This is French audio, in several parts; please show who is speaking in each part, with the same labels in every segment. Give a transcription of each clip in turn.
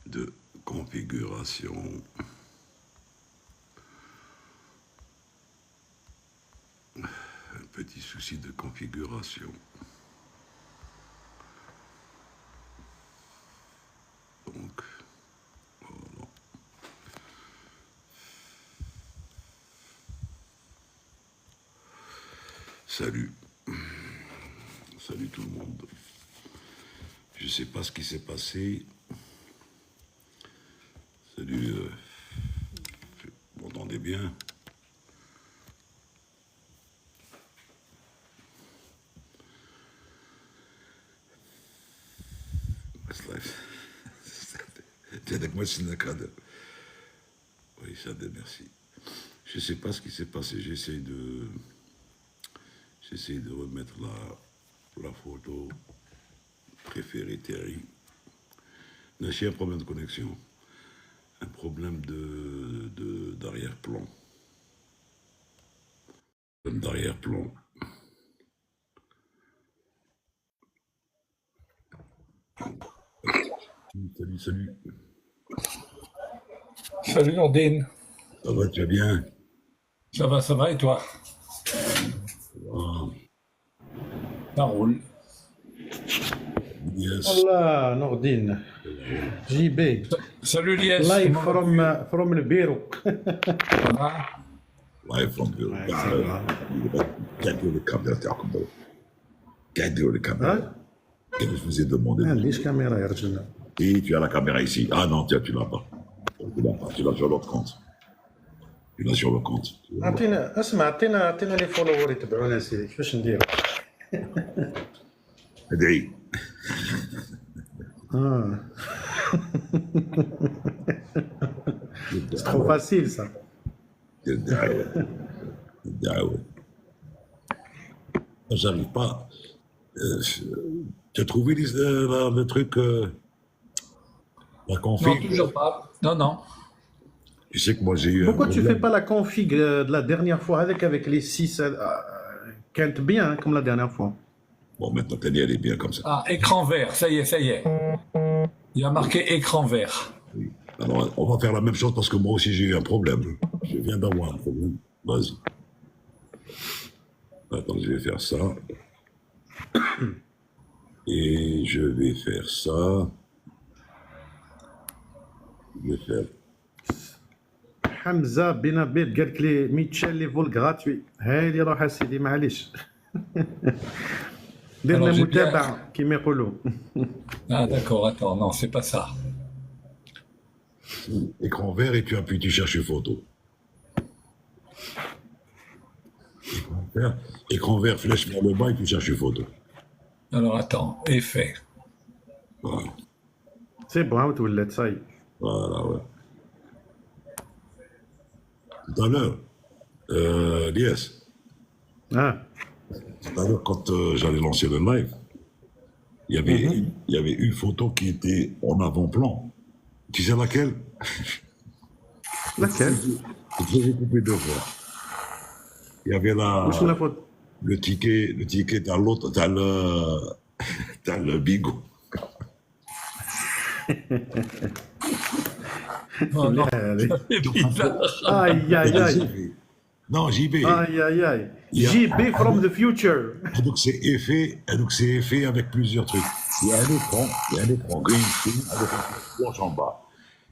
Speaker 1: de configuration. Un petit souci de configuration. Donc, voilà. Salut. Salut tout le monde. Je ne sais pas ce qui s'est passé. Salut. Vous m'entendez bien? Oui, ça merci. Je ne sais pas ce qui s'est passé. J'essaie de remettre la photo préférée Terry. J'ai un problème de connexion. Un problème d'arrière-plan. D'arrière-plan. Salut.
Speaker 2: Salut Nordine.
Speaker 1: Ça va, tu vas bien?
Speaker 2: Ça va, et toi? Ça roule.
Speaker 1: Yes.
Speaker 3: Hola, Nordine. JB.
Speaker 2: Salut Lies.
Speaker 3: Live from le bureau.
Speaker 2: Voilà.
Speaker 1: Live from the Cadre de caméra. Qu'est-ce que je vous ai demandé?
Speaker 3: عنديش كاميرا يا رجل.
Speaker 1: Et tu as la caméra ici. Ah non, tiens, tu l'as pas. Tu l'as sur l'autre compte. Tu l'as sur le compte.
Speaker 3: عطينا اسمع عطينا لي فولوور يتبعونا سيدي كيفاش ندير؟
Speaker 1: ادعي.
Speaker 3: C'est trop facile ça.
Speaker 1: J'arrive pas. Tu as trouvé le truc, la config?
Speaker 2: Non, toujours pas. Non.
Speaker 1: Tu sais que moi j'ai eu
Speaker 3: Pourquoi
Speaker 1: un
Speaker 3: tu
Speaker 1: problème.
Speaker 3: fais pas la config de la dernière fois avec les 6 quinte bien hein, comme la dernière fois?
Speaker 1: Bon, maintenant, elle est bien comme ça.
Speaker 2: Ah, écran vert, ça y est. Il y a marqué écran vert.
Speaker 1: Oui. Alors, on va faire la même chose parce que moi aussi j'ai eu un problème. Je viens d'avoir un problème. Vas-y. Attends, je vais faire ça. Et je vais faire ça. Je vais faire.
Speaker 3: حمزه بنابيل قالت لي 100 ليفول غراتوي هاي اللي راح سيدي معليش درنا
Speaker 2: Alors, j'ai
Speaker 3: متابعه كيما يقولوا.
Speaker 2: Ah d'accord, attends, non, c'est pas ça.
Speaker 1: Écran vert et tu appuies, tu cherches une photo. Écran vert, flèche vers le bas et tu cherches une photo.
Speaker 2: Alors attends, effet.
Speaker 1: Voilà.
Speaker 3: سي بون عاود ولات صاي.
Speaker 1: Voilà, ouais. Tout à l'heure, Lies, tout à l'heure, quand j'allais lancer le live, il y avait une photo qui était en avant-plan. Tu sais laquelle?
Speaker 3: laquelle?
Speaker 1: Je l'ai coupé deux fois. Il y avait
Speaker 3: واش من الفوت؟
Speaker 1: le ticket, t'as l'autre, t'as le bigot.
Speaker 2: Oh, non,
Speaker 3: Allez.
Speaker 2: c'est bizarre.
Speaker 3: Aïe aïe aïe.
Speaker 1: Non, JB.
Speaker 3: Aïe aïe aïe.
Speaker 1: Il y a-
Speaker 3: JB from the future.
Speaker 1: Et donc c'est effet avec plusieurs trucs. Il y a un écran green screen avec un planche en bas.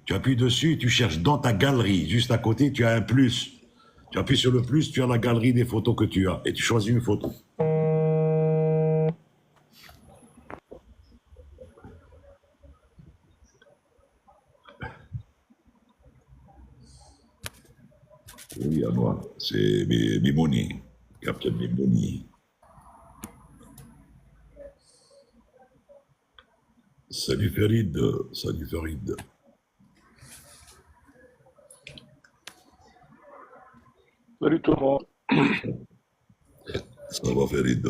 Speaker 1: Tu appuies dessus et tu cherches dans ta galerie. Juste à côté, tu as un plus. Tu appuies sur le plus, tu as la galerie des photos que tu as et tu choisis une photo. Oui, à moi, c'est Mimoni, Captain Mimoni. Salut Farid, salut Farid.
Speaker 4: Salut tout le monde.
Speaker 1: Ça va Farid?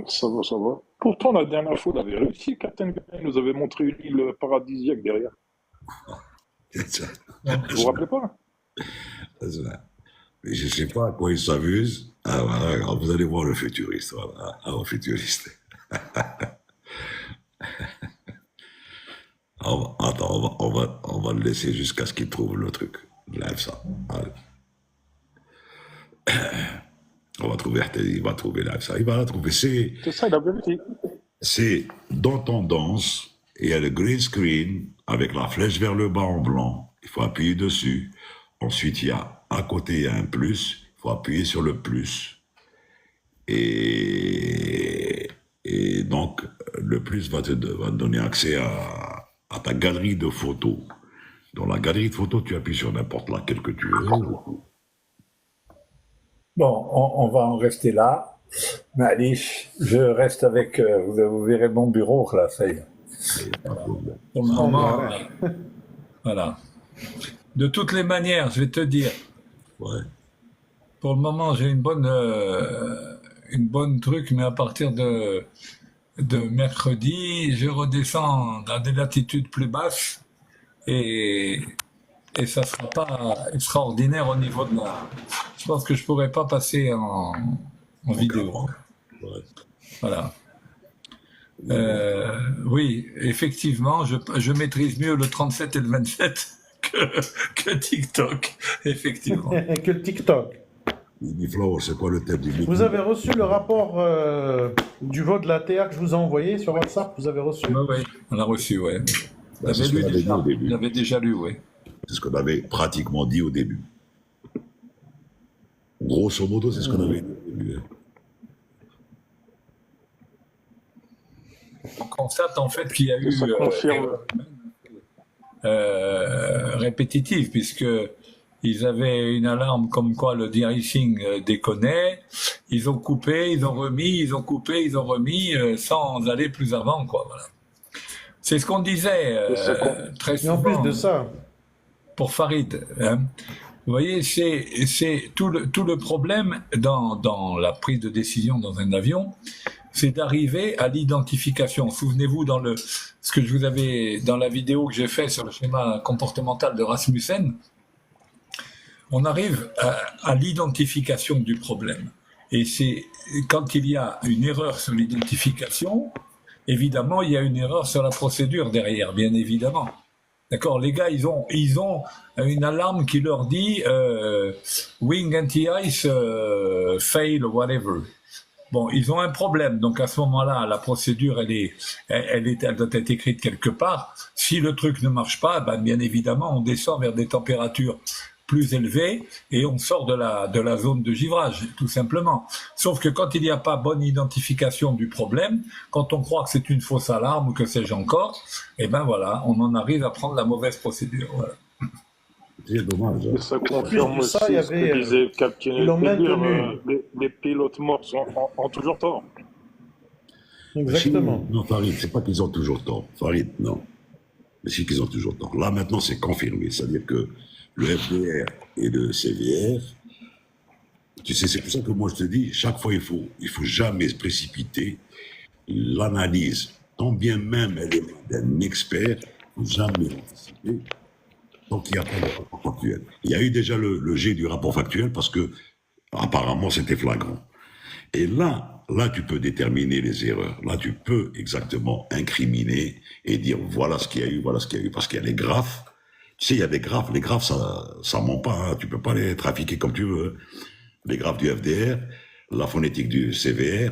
Speaker 4: Ça va. Pourtant, la dernière fois, on avait réussi. Captain Gain nous avait montré une île paradisiaque derrière. Vous vous rappelez pas?
Speaker 1: Mais je ne sais pas à quoi il s'amuse. Ah, voilà, vous allez voir le futuriste. Voilà. Ah, au futuriste. Ah, Attends, on va le laisser jusqu'à ce qu'il trouve le truc. Lève ça. Allez. On va trouver, il va trouver là, ça. Il va la trouver.
Speaker 4: C'est ça la vérité.
Speaker 1: C'est dans Tendance, il y a le green screen avec la flèche vers le bas en blanc. Il faut appuyer dessus. Ensuite, il y a à côté, il y a un plus. Il faut appuyer sur le plus. Et donc, le plus va te donner accès à ta galerie de photos. Dans la galerie de photos, tu appuies sur n'importe laquelle que tu veux.
Speaker 2: Bon, on va en rester là. Malish, je reste avec, vous verrez mon bureau là, ça y est. Pour le moment, voilà. De toutes les manières, je vais te dire,
Speaker 1: Ouais.
Speaker 2: pour le moment, j'ai une bonne truc, mais à partir de mercredi, je redescends dans des latitudes plus basses et ça sera pas extraordinaire au niveau de la. Je pense que je pourrais pas passer en vidéo.
Speaker 1: Ouais.
Speaker 2: Voilà. Oui, effectivement, je maîtrise mieux le 37 et le 27 que TikTok, effectivement.
Speaker 3: Que le TikTok.
Speaker 1: Flower, c'est quoi le thème du meeting?
Speaker 3: Vous avez reçu le rapport du vote de la TA que je vous ai envoyé sur WhatsApp? Vous avez reçu?
Speaker 2: Oui, on a reçu, ouais.
Speaker 1: Ben, c'est ce qu'on avait dit au début.
Speaker 2: Vous l'avez déjà lu, oui.
Speaker 1: C'est ce qu'on avait pratiquement dit au début. Grosso modo, c'est ce qu'on avait dit au début.
Speaker 2: On constate en fait qu'il y a eu
Speaker 4: Ça confirme.
Speaker 2: répétitive, puisque ils avaient une alarme comme quoi le de-icing déconnait, ils ont coupé, ils ont remis, ils ont coupé, ils ont remis, sans aller plus avant, quoi. Voilà. C'est ce qu'on disait très
Speaker 3: Et en
Speaker 2: souvent.
Speaker 3: plus de ça,
Speaker 2: Pour Farid, hein. Vous voyez, c'est tout le problème dans la prise de décision dans un avion, c'est d'arriver à l'identification. Souvenez-vous ce que je vous avais dans la vidéo que j'ai fait sur le schéma comportemental de Rasmussen, on arrive à l'identification du problème. Et c'est quand il y a une erreur sur l'identification, évidemment, il y a une erreur sur la procédure derrière, bien évidemment. D'accord, les gars, ils ont une alarme qui leur dit wing anti-ice fail whatever. Bon, ils ont un problème, donc à ce moment-là, la procédure, elle doit être écrite quelque part. Si le truc ne marche pas, ben, bien évidemment, on descend vers des températures plus élevées et on sort de la zone de givrage, tout simplement. Sauf que quand il n'y a pas bonne identification du problème, quand on croit que c'est une fausse alarme ou que sais-je encore, eh ben voilà, on en arrive à prendre la mauvaise procédure. Voilà.
Speaker 1: C'est dommage.
Speaker 4: Et ça confirme aussi
Speaker 3: il y
Speaker 4: ce
Speaker 3: avait,
Speaker 4: que disait Captain
Speaker 3: ils l'ont
Speaker 4: Elfedir,
Speaker 3: maintenu.
Speaker 4: les pilotes morts ont toujours tort.
Speaker 3: exactement.
Speaker 1: Non, Farid, c'est pas qu'ils ont toujours tort. Farid, non. Mais c'est qu'ils ont toujours tort. Là, maintenant, c'est confirmé. C'est-à-dire que le FDR et le CVR, tu sais, c'est pour ça que moi, je te dis, chaque fois, il faut jamais se précipiter. L'analyse, tant bien même elle est d'un expert, il faut jamais anticiper. Donc, il n'y a pas de rapport factuel. Il y a eu déjà le jet du rapport factuel parce que, apparemment, c'était flagrant. Et là, tu peux déterminer les erreurs. Là, tu peux exactement incriminer et dire voilà ce qu'il y a eu, voilà ce qu'il y a eu. Parce qu'il y a les graphes. Tu sais, il y a des graphes. Les graphes, ça ment pas. Hein. Tu peux pas les trafiquer comme tu veux. Les graphes du FDR, la phonétique du CVR.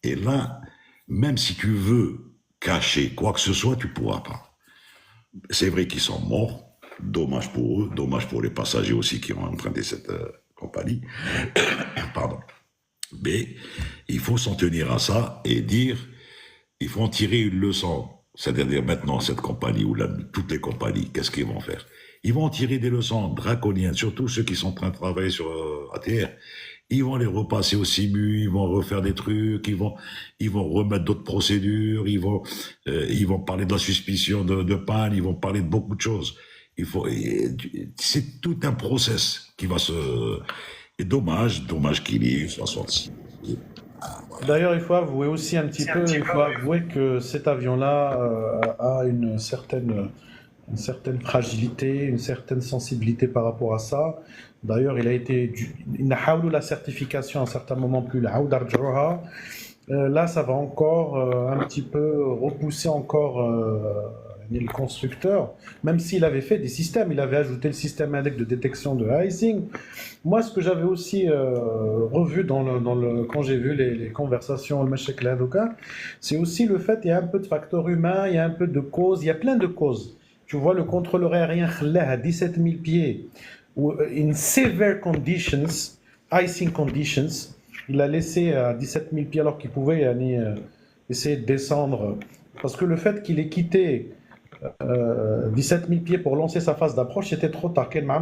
Speaker 1: Et là, même si tu veux cacher quoi que ce soit, tu pourras pas. C'est vrai qu'ils sont morts. Dommage pour eux, dommage pour les passagers aussi qui ont emprunté cette compagnie. Pardon. Mais il faut s'en tenir à ça et dire, il faut en tirer une leçon. C'est-à-dire maintenant, cette compagnie, ou toutes les compagnies, qu'est-ce qu'ils vont faire? Ils vont en tirer des leçons draconiennes, surtout ceux qui sont en train de travailler sur ATR. Ils vont les repasser au SIMU, ils vont refaire des trucs, ils vont remettre d'autres procédures, ils vont parler de la suspicion de panne, ils vont parler de beaucoup de choses. C'est tout un process qui va se. Et dommage qu'il y ait 66.
Speaker 3: D'ailleurs, il faut avouer aussi un petit peu, il faut avouer que cet avion-là a une certaine fragilité, une certaine sensibilité par rapport à ça. D'ailleurs, il a حاولوا la certification à un certain moment plus la عاودوا رجعوها. Là, ça va encore un petit peu repousser encore le constructeur, même s'il avait fait des systèmes, il avait ajouté le système avec de détection de icing. Moi, ce que j'avais aussi revu quand j'ai vu les conversations, le mashakil hadoka, c'est aussi le fait qu'il y a un peu de facteur humain, il y a un peu de cause, il y a plein de causes. Tu vois, le contrôleur aérien Khallah à 17 000 pieds, in severe conditions, icing conditions, il a laissé à 17 000 pieds alors qu'il pouvait essayer de descendre. Parce que le fait qu'il ait quitté 17 000 pieds pour lancer sa phase d'approche, c'était trop tard. Il a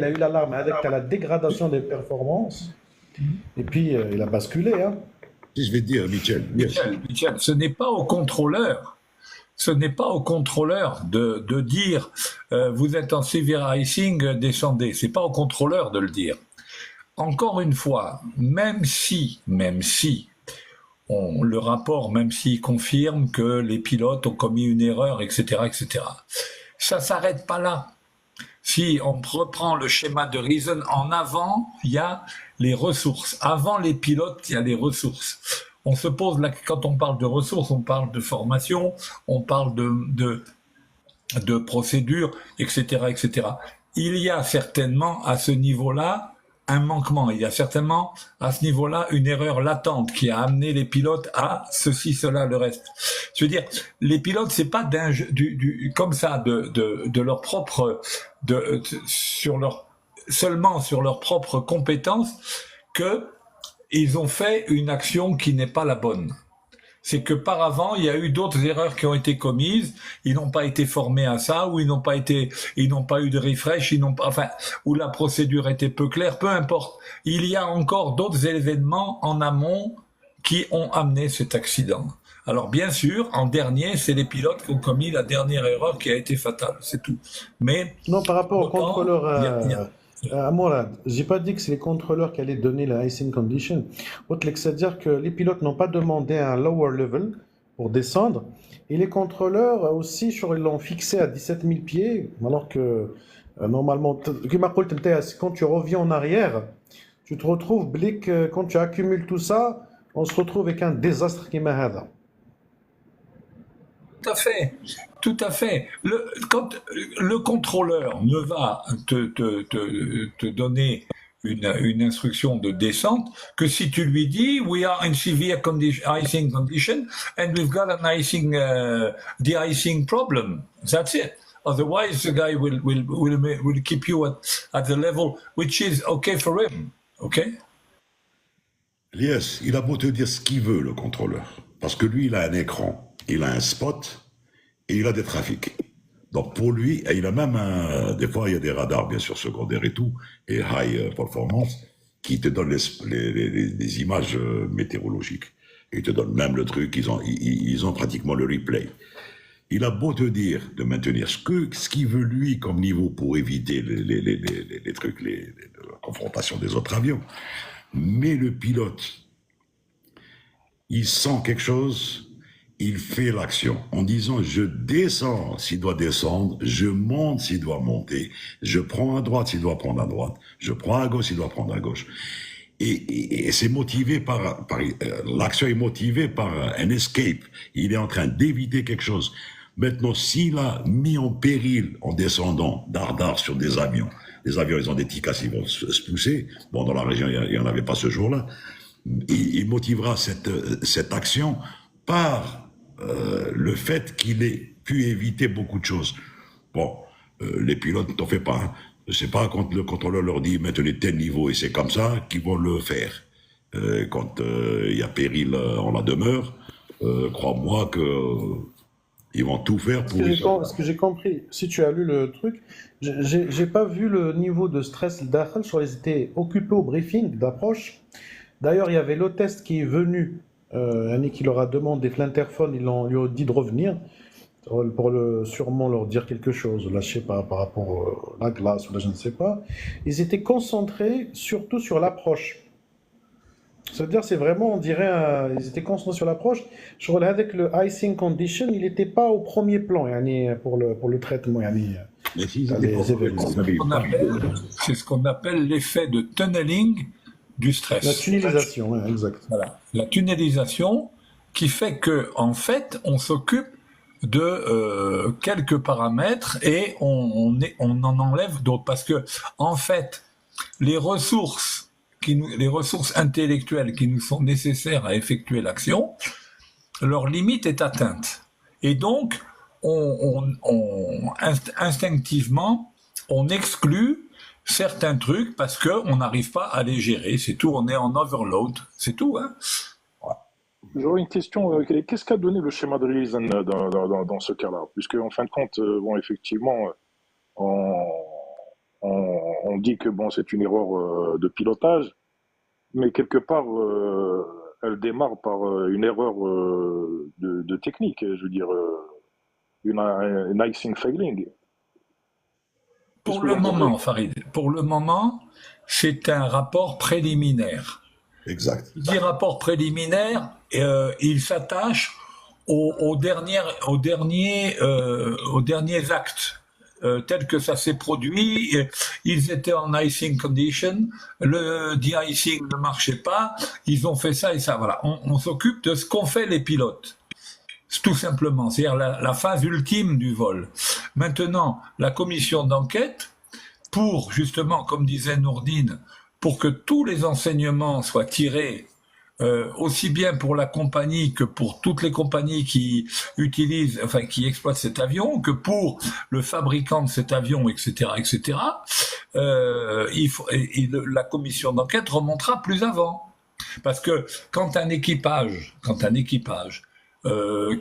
Speaker 3: eu l'alarme avec la dégradation des performances. Et puis, il a basculé. Hein.
Speaker 1: Si je vais te dire, Michel,
Speaker 2: ce n'est pas au contrôleur. Ce n'est pas au contrôleur de dire vous êtes en severe icing, descendez. C'est pas au contrôleur de le dire. Encore une fois, même si le rapport, même s'il confirme que les pilotes ont commis une erreur, etc., ça s'arrête pas là. Si on reprend le schéma de Reason, en avant, il y a les ressources. Avant les pilotes, il y a les ressources. On se pose là, quand on parle de ressources, on parle de formation, on parle de procédures, etc. Il y a certainement à ce niveau-là un manquement. Il y a certainement à ce niveau-là une erreur latente qui a amené les pilotes à ceci, cela, le reste. Je veux dire, les pilotes, c'est pas comme ça de leur propre, seulement sur leurs propres compétences que ils ont fait une action qui n'est pas la bonne. C'est que par avant, il y a eu d'autres erreurs qui ont été commises, ils n'ont pas été formés à ça, ou ils n'ont pas eu de refresh, ou la procédure était peu claire, peu importe. Il y a encore d'autres événements en amont qui ont amené cet accident. Alors bien sûr, en dernier, c'est les pilotes qui ont commis la dernière erreur qui a été fatale, c'est tout. Mais
Speaker 3: non, par rapport au contrôleur Mourad, j'ai pas dit que c'est les contrôleurs qui allaient donner la icing condition. C'est-à-dire que les pilotes n'ont pas demandé un lower level pour descendre, et les contrôleurs aussi, ils l'ont fixé à 17 000 pieds, alors que normalement, quand tu reviens en arrière, tu te retrouves, quand tu accumules tout ça, on se retrouve avec un désastre qui m'a.
Speaker 2: Tout à fait. Quand le contrôleur ne va te donner une instruction de descente que si tu lui dis we are in severe icing condition and we've got an icing de-icing problem. That's it. Otherwise, the guy will keep you at the level which is okay for him. Okay?
Speaker 1: Yes, il a beau te dire ce qu'il veut, le contrôleur. Parce que lui, il a un écran, il a un spot et il a des trafics. Donc pour lui, et il a même des fois, il y a des radars, bien sûr, secondaires et tout, et high performance, qui te donnent les images météorologiques. Et ils te donnent même le truc, ils ont pratiquement le replay. Il a beau te dire de maintenir ce qu'il veut lui comme niveau pour éviter les trucs, la confrontation des autres avions. Mais le pilote, il sent quelque chose, il fait l'action en disant je descends s'il doit descendre, je monte s'il doit monter, je prends à droite s'il doit prendre à droite, je prends à gauche s'il doit prendre à gauche. Et c'est motivé par l'action est motivée par un escape. Il est en train d'éviter quelque chose. Maintenant, s'il a mis en péril en descendant dardard sur des avions, les avions, ils ont des ticas, ils vont se pousser. Bon, dans la région, il n'y en avait pas ce jour-là. Il motivera cette action par le fait qu'il ait pu éviter beaucoup de choses. Bon, les pilotes, t'en fais pas. Hein. C'est pas quand le contrôleur leur dit maintenez tel niveau et c'est comme ça qu'ils vont le faire. Quand il y a péril en la demeure, crois-moi que ils vont tout faire pour...
Speaker 3: Ce que j'ai compris, si tu as lu le truc, j'ai pas vu le niveau de stress d'Achel, je crois qu'ils étaient occupés au briefing d'approche. D'ailleurs, il y avait l'hôtesse qui est venu, qui leur a demandé l'interphone, ils lui ont dit de revenir pour sûrement leur dire quelque chose, là, je sais pas, par rapport à la glace ou là, je ne sais pas. Ils étaient concentrés surtout sur l'approche. C'est-à-dire, c'est vraiment, on dirait, ils étaient concentrés sur l'approche. Je crois avec le icing condition, il n'était pas au premier plan pour le traitement.
Speaker 2: C'est ce qu'on appelle l'effet de tunneling du stress.
Speaker 3: La tunnelisation, exact.
Speaker 2: Voilà. La tunnelisation, qui fait que, en fait, on s'occupe de quelques paramètres et on en enlève d'autres. Parce que, en fait, les ressources intellectuelles qui nous sont nécessaires à effectuer l'action, leur limite est atteinte. Et donc, instinctivement, on exclut certains trucs parce qu'on n'arrive pas à les gérer. C'est tout, on est en overload. C'est tout, hein.
Speaker 4: J'aurais une question. Qu'est-ce qu'a donné le schéma de Reason dans ce cas-là? Puisque, en fin de compte, bon, effectivement, on, on dit que bon, c'est une erreur de pilotage, mais quelque part, elle démarre par une erreur de technique, je veux dire, une icing failing. Qu'est-ce
Speaker 2: Pour
Speaker 4: que
Speaker 2: le
Speaker 4: vous en pensez?
Speaker 2: moment, Farid, pour le moment, c'est un rapport préliminaire.
Speaker 1: Exact.
Speaker 2: Je dis rapport préliminaire, il s'attache aux derniers actes tels que ça s'est produit. Ils étaient en icing condition, le de-icing ne marchait pas, ils ont fait ça et ça. Voilà, on s'occupe de ce qu'ont fait les pilotes. Tout simplement, c'est-à-dire la phase ultime du vol. Maintenant, la commission d'enquête, pour justement, comme disait Nourdine, pour que tous les enseignements soient tirés, aussi bien pour la compagnie que pour toutes les compagnies qui utilisent, enfin qui exploitent cet avion, que pour le fabricant de cet avion, etc., etc. La commission d'enquête remontera plus avant, parce que quand un équipage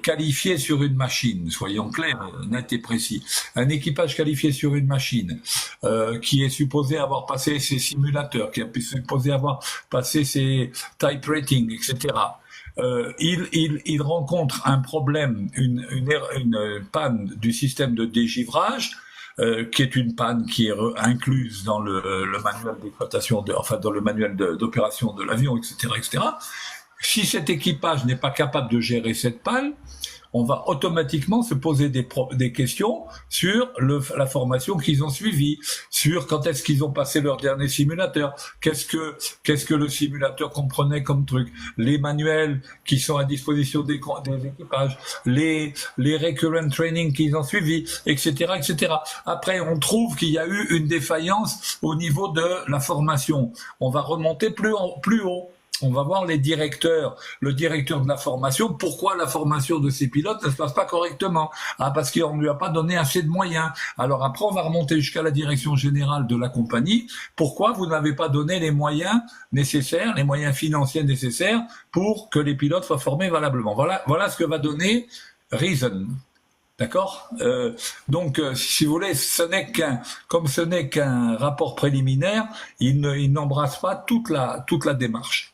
Speaker 2: qualifié sur une machine, soyons clairs, net et précis, un équipage qualifié sur une machine qui est supposé avoir passé ses simulateurs, qui est supposé avoir passé ses type ratings, etc., il rencontre un problème, une panne du système de dégivrage, qui est une panne qui est incluse dans le manuel d'exploitation, enfin dans le manuel d'opération de l'avion, etc., etc. Si cet équipage n'est pas capable de gérer cette panne, on va automatiquement se poser des questions sur la formation qu'ils ont suivie, sur quand est-ce qu'ils ont passé leur dernier simulateur, qu'est-ce que le simulateur comprenait comme truc, les manuels qui sont à disposition des équipages, les recurrent training qu'ils ont suivis, etc., etc. Après, on trouve qu'il y a eu une défaillance au niveau de la formation. On va remonter plus haut. On va voir le directeur de la formation, pourquoi la formation de ces pilotes ne se passe pas correctement. Ah, parce qu'on ne lui a pas donné assez de moyens. Alors après, on va remonter jusqu'à la direction générale de la compagnie. Pourquoi vous n'avez pas donné les moyens nécessaires, les moyens financiers nécessaires pour que les pilotes soient formés valablement. Voilà ce que va donner Reason. D'accord. Donc, si vous voulez, comme ce n'est qu'un rapport préliminaire, il n'embrasse pas toute la démarche.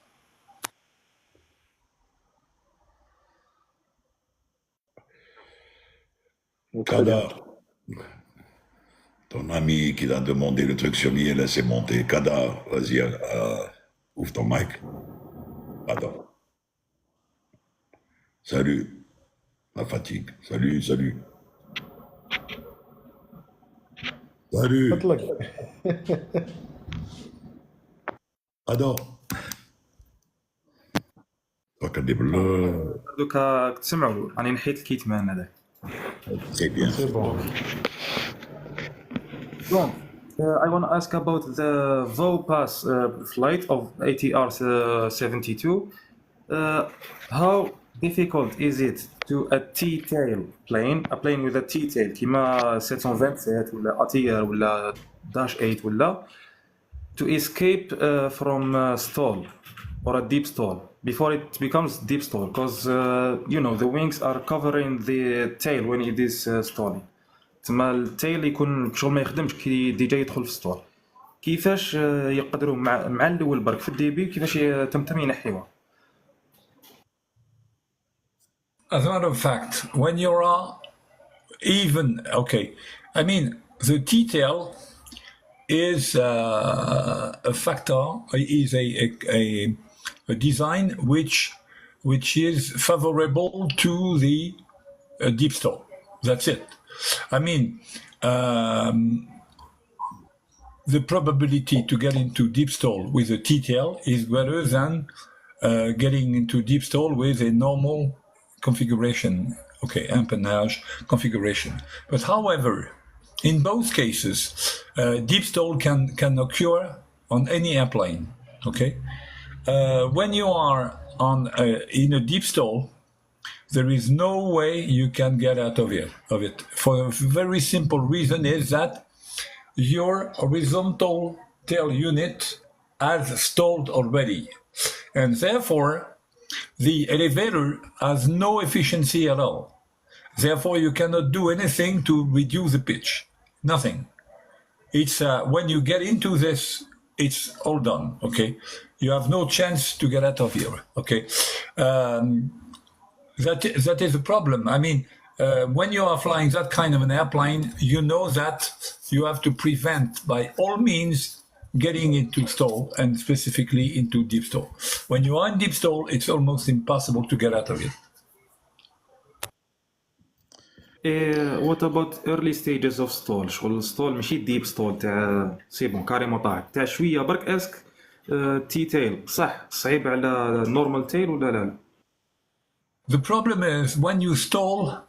Speaker 4: Très bien.
Speaker 1: Kada, ton ami qui t'a demandé le truc sur l'ILS est monté. Kada, vas-y, ouvre ton mic. Attends. Salut. La fatigue. Salut. Salut.
Speaker 3: اطلق.
Speaker 1: Ada. Regarde bleu.
Speaker 5: دوكا تسمعوا راني نحيت الكيتمان هذاك.
Speaker 1: C'est bien.
Speaker 3: C'est bon.
Speaker 5: Donc, I want to ask about the VOPAS flight of ATR 72. How difficult is it to a T-tail plane, a plane with a T-tail كيما 727 ولا ATR ولا Dash 8 ولا, to escape from stall or a deep stall before it becomes deep stall, because the wings are covering the tail when it is stalling. تما التايل يكون شغل ما يخدمش كي ديجا يدخل في السطور. كيفاش يقدروا مع الاول برك في الديبي كيفاش تم ينحيوها؟
Speaker 2: As a matter of fact, when you are I mean, the detail is a factor, is a design which is favorable to the deep stall. That's it. I mean, the probability to get into deep stall with a T-tail is greater than getting into deep stall with a normal configuration, okay, empennage configuration. But however, in both cases, deep stall can occur on any airplane, okay? When you are in a deep stall, there is no way you can get out of it. For a very simple reason is that your horizontal tail unit has stalled already. And therefore, the elevator has no efficiency at all. Therefore, you cannot do anything to reduce the pitch. Nothing. It's when you get into this, it's all done, okay? You have no chance to get out of here, okay? That is a problem. I mean, when you are flying that kind of an airplane, you know that you have to prevent, by all means, getting into stall, and specifically into deep stall. When you are in deep stall, it's almost impossible to get out of it.
Speaker 5: What about early stages of stall؟ شغل stall ماشي deep stall تاع سي بون كاريمون طاح تاع شويه برك اسك تي تيل صح صعيب على normal tail ولا لا؟
Speaker 2: The problem is when you stall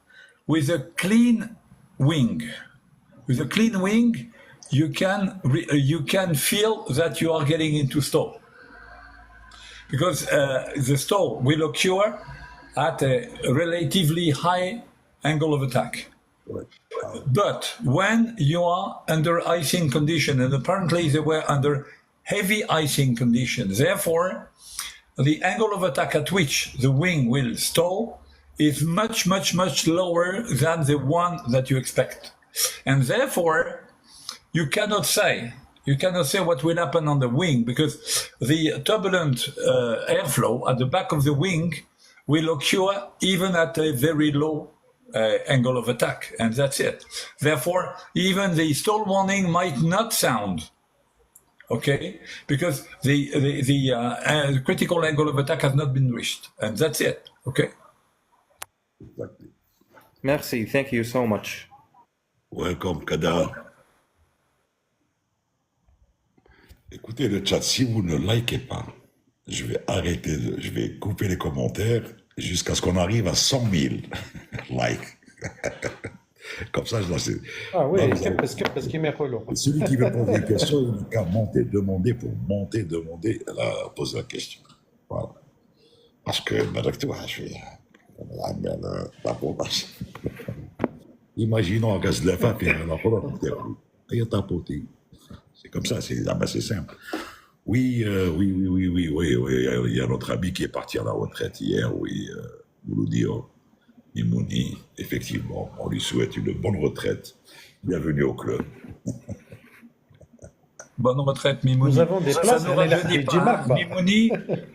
Speaker 2: with a clean wing. With a clean wing, you can feel that you are getting into stall. Because the stall will occur at a relatively high angle of attack. But when you are under icing condition, and apparently they were under heavy icing conditions, therefore, the angle of attack at which the wing will stall is much, much, much lower than the one that you expect. And therefore, you cannot say what will happen on the wing, because the turbulent airflow at the back of the wing will occur even at a very low angle of attack, and that's it. Therefore, even the stall warning might not sound, okay, because the critical angle of attack has not been reached, and that's it, okay.
Speaker 1: Exactly.
Speaker 5: Merci, thank you so much.
Speaker 1: Welcome, Kada. Écoutez le chat, si vous ne likez pas, je vais couper les commentaires jusqu'à ce qu'on arrive à 100 000 likes. Comme ça, je dois...
Speaker 3: Ah oui,
Speaker 1: Non,
Speaker 3: parce qu'il m'est relou.
Speaker 1: celui qui veut poser une question, il n'a qu'à demander, pose la question. Voilà. Parce que, je suis... Imaginons un gaz de la femme, c'est comme ça, c'est simple. Oui, il y a notre ami qui est parti à la retraite hier, oui, Mouloudio, Mimouni, effectivement, on lui souhaite une bonne retraite. Bienvenue au club.
Speaker 2: Bonne retraite, Mimouni.
Speaker 3: Nous avons des
Speaker 2: Ça
Speaker 3: places
Speaker 2: nous
Speaker 3: dans les
Speaker 2: rajeunit pas,
Speaker 3: Djimak, bah.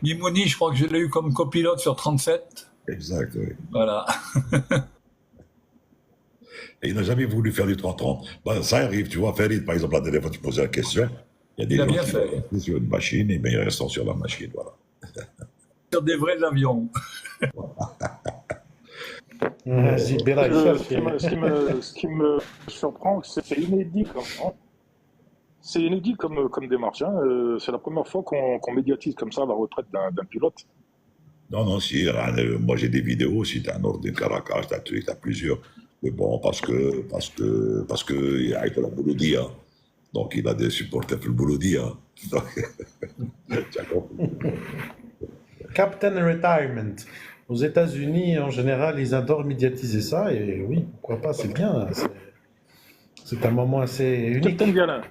Speaker 2: Mimouni, je crois que je l'ai eu comme copilote sur 37.
Speaker 1: Exact, oui.
Speaker 2: Voilà.
Speaker 1: Et il n'a jamais voulu faire du 330. Ben, ça arrive, tu vois, Farid, par exemple, la dernière fois, tu posais la question, il y a des gens qui restent sur une machine, et bien ils restent sur la machine, voilà.
Speaker 2: Sur des vrais avions.
Speaker 4: Ce qui me surprend, c'est inédit comme démarche. Hein. C'est la première fois qu'on médiatise comme ça la retraite d'un pilote.
Speaker 1: Non, si, moi j'ai des vidéos, si tu as un ordre de Caracas, tu as plusieurs. Mais bon, parce que il a été la Bouloudia. Donc il a des supporters pour le Bouloudia.
Speaker 3: Captain Retirement. Aux États-Unis, en général, ils adorent médiatiser ça, et oui, pourquoi pas, c'est bien. C'est un moment assez unique.
Speaker 4: Captain Vialin.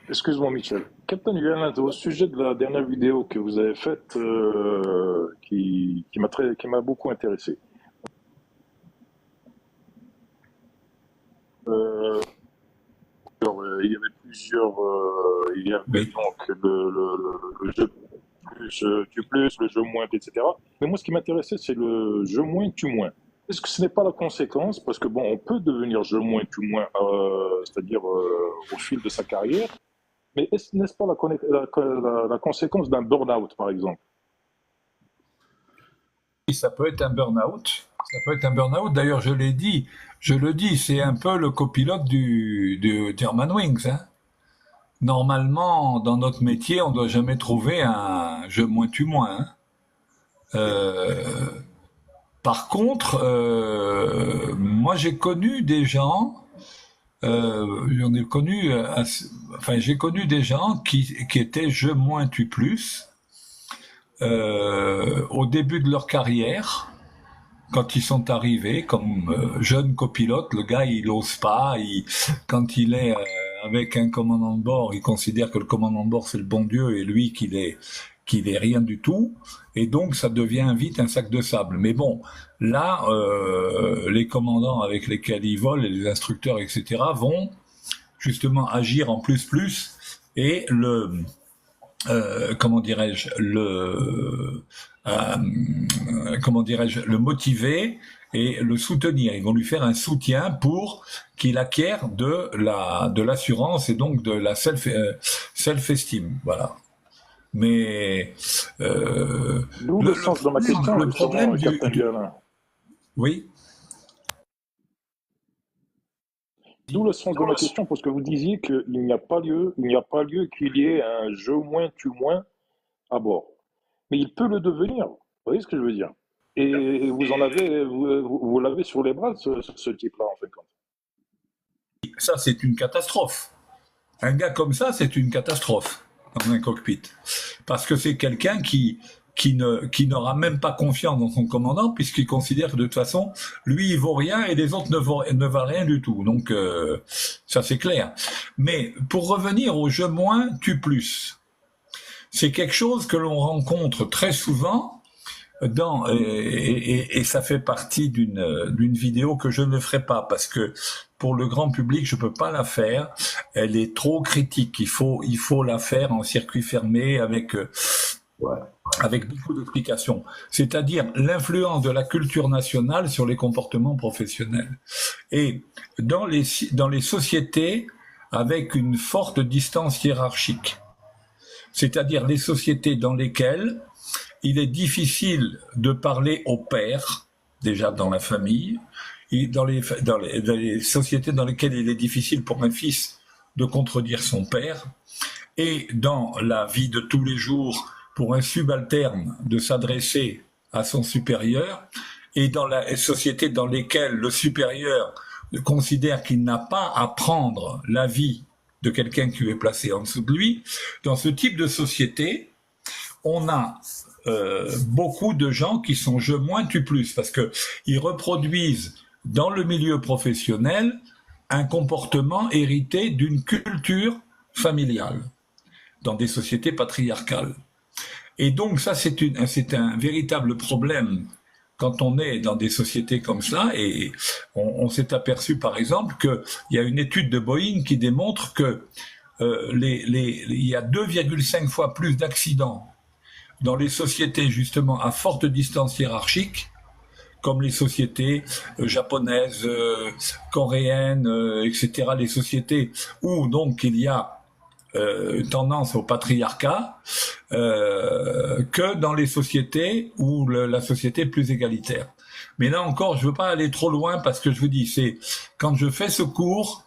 Speaker 4: Excuse-moi, Michel. Captain Vialin, au sujet de la dernière vidéo que vous avez faite, qui m'a beaucoup intéressé. Il y avait plusieurs. Il y avait donc le jeu tu plus, le jeu moins, etc. Mais moi, ce qui m'intéressait, c'est le jeu moins, tu moins. Est-ce que ce n'est pas la conséquence? Parce que bon, on peut devenir jeu moins, tu moins, c'est-à-dire au fil de sa carrière. Mais n'est-ce pas la conséquence d'un burn-out, par exemple?
Speaker 2: Ça peut être un burn-out. Ça peut être un burn-out. D'ailleurs, je le dis, c'est un peu le copilote du Germanwings. Hein. Normalement, dans notre métier, on ne doit jamais trouver un je moins, tu moins. Hein. Par contre, moi j'ai connu des gens, j'ai connu des gens qui étaient je moins, tu plus, au début de leur carrière. Quand ils sont arrivés comme jeunes copilotes, le gars il ose pas, quand il est avec un commandant de bord, il considère que le commandant de bord c'est le bon Dieu et lui qu'il est rien du tout, et donc ça devient vite un sac de sable. Mais bon, là, les commandants avec lesquels ils volent, et les instructeurs, etc., vont justement agir en plus, et le motiver et le soutenir. Ils vont lui faire un soutien pour qu'il acquiert de l'assurance et donc de la self-esteem. Voilà. Mais
Speaker 4: D'où le sens de ma question,
Speaker 2: le problème
Speaker 4: Captain Guérin.
Speaker 2: Oui.
Speaker 4: D'où le sens de ma question, parce que vous disiez qu'il n'y a pas lieu qu'il y ait un je moins, tu moins à bord. Mais il peut le devenir. Vous voyez ce que je veux dire? Et vous l'avez sur les bras, ce type-là, en fait.
Speaker 2: Ça, c'est une catastrophe. Un gars comme ça, c'est une catastrophe dans un cockpit. Parce que c'est quelqu'un qui n'aura même pas confiance dans son commandant, puisqu'il considère que de toute façon, lui, il vaut rien et les autres ne valent rien du tout. Donc, ça, c'est clair. Mais pour revenir au je moins, tu plus, c'est quelque chose que l'on rencontre très souvent et ça fait partie d'une vidéo que je ne ferai pas parce que pour le grand public je peux pas la faire, elle est trop critique, il faut la faire en circuit fermé avec beaucoup d'explications, c'est-à-dire l'influence de la culture nationale sur les comportements professionnels. Et dans les sociétés avec une forte distance hiérarchique, c'est-à-dire les sociétés dans lesquelles il est difficile de parler au père, déjà dans la famille, et dans les sociétés dans lesquelles il est difficile pour un fils de contredire son père, et dans la vie de tous les jours, pour un subalterne de s'adresser à son supérieur, et dans la société dans lesquelles le supérieur considère qu'il n'a pas à prendre l'avis de quelqu'un qui est placé en dessous de lui, dans ce type de société, on a beaucoup de gens qui sont je moins tu plus parce que ils reproduisent dans le milieu professionnel un comportement hérité d'une culture familiale dans des sociétés patriarcales. Et donc ça c'est un véritable problème quand on est dans des sociétés comme cela, et on s'est aperçu par exemple qu'il y a une étude de Boeing qui démontre que il y a 2,5 fois plus d'accidents dans les sociétés justement à forte distance hiérarchique, comme les sociétés japonaises, coréennes, etc., les sociétés où donc il y a une tendance au patriarcat, que dans les sociétés où la société est plus égalitaire. Mais là encore, je veux pas aller trop loin parce que je vous dis, c'est quand je fais ce cours,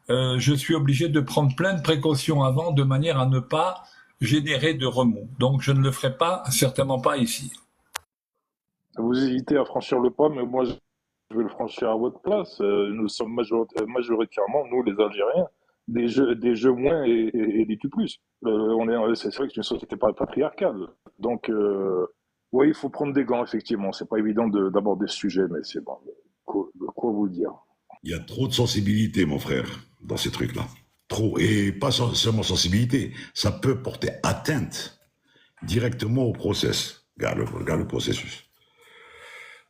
Speaker 2: je suis obligé de prendre plein de précautions avant, de manière à ne pas générer de remous. Donc je ne le ferai pas, certainement pas ici.
Speaker 4: Vous hésitez à franchir le pas, mais moi je vais le franchir à votre place. Nous sommes majoritairement, nous les Algériens, des jeux moins et des tu plus. C'est vrai que c'est une société patriarcale. Donc, oui, il faut prendre des gants, effectivement. C'est pas évident d'aborder ce sujet, mais c'est bon. Quoi vous dire?
Speaker 1: Il y a trop de sensibilité, mon frère, dans ces trucs-là. Trop. Et pas seulement sensibilité, ça peut porter atteinte directement au process. Regarde le processus.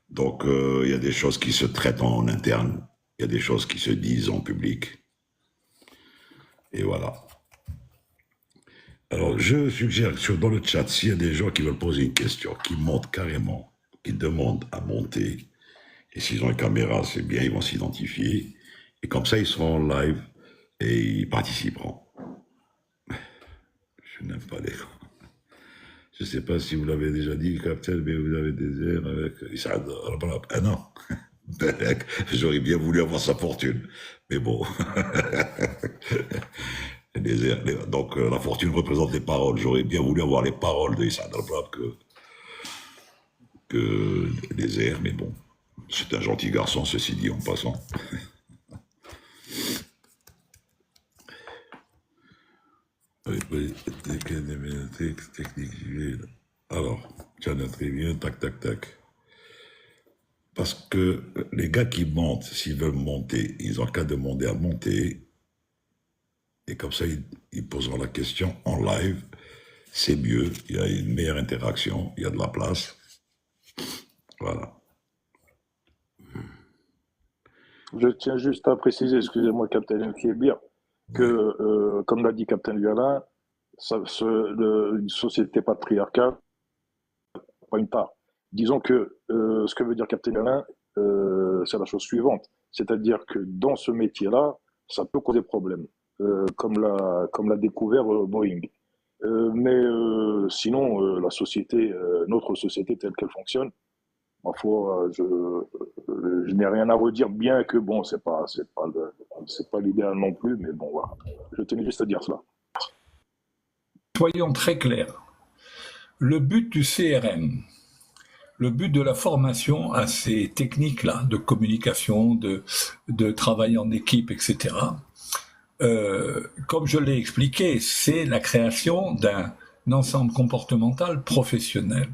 Speaker 1: Donc, il y a des choses qui se traitent en interne, il y a des choses qui se disent en public. Et voilà. Alors, je suggère dans le chat, s'il y a des gens qui veulent poser une question, qui montent carrément, qui demandent à monter, et s'ils ont une caméra, c'est bien, ils vont s'identifier, et comme ça, ils seront en live, et ils participeront. Je n'aime pas les gens. Je ne sais pas si vous l'avez déjà dit, Captain, mais vous avez des airs avec Issad. Ah non, j'aurais bien voulu avoir sa fortune, mais bon. Donc la fortune représente les paroles. J'aurais bien voulu avoir les paroles de Issa Dalbrab que les airs, mais bon, c'est un gentil garçon, ceci dit en passant. Alors, tiens, très bien, tac, tac, tac. Parce que les gars qui montent, s'ils veulent monter, ils ont qu'à demander à monter. Et comme ça, ils poseront la question en live. C'est mieux, il y a une meilleure interaction, il y a de la place. Voilà.
Speaker 4: Je tiens juste à préciser, excusez-moi, Captain Kébir, que, comme l'a dit Captain Violin, une société patriarcale, pas une part. Disons que ce que veut dire Captain Violin, c'est la chose suivante. C'est-à-dire que dans ce métier-là, ça peut causer problème, comme l'a découvert Boeing. Mais sinon, la société, notre société telle qu'elle fonctionne, ma foi, je n'ai rien à redire, bien que bon, c'est pas l'idéal non plus, mais bon, voilà. Je tenais juste à dire cela.
Speaker 2: Soyons très clairs. Le but du CRM, le but de la formation à ces techniques-là de communication, de travail en équipe, etc., comme je l'ai expliqué, c'est la création d'un ensemble comportemental professionnel.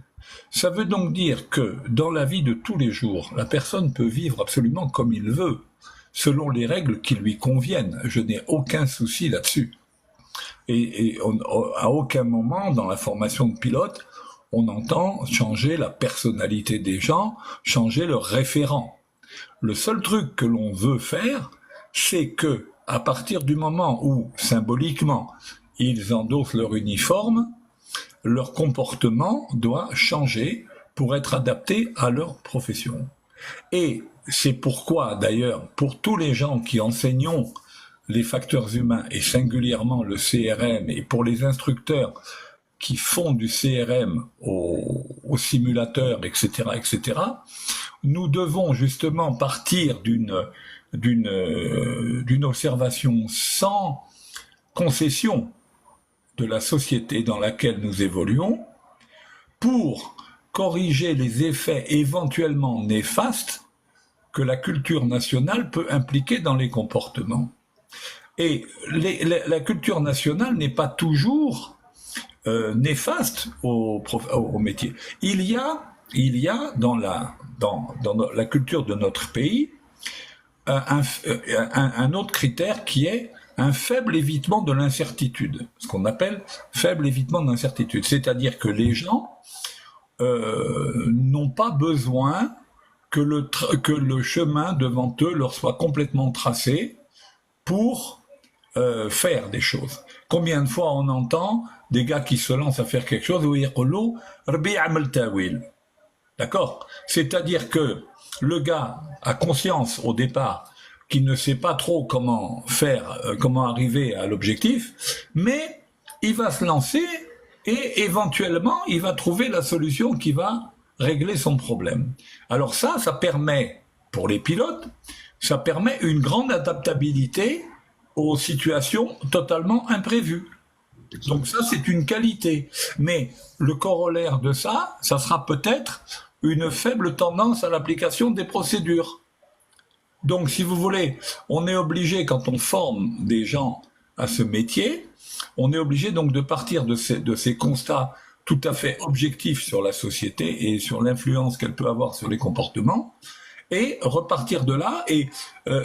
Speaker 2: Ça veut donc dire que dans la vie de tous les jours, la personne peut vivre absolument comme il veut, selon les règles qui lui conviennent. Je n'ai aucun souci là-dessus. Et à aucun moment dans la formation de pilote, on entend changer la personnalité des gens, changer leur référent. Le seul truc que l'on veut faire, c'est que à partir du moment où, symboliquement, ils endossent leur uniforme, leur comportement doit changer pour être adapté à leur profession. Et c'est pourquoi, d'ailleurs, pour tous les gens qui enseignons les facteurs humains, et singulièrement le CRM, et pour les instructeurs qui font du CRM au simulateur, etc., nous devons justement partir d'une observation sans concession de la société dans laquelle nous évoluons pour corriger les effets éventuellement néfastes que la culture nationale peut impliquer dans les comportements. Et la culture nationale n'est pas toujours néfaste au métier. Il y a dans la culture de notre pays un autre critère qui est un faible évitement de l'incertitude, ce qu'on appelle faible évitement de l'incertitude. C'est-à-dire que les gens n'ont pas besoin que le chemin devant eux leur soit complètement tracé pour faire des choses. Combien de fois on entend des gars qui se lancent à faire quelque chose où ils disent « Rabbi amal tawil ». D'accord ? C'est-à-dire que le gars a conscience au départ qu'il ne sait pas trop comment faire, comment arriver à l'objectif, mais il va se lancer et éventuellement il va trouver la solution qui va régler son problème. Alors ça permet, pour les pilotes, ça permet une grande adaptabilité aux situations totalement imprévues. Donc ça, c'est une qualité. Mais le corollaire de ça sera peut-être une faible tendance à l'application des procédures. Donc, si vous voulez, on est obligé, quand on forme des gens à ce métier, on est obligé donc de partir de ces constats tout à fait objectifs sur la société et sur l'influence qu'elle peut avoir sur les comportements, et repartir de là et,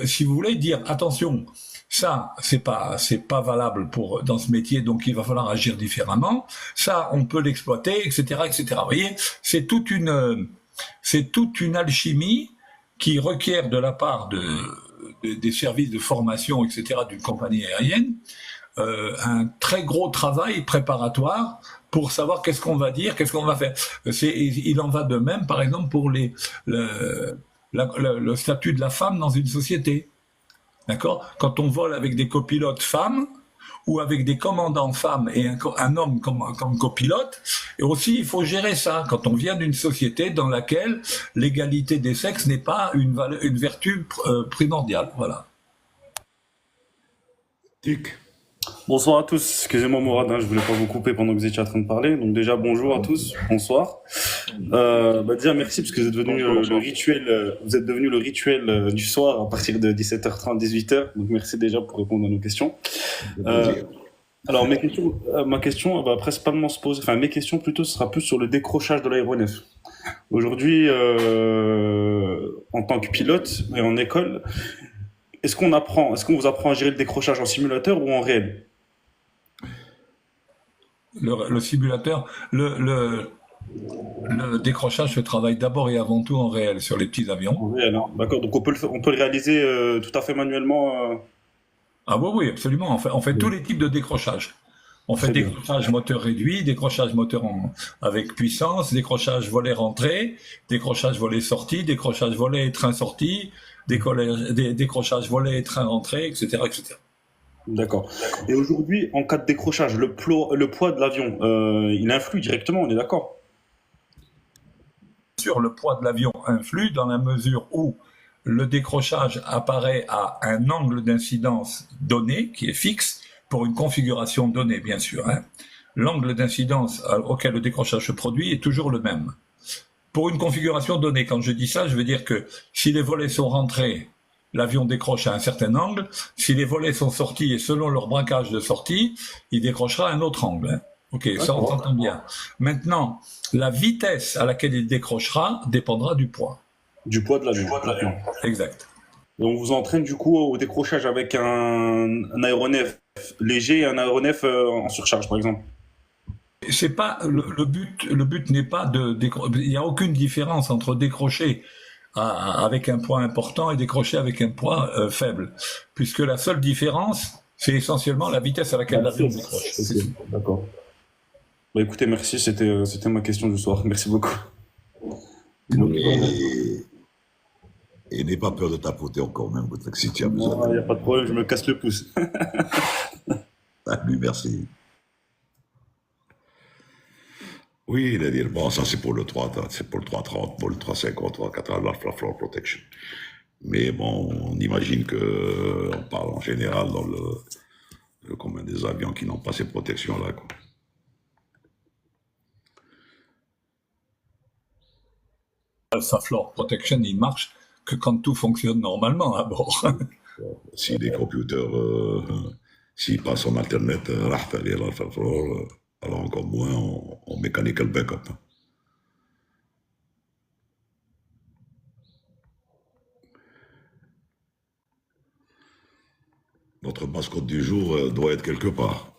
Speaker 2: si vous voulez, dire attention, ça c'est pas valable dans ce métier, donc il va falloir agir différemment. Ça, on peut l'exploiter, etc., etc. Vous voyez, c'est toute une alchimie qui requiert de la part des services de formation, etc., d'une compagnie aérienne, un très gros travail préparatoire pour savoir qu'est-ce qu'on va dire, qu'est-ce qu'on va faire. Il en va de même, par exemple, pour le statut de la femme dans une société. D'accord ? Quand on vole avec des copilotes femmes, ou avec des commandants femmes et un homme comme copilote, et aussi il faut gérer ça quand on vient d'une société dans laquelle l'égalité des sexes n'est pas une vertu primordiale. Voilà.
Speaker 1: Tic.
Speaker 6: Bonsoir à tous. Excusez-moi Mourad, hein, je voulais pas vous couper pendant que vous étiez en train de parler. Donc déjà bonjour à tous, bonsoir. Déjà merci parce que vous êtes devenu
Speaker 4: Bonjour,
Speaker 6: le
Speaker 4: bonsoir.
Speaker 6: rituel, vous êtes devenu le rituel du soir à partir de 17h30, 18h. Donc merci déjà pour répondre à nos questions. Euh,
Speaker 1: Plaisir.
Speaker 6: alors ma question elle va principalement se poser, enfin mes questions plutôt ce sera plus sur le décrochage de l'aéronef. Aujourd'hui, en tant que pilote et en école, est-ce qu'on vous apprend à gérer le décrochage en simulateur ou en réel?
Speaker 2: Le simulateur, le décrochage se travaille d'abord et avant tout en réel sur les petits avions.
Speaker 6: En réel, hein. D'accord. Donc on peut le réaliser tout à fait manuellement.
Speaker 2: Ah oui, oui, absolument. On fait tous les types de décrochage. On fait
Speaker 6: Très bien.
Speaker 2: décrochage moteur réduit, décrochage moteur avec puissance, décrochage volet rentrée, décrochage volet sortie, décrochage volet train sortie, décrochage volet train rentrée, etc., etc.
Speaker 6: D'accord. Et aujourd'hui, en cas de décrochage, le poids de l'avion, il influe directement, on est d'accord?
Speaker 2: Sur le poids de l'avion influe dans la mesure où le décrochage apparaît à un angle d'incidence donné, qui est fixe, pour une configuration donnée, bien sûr, hein. L'angle d'incidence auquel le décrochage se produit est toujours le même. Pour une configuration donnée, quand je dis ça, je veux dire que si les volets sont rentrés, l'avion décroche à un certain angle. Si les volets sont sortis et selon leur braquage de sortie, il décrochera à un autre angle, hein. Ok, ça on
Speaker 6: D'accord.
Speaker 2: s'entend bien. Maintenant, la vitesse à laquelle il décrochera dépendra du poids.
Speaker 6: Du poids de l'avion. D'accord.
Speaker 2: Exact.
Speaker 6: Et on vous entraîne du coup au décrochage avec un aéronef léger et un aéronef en surcharge, par exemple.
Speaker 2: C'est pas le but. Le but n'est pas de décrocher. Il n'y a aucune différence entre décrocher avec un poids important et décrocher avec un poids faible, puisque la seule différence, c'est essentiellement la vitesse à laquelle l'avion décroche.
Speaker 6: Ok, d'accord. Bah écoutez, merci, c'était ma question du soir. Merci beaucoup. Donc,
Speaker 1: Et n'aie pas peur de tapoter encore même, si tu as besoin.
Speaker 6: il n'y a pas de problème, je me casse le pouce.
Speaker 1: Salut, merci. Oui, il a dit, bon, ça c'est pour le 3, c'est pour le 330, pour le 350, 380, la floor protection. Mais bon, on imagine que, on parle en général dans le commun des avions qui n'ont pas ces protections-là, quoi.
Speaker 2: Sa floor protection, il marche que quand tout fonctionne normalement à bord.
Speaker 1: Si les computers, s'ils passent en Internet, alors encore moins en mechanical backup. Notre mascotte du jour doit être quelque part.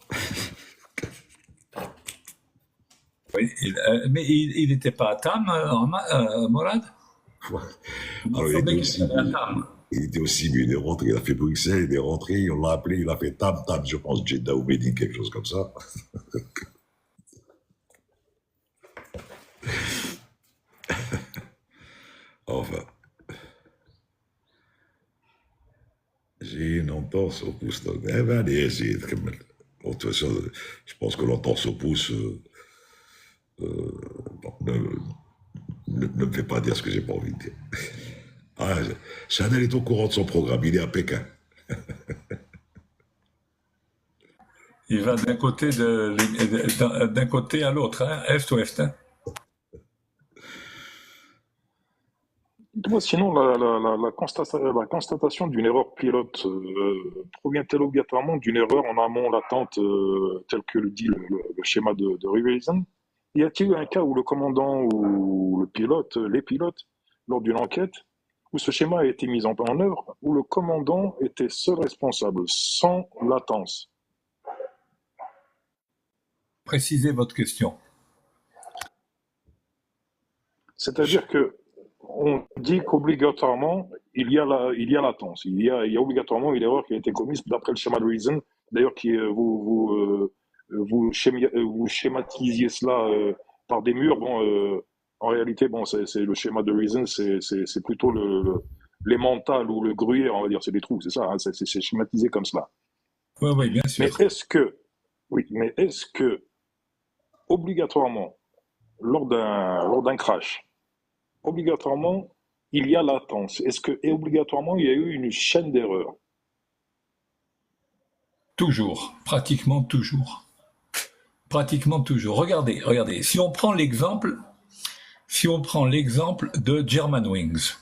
Speaker 2: Oui, mais il n'était pas à Tam, Morad.
Speaker 1: Alors, il était aussi, mais il est rentré, il a fait Bruxelles, il est rentré, on l'a appelé, il a fait Tam, je pense, Jeddah ou Médine, quelque chose comme ça. Enfin, j'ai une entorse au pouce. Donc, eh ben, allez, essayez de... Bon, de toute façon, je pense que l'entorse au pouce, bon, ne me fait pas dire ce que j'ai pas envie de dire. Ah, Chanel est au courant de son programme, il est à Pékin.
Speaker 2: Il va d'un côté d'un côté à l'autre, hein, est-ouest. Hein.
Speaker 4: Dites-moi, sinon, la constatation d'une erreur pilote provient-elle obligatoirement d'une erreur en amont latente, telle que le dit le schéma de Reason? Y a-t-il eu un cas où le commandant ou le pilote, les pilotes, lors d'une enquête, où ce schéma a été mis en œuvre, où le commandant était seul responsable, sans latence?
Speaker 2: Précisez votre question.
Speaker 4: C'est-à-dire que on dit qu'obligatoirement, il y a latence. Il y a obligatoirement une erreur qui a été commise d'après le schéma de Reason. D'ailleurs, vous schématisiez cela par des murs. Bon, en réalité, bon, c'est le schéma de Reason, c'est plutôt les mentales ou le gruyère, on va dire, c'est des trous, c'est ça, hein, c'est schématisé comme cela.
Speaker 2: Oui, oui, bien sûr.
Speaker 4: Mais est-ce que obligatoirement, lors d'un crash, obligatoirement, il y a latence? Est-ce que, et obligatoirement, il y a eu une chaîne d'erreurs?
Speaker 2: Toujours, pratiquement toujours. Pratiquement toujours. Regardez, si on prend l'exemple de Germanwings,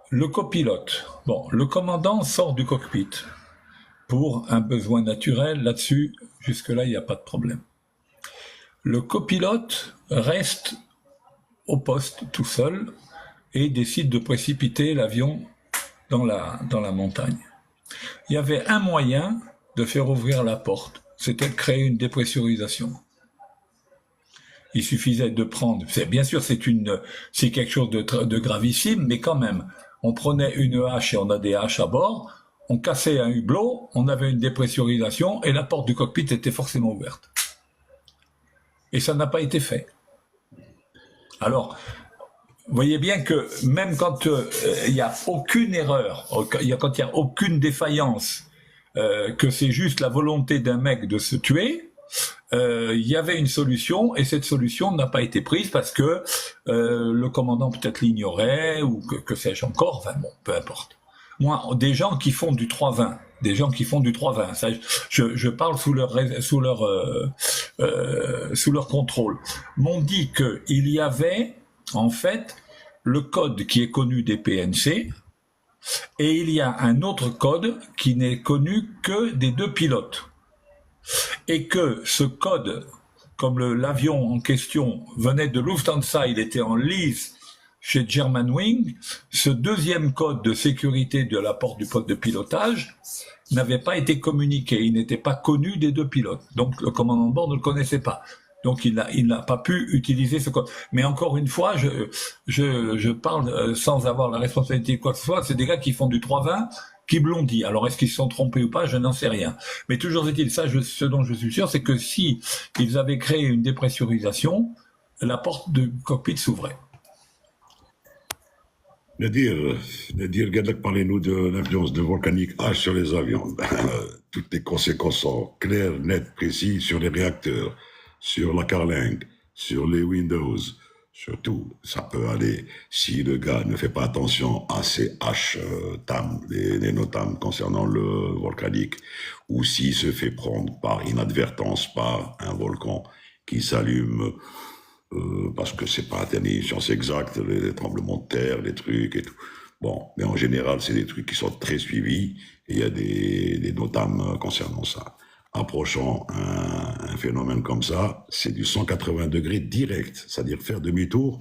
Speaker 2: le copilote, bon, le commandant sort du cockpit pour un besoin naturel, là-dessus, jusque-là, il n'y a pas de problème. Le copilote reste au poste tout seul et décide de précipiter l'avion dans la montagne. Il y avait un moyen de faire ouvrir la porte, c'était de créer une dépressurisation. Il suffisait de prendre, bien sûr c'est quelque chose de gravissime, mais quand même, on prenait une hache et on a des haches à bord, on cassait un hublot, on avait une dépressurisation et la porte du cockpit était forcément ouverte. Et ça n'a pas été fait. Alors, vous voyez bien que même quand il n'y a aucune erreur, quand il n'y a aucune défaillance, que c'est juste la volonté d'un mec de se tuer, il y avait une solution et cette solution n'a pas été prise parce que le commandant peut-être l'ignorait ou que sais-je encore, enfin bon, peu importe. Moi, des gens qui font du 320, ça, je parle sous leur contrôle, m'ont dit qu'il y avait en fait le code qui est connu des PNC et il y a un autre code qui n'est connu que des deux pilotes. Et que ce code, comme l'avion en question venait de Lufthansa, il était en lease chez Germanwings, ce deuxième code de sécurité de la porte du poste de pilotage n'avait pas été communiqué, il n'était pas connu des deux pilotes. Donc le commandant de bord ne le connaissait pas. Donc il n'a pas pu utiliser ce code. Mais encore une fois, je parle sans avoir la responsabilité de quoi que ce soit, c'est des gars qui font du 320, qui me l'ont dit. Alors, est-ce qu'ils se sont trompés ou pas, je n'en sais rien. Mais toujours est-il, ce dont je suis sûr, c'est que si ils avaient créé une dépressurisation, la porte du cockpit s'ouvrait.
Speaker 1: Nadir, parlez-nous de l'influence de Volcanic H sur les avions. Toutes les conséquences sont claires, nettes, précises sur les réacteurs, sur la carlingue, sur les Windows. Surtout, ça peut aller, si le gars ne fait pas attention à ses H-TAM, les NOTAM concernant le volcanique, ou s'il se fait prendre par inadvertance par un volcan qui s'allume, parce que c'est pas une science exacte, les tremblements de terre, les trucs et tout. Bon, mais en général, c'est des trucs qui sont très suivis, et il y a des NOTAM concernant ça. Approchant un phénomène comme ça, c'est du 180 degrés direct, c'est-à-dire faire demi-tour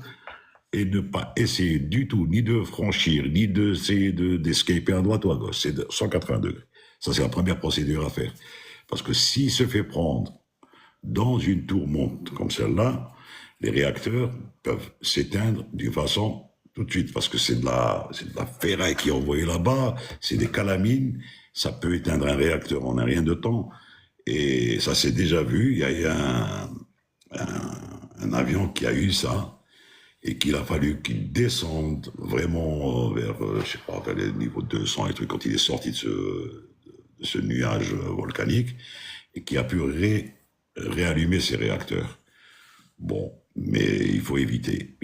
Speaker 1: et ne pas essayer du tout ni de franchir, ni d'essayer d'escaper à droite ou à gauche, c'est de 180 degrés. Ça, c'est la première procédure à faire. Parce que s'il se fait prendre dans une tourmente comme celle-là, les réacteurs peuvent s'éteindre d'une façon tout de suite, parce que c'est de la ferraille qui est envoyée là-bas, c'est des calamines, ça peut éteindre un réacteur en un rien de temps. Et ça s'est déjà vu, il y a eu un avion qui a eu ça, et qu'il a fallu qu'il descende vraiment vers, je sais pas, vers les niveaux 200 et trucs, quand il est sorti de ce nuage volcanique, et qui a pu réallumer ses réacteurs. Bon, mais il faut éviter,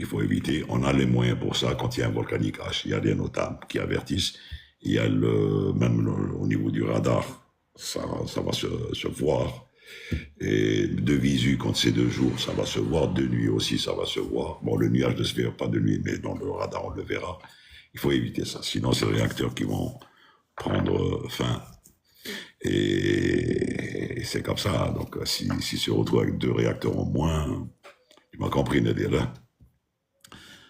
Speaker 1: on a les moyens pour ça quand il y a un volcanique H, il y a des NOTAM qui avertissent, il y a même au niveau du radar, ça va se voir, et de visu quand c'est de jour, ça va se voir, de nuit aussi, ça va se voir. Bon, le nuage ne se verra pas de nuit, mais dans le radar, on le verra. Il faut éviter ça, sinon c'est les réacteurs qui vont prendre fin. Et c'est comme ça, donc si se retrouve avec 2 réacteurs en moins, tu m'as compris, Nadir, hein?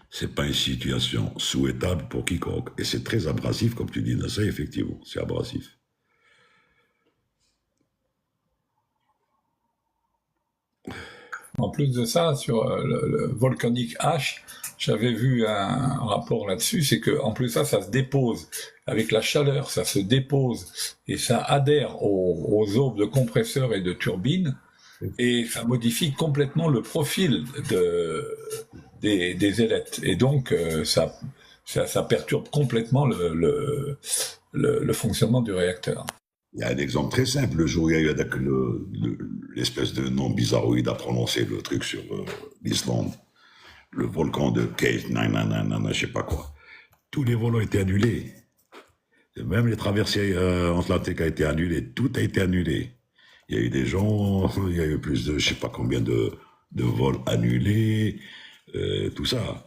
Speaker 1: C'est pas une situation souhaitable pour quiconque. Et c'est très abrasif, comme tu dis, ça, effectivement, c'est abrasif.
Speaker 2: En plus de ça, sur le Volcanic H, j'avais vu un rapport là-dessus, c'est que en plus ça se dépose avec la chaleur, ça se dépose et ça adhère aux aubes de compresseurs et de turbines et ça modifie complètement le profil des ailettes et donc ça perturbe complètement le fonctionnement du réacteur.
Speaker 1: Il y a un exemple très simple. Le jour où il y a eu l'espèce de nom bizarroïde à prononcer le truc sur l'Islande, le volcan de Case, je sais pas quoi. Tous les vols ont été annulés. Et même les traversées atlantiques a été annulées, tout a été annulé. Il y a eu des gens, il y a eu plus de, je sais pas combien de vols annulés, tout ça.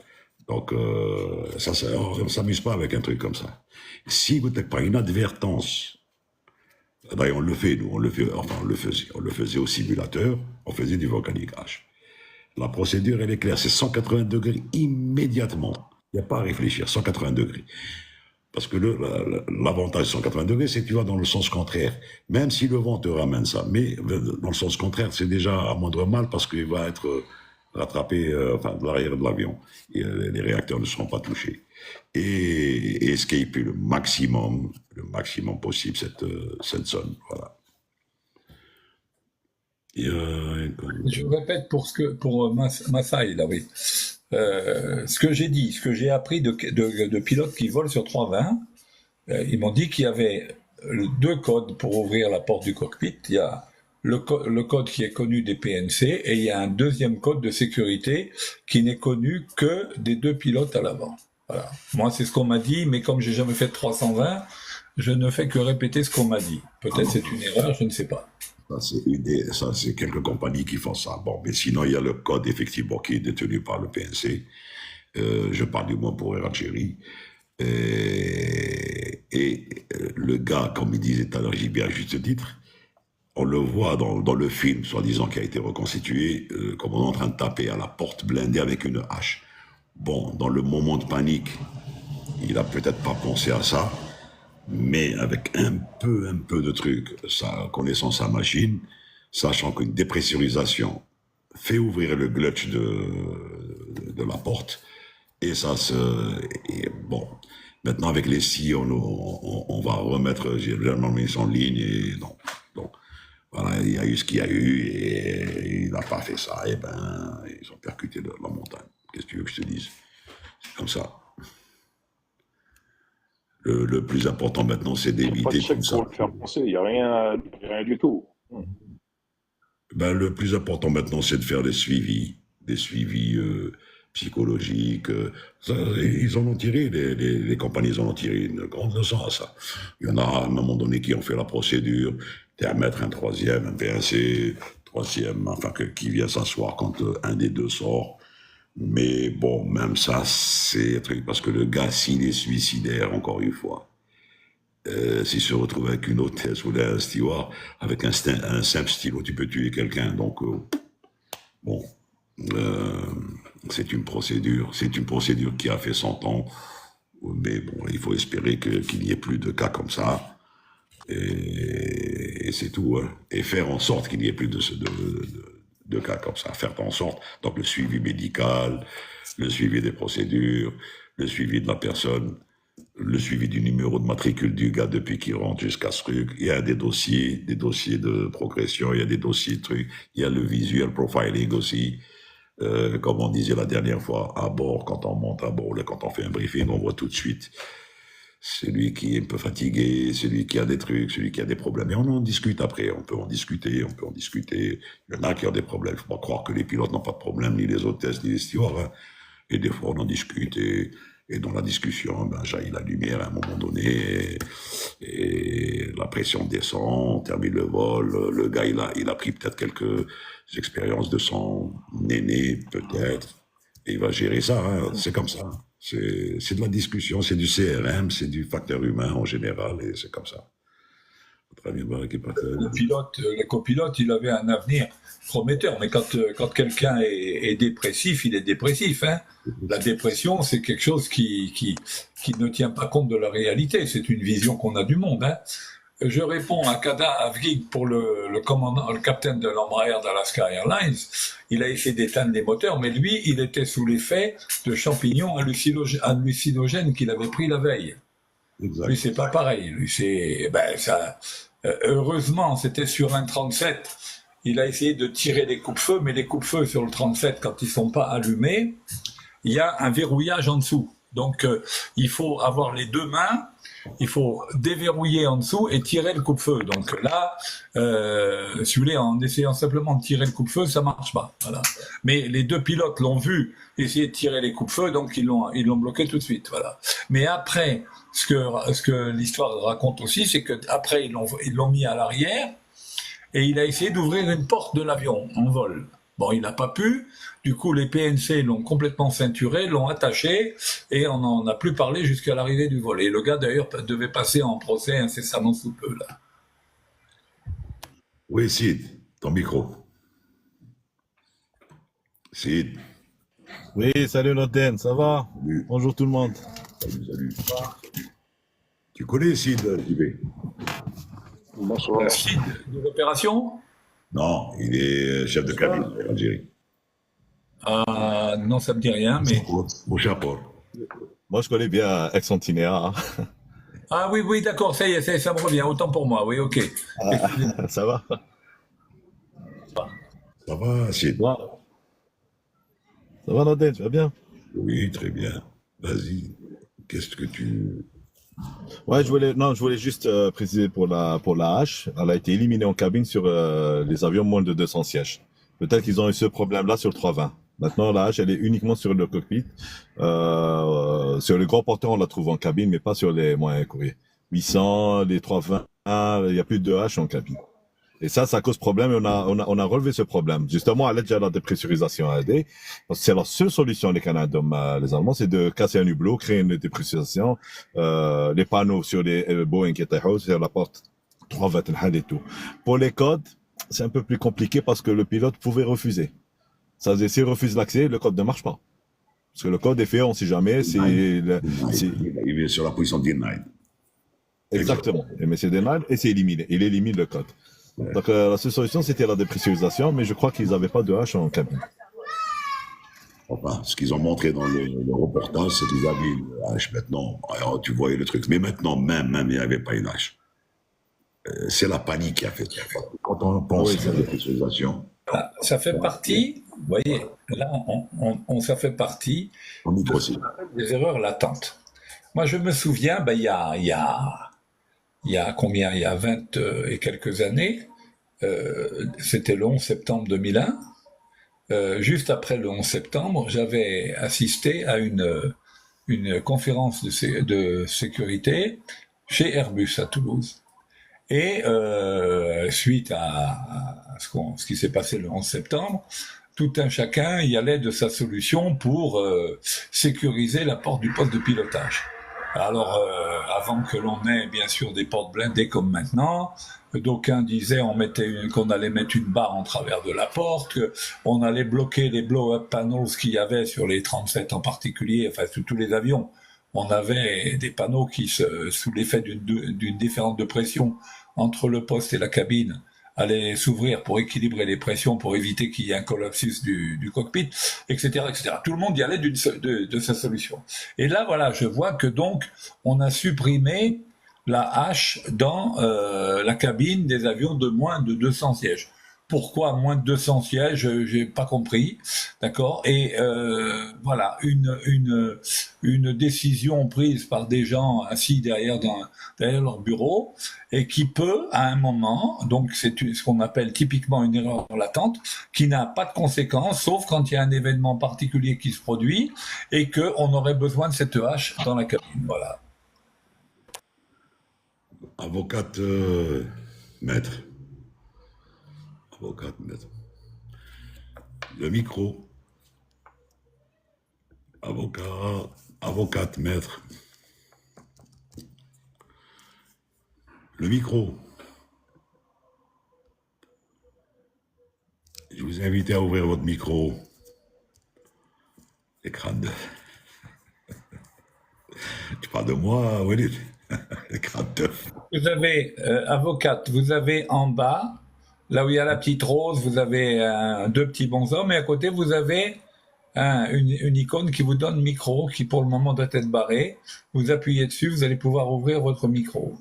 Speaker 1: Donc, on ne s'amuse pas avec un truc comme ça. Si vous n'êtes pas une advertence, d'ailleurs on le fait, nous, enfin on le faisait au simulateur, on faisait du volcanicage. La procédure, elle est claire, c'est 180 degrés immédiatement. Il n'y a pas à réfléchir, 180 degrés. Parce que l'avantage 180 degrés, c'est que tu vas dans le sens contraire. Même si le vent te ramène ça. Mais dans le sens contraire, c'est déjà à moindre mal parce qu'il va être rattrapé de l'arrière de l'avion. Et les réacteurs ne seront pas touchés. Et escape le maximum possible cette zone. Voilà.
Speaker 2: Je répète pour Massaï, là, oui. Ce que j'ai dit, ce que j'ai appris de pilotes qui volent sur 320, ils m'ont dit qu'il y avait 2 codes pour ouvrir la porte du cockpit. Il y a le code qui est connu des PNC et il y a un deuxième code de sécurité qui n'est connu que des 2 pilotes à l'avant. Voilà. Moi, c'est ce qu'on m'a dit, mais comme j'ai jamais fait de 320, je ne fais que répéter ce qu'on m'a dit. Peut-être c'est une erreur, je ne sais pas.
Speaker 1: Ça, c'est quelques compagnies qui font ça. Bon, mais sinon, il y a le code, effectivement, qui est détenu par le PNC. Je parle du moins pour Air Algérie. Et le gars, comme il disait tout à l'heure, j'ai bien à juste titre, on le voit dans le film, soi-disant, qui a été reconstitué, comme on est en train de taper à la porte blindée avec une hache. Bon, dans le moment de panique, il a peut-être pas pensé à ça, mais avec un peu de truc, connaissant sa machine, sachant qu'une dépressurisation fait ouvrir le glitch de la porte, et bon, maintenant avec les scies, on va remettre, j'ai vraiment mis en ligne, et non, donc, voilà, il y a eu ce qu'il y a eu, et il n'a pas fait ça, et ben, ils ont percuté la montagne. Qu'est-ce que tu veux que je te dise? C'est comme ça. Le plus important maintenant, c'est d'éviter comme ça.
Speaker 4: Pour le faire penser, il n'y a rien du tout.
Speaker 1: Ben, le plus important maintenant, c'est de faire des suivis psychologiques. Ils en ont tiré, les compagnies en ont tiré une grande leçon à ça. Il y en a à un moment donné qui ont fait la procédure, à mettre un troisième, un PNC, troisième, enfin qui vient s'asseoir quand un des 2 sort. Mais bon, même ça, c'est un truc, parce que le gars, s'il est suicidaire, encore une fois, s'il se retrouve avec une hôtesse ou un steward, avec un simple stylo, tu peux tuer quelqu'un. Donc, bon, c'est une procédure qui a fait 100 ans, mais bon, il faut espérer qu'il n'y ait plus de cas comme ça, et c'est tout, hein. Et faire en sorte qu'il n'y ait plus de cas comme ça, faire en sorte, donc le suivi médical, le suivi des procédures, le suivi de la personne, le suivi du numéro de matricule du gars depuis qu'il rentre jusqu'à ce truc. Il y a des dossiers de progression, il y a des dossiers de trucs, il y a le visual profiling aussi. Comme on disait la dernière fois, à bord, quand on monte à bord, là, quand on fait un briefing, on voit tout de suite celui qui est un peu fatigué, celui qui a des trucs, celui qui a des problèmes. Et on en discute après, on peut en discuter. Il y en a qui ont des problèmes. Il ne faut pas croire que les pilotes n'ont pas de problème, ni les hôtesses, ni les stewards. Hein. Et des fois, on en discute. Et dans la discussion, jaillit la lumière à un moment donné. Et la pression descend, on termine le vol. Le gars, il a pris peut-être quelques expériences de son aîné, peut-être. Et il va gérer ça, hein. C'est comme ça. C'est de la discussion, c'est du CRM, c'est du facteur humain en général, et c'est comme ça.
Speaker 2: Le copilote, il avait un avenir prometteur, mais quand quelqu'un est dépressif, il est dépressif. Hein. La dépression, c'est quelque chose qui ne tient pas compte de la réalité, c'est une vision qu'on a du monde. Hein. Je réponds à Kada Avgig pour le capitaine de l'Embraer d'Alaska Airlines. Il a essayé d'éteindre les moteurs, mais lui, il était sous l'effet de champignons hallucinogènes qu'il avait pris la veille. Exact. Lui, c'est pas pareil. Lui, heureusement, c'était sur un 37. Il a essayé de tirer les coupe-feux, mais les coupe-feux sur le 37, quand ils sont pas allumés, il y a un verrouillage en dessous. Donc, il faut avoir les deux mains, il faut déverrouiller en dessous et tirer le coupe-feu. Donc là, si vous voulez, en essayant simplement de tirer le coupe-feu, ça marche pas. Voilà. Mais les deux pilotes l'ont vu essayer de tirer les coupe-feu, donc ils l'ont bloqué tout de suite. Voilà. Mais après, ce que l'histoire raconte aussi, c'est que après ils l'ont mis à l'arrière et il a essayé d'ouvrir une porte de l'avion en vol. Bon, il n'a pas pu. Du coup, les PNC l'ont complètement ceinturé, l'ont attaché, et on n'en a plus parlé jusqu'à l'arrivée du vol. Et le gars, d'ailleurs, devait passer en procès incessamment sous peu, là.
Speaker 1: Oui, Sid, ton micro. Sid,
Speaker 7: Oui, salut Noten, ça va?
Speaker 1: salut,
Speaker 7: Bonjour tout le monde.
Speaker 1: salut. Tu connais Sid, JB?
Speaker 4: Bonsoir.
Speaker 2: Sid de l'opération?
Speaker 1: Non, il est chef de cabine en Algérie.
Speaker 2: Non, ça me dit rien, mais...
Speaker 1: Au chapeau.
Speaker 7: Moi, je connais bien Ex-Antinéa.
Speaker 2: Ah oui, oui, d'accord, ça y est, ça me revient, autant pour moi, oui, ok.
Speaker 7: Ça va?
Speaker 1: Ça va, Sid?
Speaker 7: Ça va Noten, tu vas bien?
Speaker 1: Oui, très bien. Vas-y. Qu'est-ce que tu...
Speaker 7: Ouais, je voulais juste préciser pour la H, elle a été éliminée en cabine sur les avions moins de 200 sièges. Peut-être qu'ils ont eu ce problème-là sur le 320. Maintenant, la H, elle est uniquement sur le cockpit. Sur les grands porteurs, on la trouve en cabine, mais pas sur les moyens courriers. 800, les 320, il n'y a plus de H en cabine. Et ça cause problème et on a relevé ce problème. Justement, à l'aide de la dépressurisation AD, parce que c'est la seule solution, les Canadiens, les Allemands, c'est de casser un hublot, créer une dépressurisation, les panneaux sur les Boeing qui étaient hauts, sur la porte 321 et tout. Pour les codes, c'est un peu plus compliqué parce que le pilote pouvait refuser. Ça veut dire, s'il refuse l'accès, le code ne marche pas. Parce que le code est fait, on ne sait jamais,
Speaker 1: Il est sur la position denied.
Speaker 7: exactement. Mais c'est denied et c'est éliminé. Il élimine le code.
Speaker 1: Ouais.
Speaker 7: Donc, la seule solution, c'était la dépressurisation, mais je crois qu'ils n'avaient pas de H en cabine.
Speaker 1: Enfin, ce qu'ils ont montré dans le reportage, c'est qu'ils avaient une hache. Maintenant, alors, tu voyais le truc. Mais maintenant, même, il n'y avait pas une hache. C'est la panique qui a fait ça. Quand on pense
Speaker 7: Oui,
Speaker 1: à la dépressurisation,
Speaker 2: Ça fait partie, vous voyez, là, ça fait partie
Speaker 1: on micro aussi.
Speaker 2: des erreurs latentes. Moi, je me souviens, il y a combien? Il y a 20 et quelques années, c'était le 11 septembre 2001. Juste après le 11 septembre, j'avais assisté à une conférence de sécurité chez Airbus à Toulouse. Et suite à ce qui s'est passé le 11 septembre, tout un chacun y allait de sa solution pour sécuriser la porte du poste de pilotage. Alors, avant que l'on ait bien sûr des portes blindées comme maintenant, d'aucuns disaient qu'on allait mettre une barre en travers de la porte, qu'on allait bloquer les blow-up panels qu'il y avait sur les 37 en particulier, enfin sur tous les avions. On avait des panneaux qui, sous l'effet d'une différence de pression entre le poste et la cabine, allaient s'ouvrir pour équilibrer les pressions, pour éviter qu'il y ait un collapsus du cockpit, etc., etc. Tout le monde y allait de sa solution. Et là, voilà, je vois que donc on a supprimé la hache dans la cabine des avions de moins de 200 sièges. Pourquoi moins de 200 sièges? J'ai pas compris, d'accord. Et voilà, une décision prise par des gens assis derrière leur bureau et qui peut, à un moment, donc c'est ce qu'on appelle typiquement une erreur latente, qui n'a pas de conséquences, sauf quand il y a un événement particulier qui se produit et que on aurait besoin de cette hache dans la cabine. Voilà.
Speaker 1: Avocate, maître. Avocate, maître. Le micro. Avocate, maître. Le micro. Je vous ai invité à ouvrir votre micro. Écran de... Tu parles de moi, Walid? Écran de...
Speaker 2: Vous avez, avocate, vous avez en bas, là où il y a la petite rose, vous avez deux petits bonshommes, et à côté, vous avez une icône qui vous donne micro, qui pour le moment doit être barrée. Vous appuyez dessus, vous allez pouvoir ouvrir votre micro.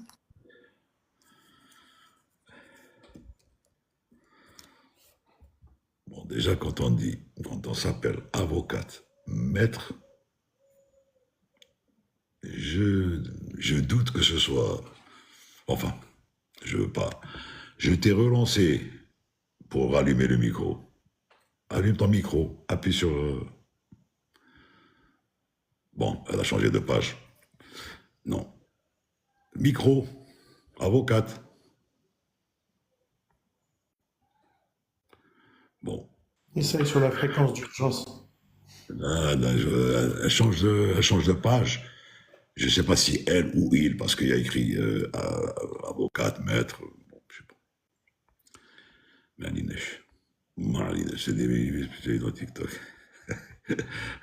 Speaker 1: Bon, déjà, quand on s'appelle avocate, maître, je doute que ce soit... Enfin, je veux pas. Je t'ai relancé pour allumer le micro. Allume ton micro, appuie sur... Bon, elle a changé de page. Non. Micro, avocate. Bon.
Speaker 3: Essaye sur la fréquence d'urgence.
Speaker 1: Là, elle change de page. Je ne sais pas si elle ou il, parce qu'il y a écrit avocate, maître. Bon, je sais pas. Malinèche, c'est des spécialistes dans TikTok.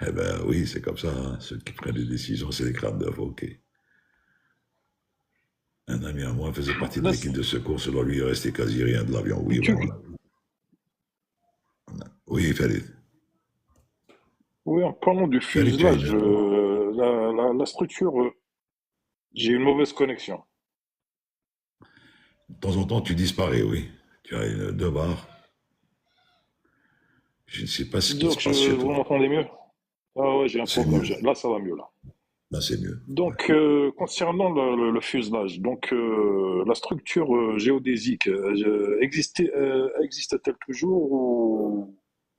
Speaker 1: Eh ben oui, c'est comme ça. Hein. Ceux qui prennent les décisions, c'est les crânes d'œufs. Ok. Un ami à moi faisait partie de
Speaker 4: Là,
Speaker 1: l'équipe de secours. Selon lui, il restait quasi rien de l'avion. Oui,
Speaker 4: tu-
Speaker 1: bon, oui, Farid.
Speaker 4: oui, en parlant du
Speaker 1: Farid, tu as
Speaker 4: fuselage, la structure, j'ai une mauvaise connexion.
Speaker 1: De temps en temps, tu disparais, oui. Tu as deux barres. Je ne sais pas ce qui
Speaker 4: Donc,
Speaker 1: se passe chez
Speaker 4: vous
Speaker 1: toi.
Speaker 4: m'entendez mieux? Ah ouais, j'ai un
Speaker 1: C'est
Speaker 4: problème.
Speaker 1: mieux.
Speaker 4: Là, ça va mieux, là.
Speaker 1: Là, c'est mieux. Ouais.
Speaker 4: Donc, concernant le fuselage, donc la structure géodésique existe-t-elle toujours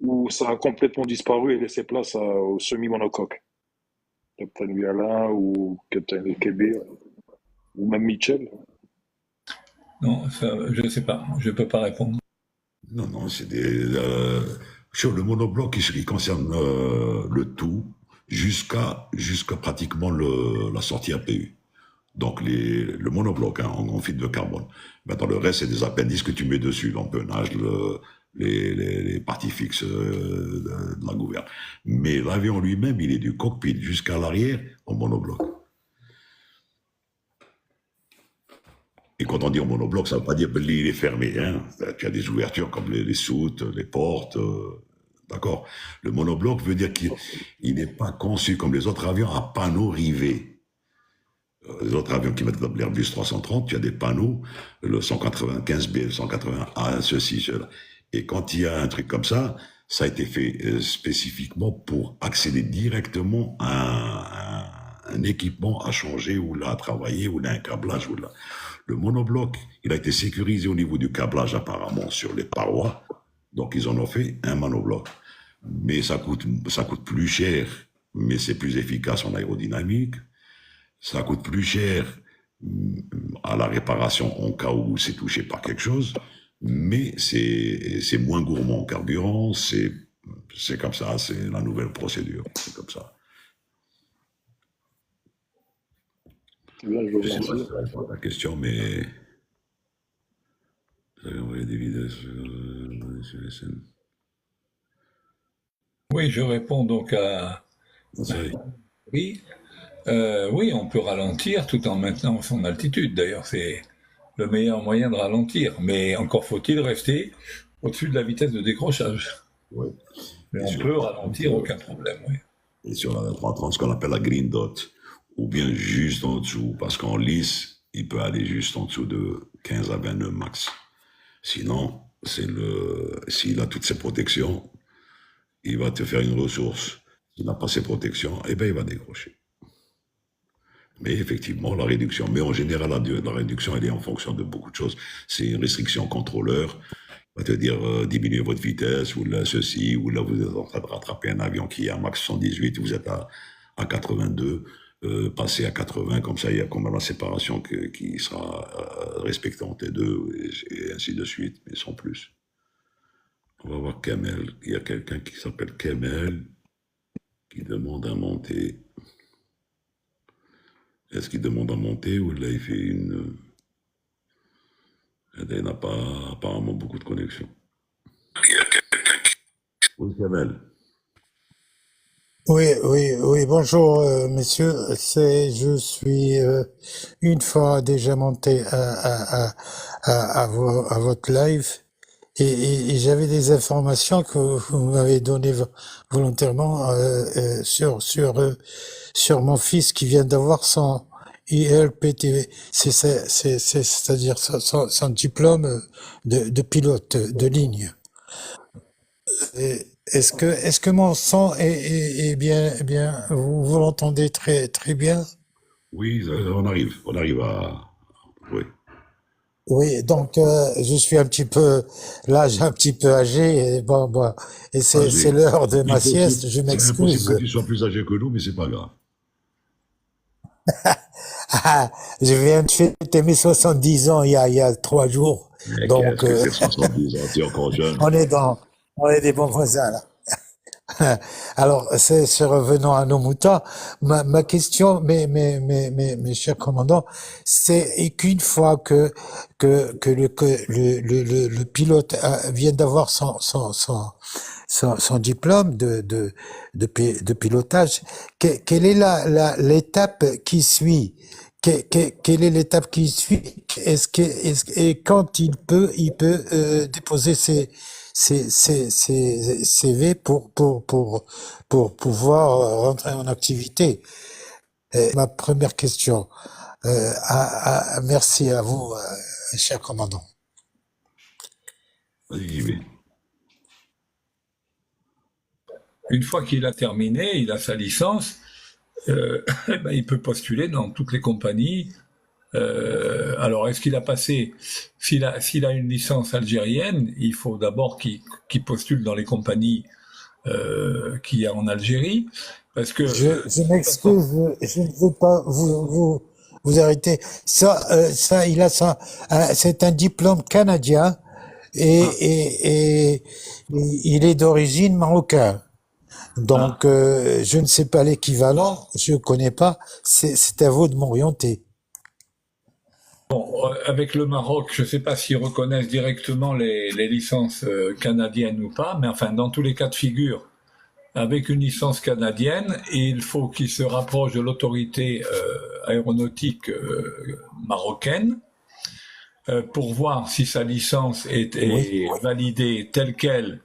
Speaker 4: ou ça a complètement disparu et laissé place au semi-monocoque? Captain Vialin ou Captain Kébé ou même Mitchell?
Speaker 2: Non, ça, je ne sais pas, je ne peux pas répondre.
Speaker 1: Non, non, c'est des... sur le monobloc, il concerne le tout jusqu'à pratiquement la sortie APU. Donc le monobloc hein, en fibre de carbone. Maintenant, le reste, c'est des appendices que tu mets dessus, l'empennage, les parties fixes de la gouverne. Mais l'avion lui-même, il est du cockpit jusqu'à l'arrière en monobloc. Et quand on dit en monobloc, ça ne veut pas dire que l'île est fermée. Hein. Tu as des ouvertures comme les soutes, les portes. D'accord. Le monobloc veut dire qu'il n'est pas conçu comme les autres avions à panneaux rivés. Les autres avions qui mettent l'Airbus 330, tu as des panneaux, le 195B, le 180A, ceci, cela. Et quand il y a un truc comme ça, ça a été fait spécifiquement pour accéder directement à un équipement à changer ou là à travailler ou là un câblage ou là. Le monobloc, il a été sécurisé au niveau du câblage apparemment sur les parois, donc ils en ont fait un monobloc. Mais ça coûte plus cher, mais c'est plus efficace en aérodynamique. Ça coûte plus cher à la réparation en cas où c'est touché par quelque chose, mais c'est moins gourmand en carburant, c'est comme ça, c'est la nouvelle procédure, c'est comme ça.
Speaker 4: Là, je
Speaker 1: Je
Speaker 4: vous
Speaker 1: sais pas si
Speaker 4: remercie.
Speaker 1: ça répond à ta question, mais vous avez envoyé des vidéos sur les scènes.
Speaker 2: Oui, je réponds donc à...
Speaker 1: Non, c'est vrai.
Speaker 2: Oui, oui, on peut ralentir tout en maintenant son altitude. D'ailleurs, c'est le meilleur moyen de ralentir. Mais encore faut-il rester au-dessus de la vitesse de décrochage.
Speaker 1: Ouais.
Speaker 2: Mais
Speaker 1: Et
Speaker 2: on
Speaker 1: sur
Speaker 2: peut
Speaker 1: la-
Speaker 2: ralentir, aucun problème. Oui.
Speaker 1: Et sur la 330, ce qu'on appelle la green dot, ou bien juste en dessous, parce qu'en lice, il peut aller juste en dessous de 15 à 29 max. Sinon, s'il a toutes ses protections, il va te faire une ressource. S'il n'a pas ses protections, eh ben, il va décrocher. Mais effectivement, la réduction, mais en général, la réduction, elle est en fonction de beaucoup de choses. C'est une restriction contrôleur, va te dire diminuer votre vitesse, ou là ceci, ou là vous êtes en train de rattraper un avion qui est à max 118, vous êtes à 82, passer à 80, comme ça il y a quand même la séparation qui sera respectée entre les deux, et ainsi de suite, mais sans plus. On va voir Kamel, il y a quelqu'un qui s'appelle Kamel, qui demande à monter. Est-ce qu'il demande à monter ou là il fait une... Il n'a pas apparemment beaucoup de connexion. Oui, Kamel.
Speaker 8: Oui, oui, oui, bonjour messieurs. Je suis une fois déjà monté à votre live et j'avais des informations que vous m'avez données volontairement sur mon fils qui vient d'avoir son ILPTV, c'est-à-dire son diplôme de pilote de ligne. Est-ce que mon son est bien, vous l'entendez très bien?
Speaker 1: Oui, on arrive à. Oui.
Speaker 8: Oui, donc je suis un petit peu, là, j'ai un petit peu âgé, et bon, et c'est
Speaker 1: Âgé.
Speaker 8: l'heure de ma
Speaker 1: Impossible.
Speaker 8: sieste, je
Speaker 1: C'est impossible que
Speaker 8: m'excuse.
Speaker 1: tu sois plus âgé que nous, mais c'est pas grave.
Speaker 8: Ah, je viens de fêter mes 70 ans il y a 3 jours,
Speaker 1: Mais
Speaker 8: donc
Speaker 1: qu'est-ce que c'est 70 ans, tu es encore jeune.
Speaker 8: on est on est des bons voisins là. Alors, c'est revenant à nos moutons. Ma question, mes chers commandants, c'est qu'une fois que le pilote vient d'avoir son diplôme de pilotage, quelle est l'étape qui suit? Quelle est l'étape qui suit? Et quand il peut déposer ses CV pour pouvoir rentrer en activité. Ma première question. Merci à vous, cher commandant.
Speaker 1: Vas-y, j'y vais.
Speaker 2: Une fois qu'il a terminé, il a sa licence, il peut postuler dans toutes les compagnies. Alors, est-ce qu'il a passé, s'il a une licence algérienne, il faut d'abord qu'il postule dans les compagnies qu'il y a en Algérie, parce que
Speaker 8: Je m'excuse, je ne veux pas vous arrêter. Il a ça, c'est un diplôme canadien et il est d'origine marocaine. Donc, je ne sais pas l'équivalent, je ne connais pas. C'est à vous de m'orienter.
Speaker 2: bon, avec le Maroc, je ne sais pas s'ils reconnaissent directement les licences canadiennes ou pas, mais enfin, dans tous les cas de figure, avec une licence canadienne, il faut qu'il se rapproche de l'autorité aéronautique marocaine pour voir si sa licence est validée telle qu'elle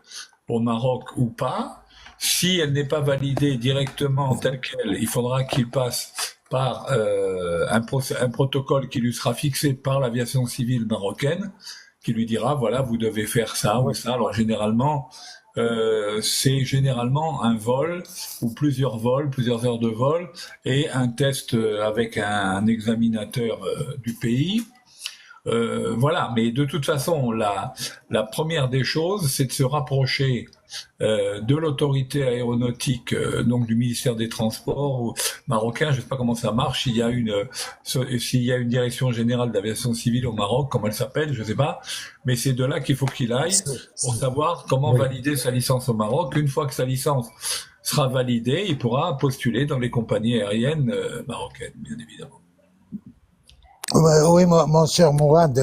Speaker 2: au Maroc ou pas. Si elle n'est pas validée directement telle qu'elle, il faudra qu'il passe par un protocole qui lui sera fixé par l'aviation civile marocaine, qui lui dira, voilà, vous devez faire ça ou ça. Alors généralement, c'est généralement un vol ou plusieurs vols, plusieurs heures de vol et un test avec un examinateur du pays. Voilà, mais de toute façon, la première des choses, c'est de se rapprocher de l'autorité aéronautique, donc du ministère des Transports ou marocain, je ne sais pas comment ça marche, s'il y a une direction générale d'aviation civile au Maroc, comment elle s'appelle, je ne sais pas, mais c'est de là qu'il faut qu'il aille pour savoir comment valider sa licence au Maroc. Une fois que sa licence sera validée, il pourra postuler dans les compagnies aériennes marocaines, bien évidemment.
Speaker 8: Oui, mon cher Mourad,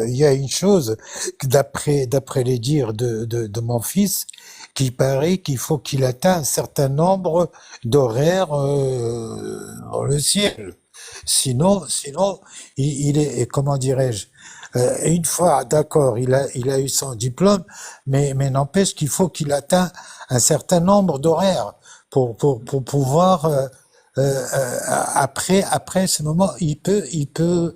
Speaker 8: il y a une chose, d'après les dires de mon fils, qui paraît qu'il faut qu'il atteigne un certain nombre d'horaires dans le ciel. Sinon, il est, comment dirais-je, une fois, d'accord, il a eu son diplôme, mais n'empêche qu'il faut qu'il atteigne un certain nombre d'horaires pour pouvoir après ce moment, il peut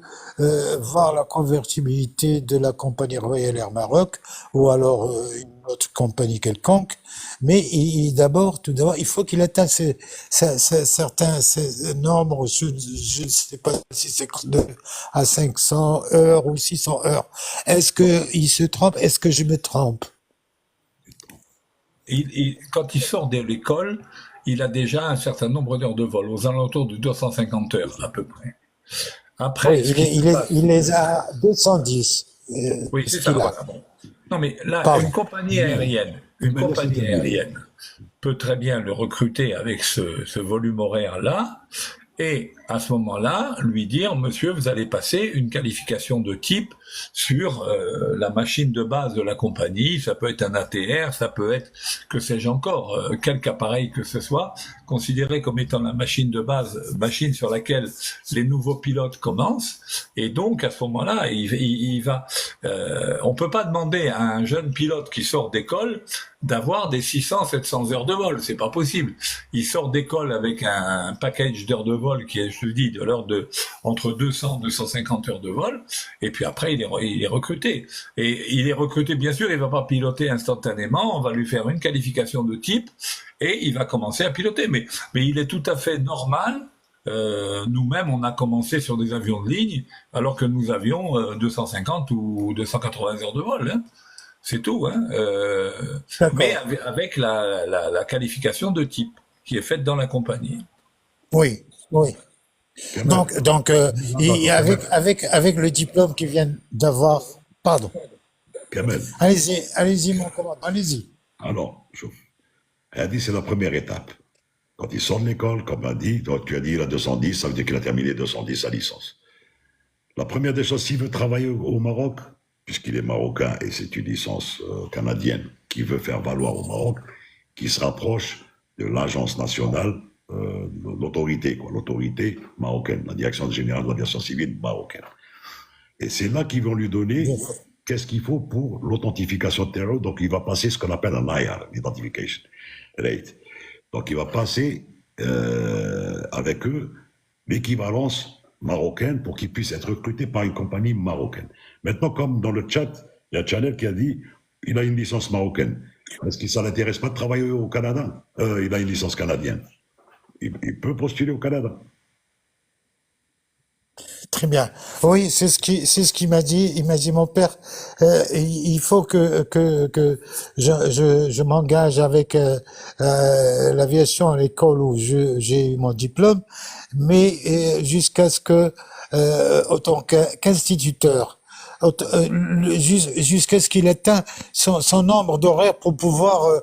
Speaker 8: voir la convertibilité de la compagnie Royal Air Maroc ou alors une autre compagnie quelconque. Mais tout d'abord, il faut qu'il atteigne certains nombres. Je ne sais pas si c'est à 500 heures ou 600 heures. Est-ce que il se trompe? Est-ce que je me trompe?
Speaker 2: Quand il sort de l'école, il a déjà un certain nombre d'heures de vol, aux alentours de 250 heures à peu près. Après,
Speaker 8: oui, il les a 210.
Speaker 2: Oui, c'est ça. Voilà, bon. Non, mais là, une compagnie aérienne peut très bien le recruter avec ce volume horaire-là, et à ce moment-là, lui dire, monsieur, vous allez passer une qualification de type sur la machine de base de la compagnie, ça peut être un ATR, ça peut être, que sais-je encore, quelque appareil que ce soit, considéré comme étant la machine de base, machine sur laquelle les nouveaux pilotes commencent, et donc à ce moment-là, il va... on peut pas demander à un jeune pilote qui sort d'école d'avoir des 600-700 heures de vol, c'est pas possible. Il sort d'école avec un package d'heures de vol qui est, je te dis, de l'heure de entre 200 250 heures de vol, et puis après il est recruté. Et il est recruté, bien sûr, il va pas piloter instantanément, on va lui faire une qualification de type, et il va commencer à piloter. Mais il est tout à fait normal nous-mêmes, on a commencé sur des avions de ligne, alors que nous avions 250 ou 280 heures de vol. Hein. C'est tout. Hein. Mais
Speaker 8: D'accord.
Speaker 2: avec la qualification de type qui est faite dans la compagnie.
Speaker 8: Oui, oui.
Speaker 1: Kamel,
Speaker 8: Donc, avec le diplôme qu'ils viennent d'avoir, pardon.
Speaker 1: Kamel.
Speaker 8: Allez-y, mon commandant, allez-y.
Speaker 1: Alors, elle a dit c'est la première étape. Quand il sort de l'école, comme a dit, donc tu as dit il a 210, ça veut dire qu'il a terminé 210 sa licence. La première des choses, s'il veut travailler au Maroc, puisqu'il est marocain et c'est une licence canadienne qui veut faire valoir au Maroc, qu'il se rapproche de l'agence nationale, l'autorité marocaine, la direction générale de l'aviation civile marocaine. Et c'est là qu'ils vont lui donner qu'est-ce qu'il faut pour l'authentification de terreau. Donc il va passer ce qu'on appelle un IR, l'identification rate. Donc il va passer avec eux l'équivalence marocaine pour qu'il puisse être recruté par une compagnie marocaine. Maintenant, comme dans le chat, il y a Chanel qui a dit il a une licence marocaine. Est-ce que ça ne l'intéresse pas de travailler au Canada? Il a une licence canadienne. Il peut postuler au Canada.
Speaker 8: Très bien. Oui, c'est ce qu'il m'a dit. Il m'a dit, mon père, il faut que je m'engage avec l'aviation à l'école où j'ai eu mon diplôme, mais jusqu'à ce que, autant qu'instituteur, jusqu'à ce qu'il atteigne son nombre d'horaires pour pouvoir,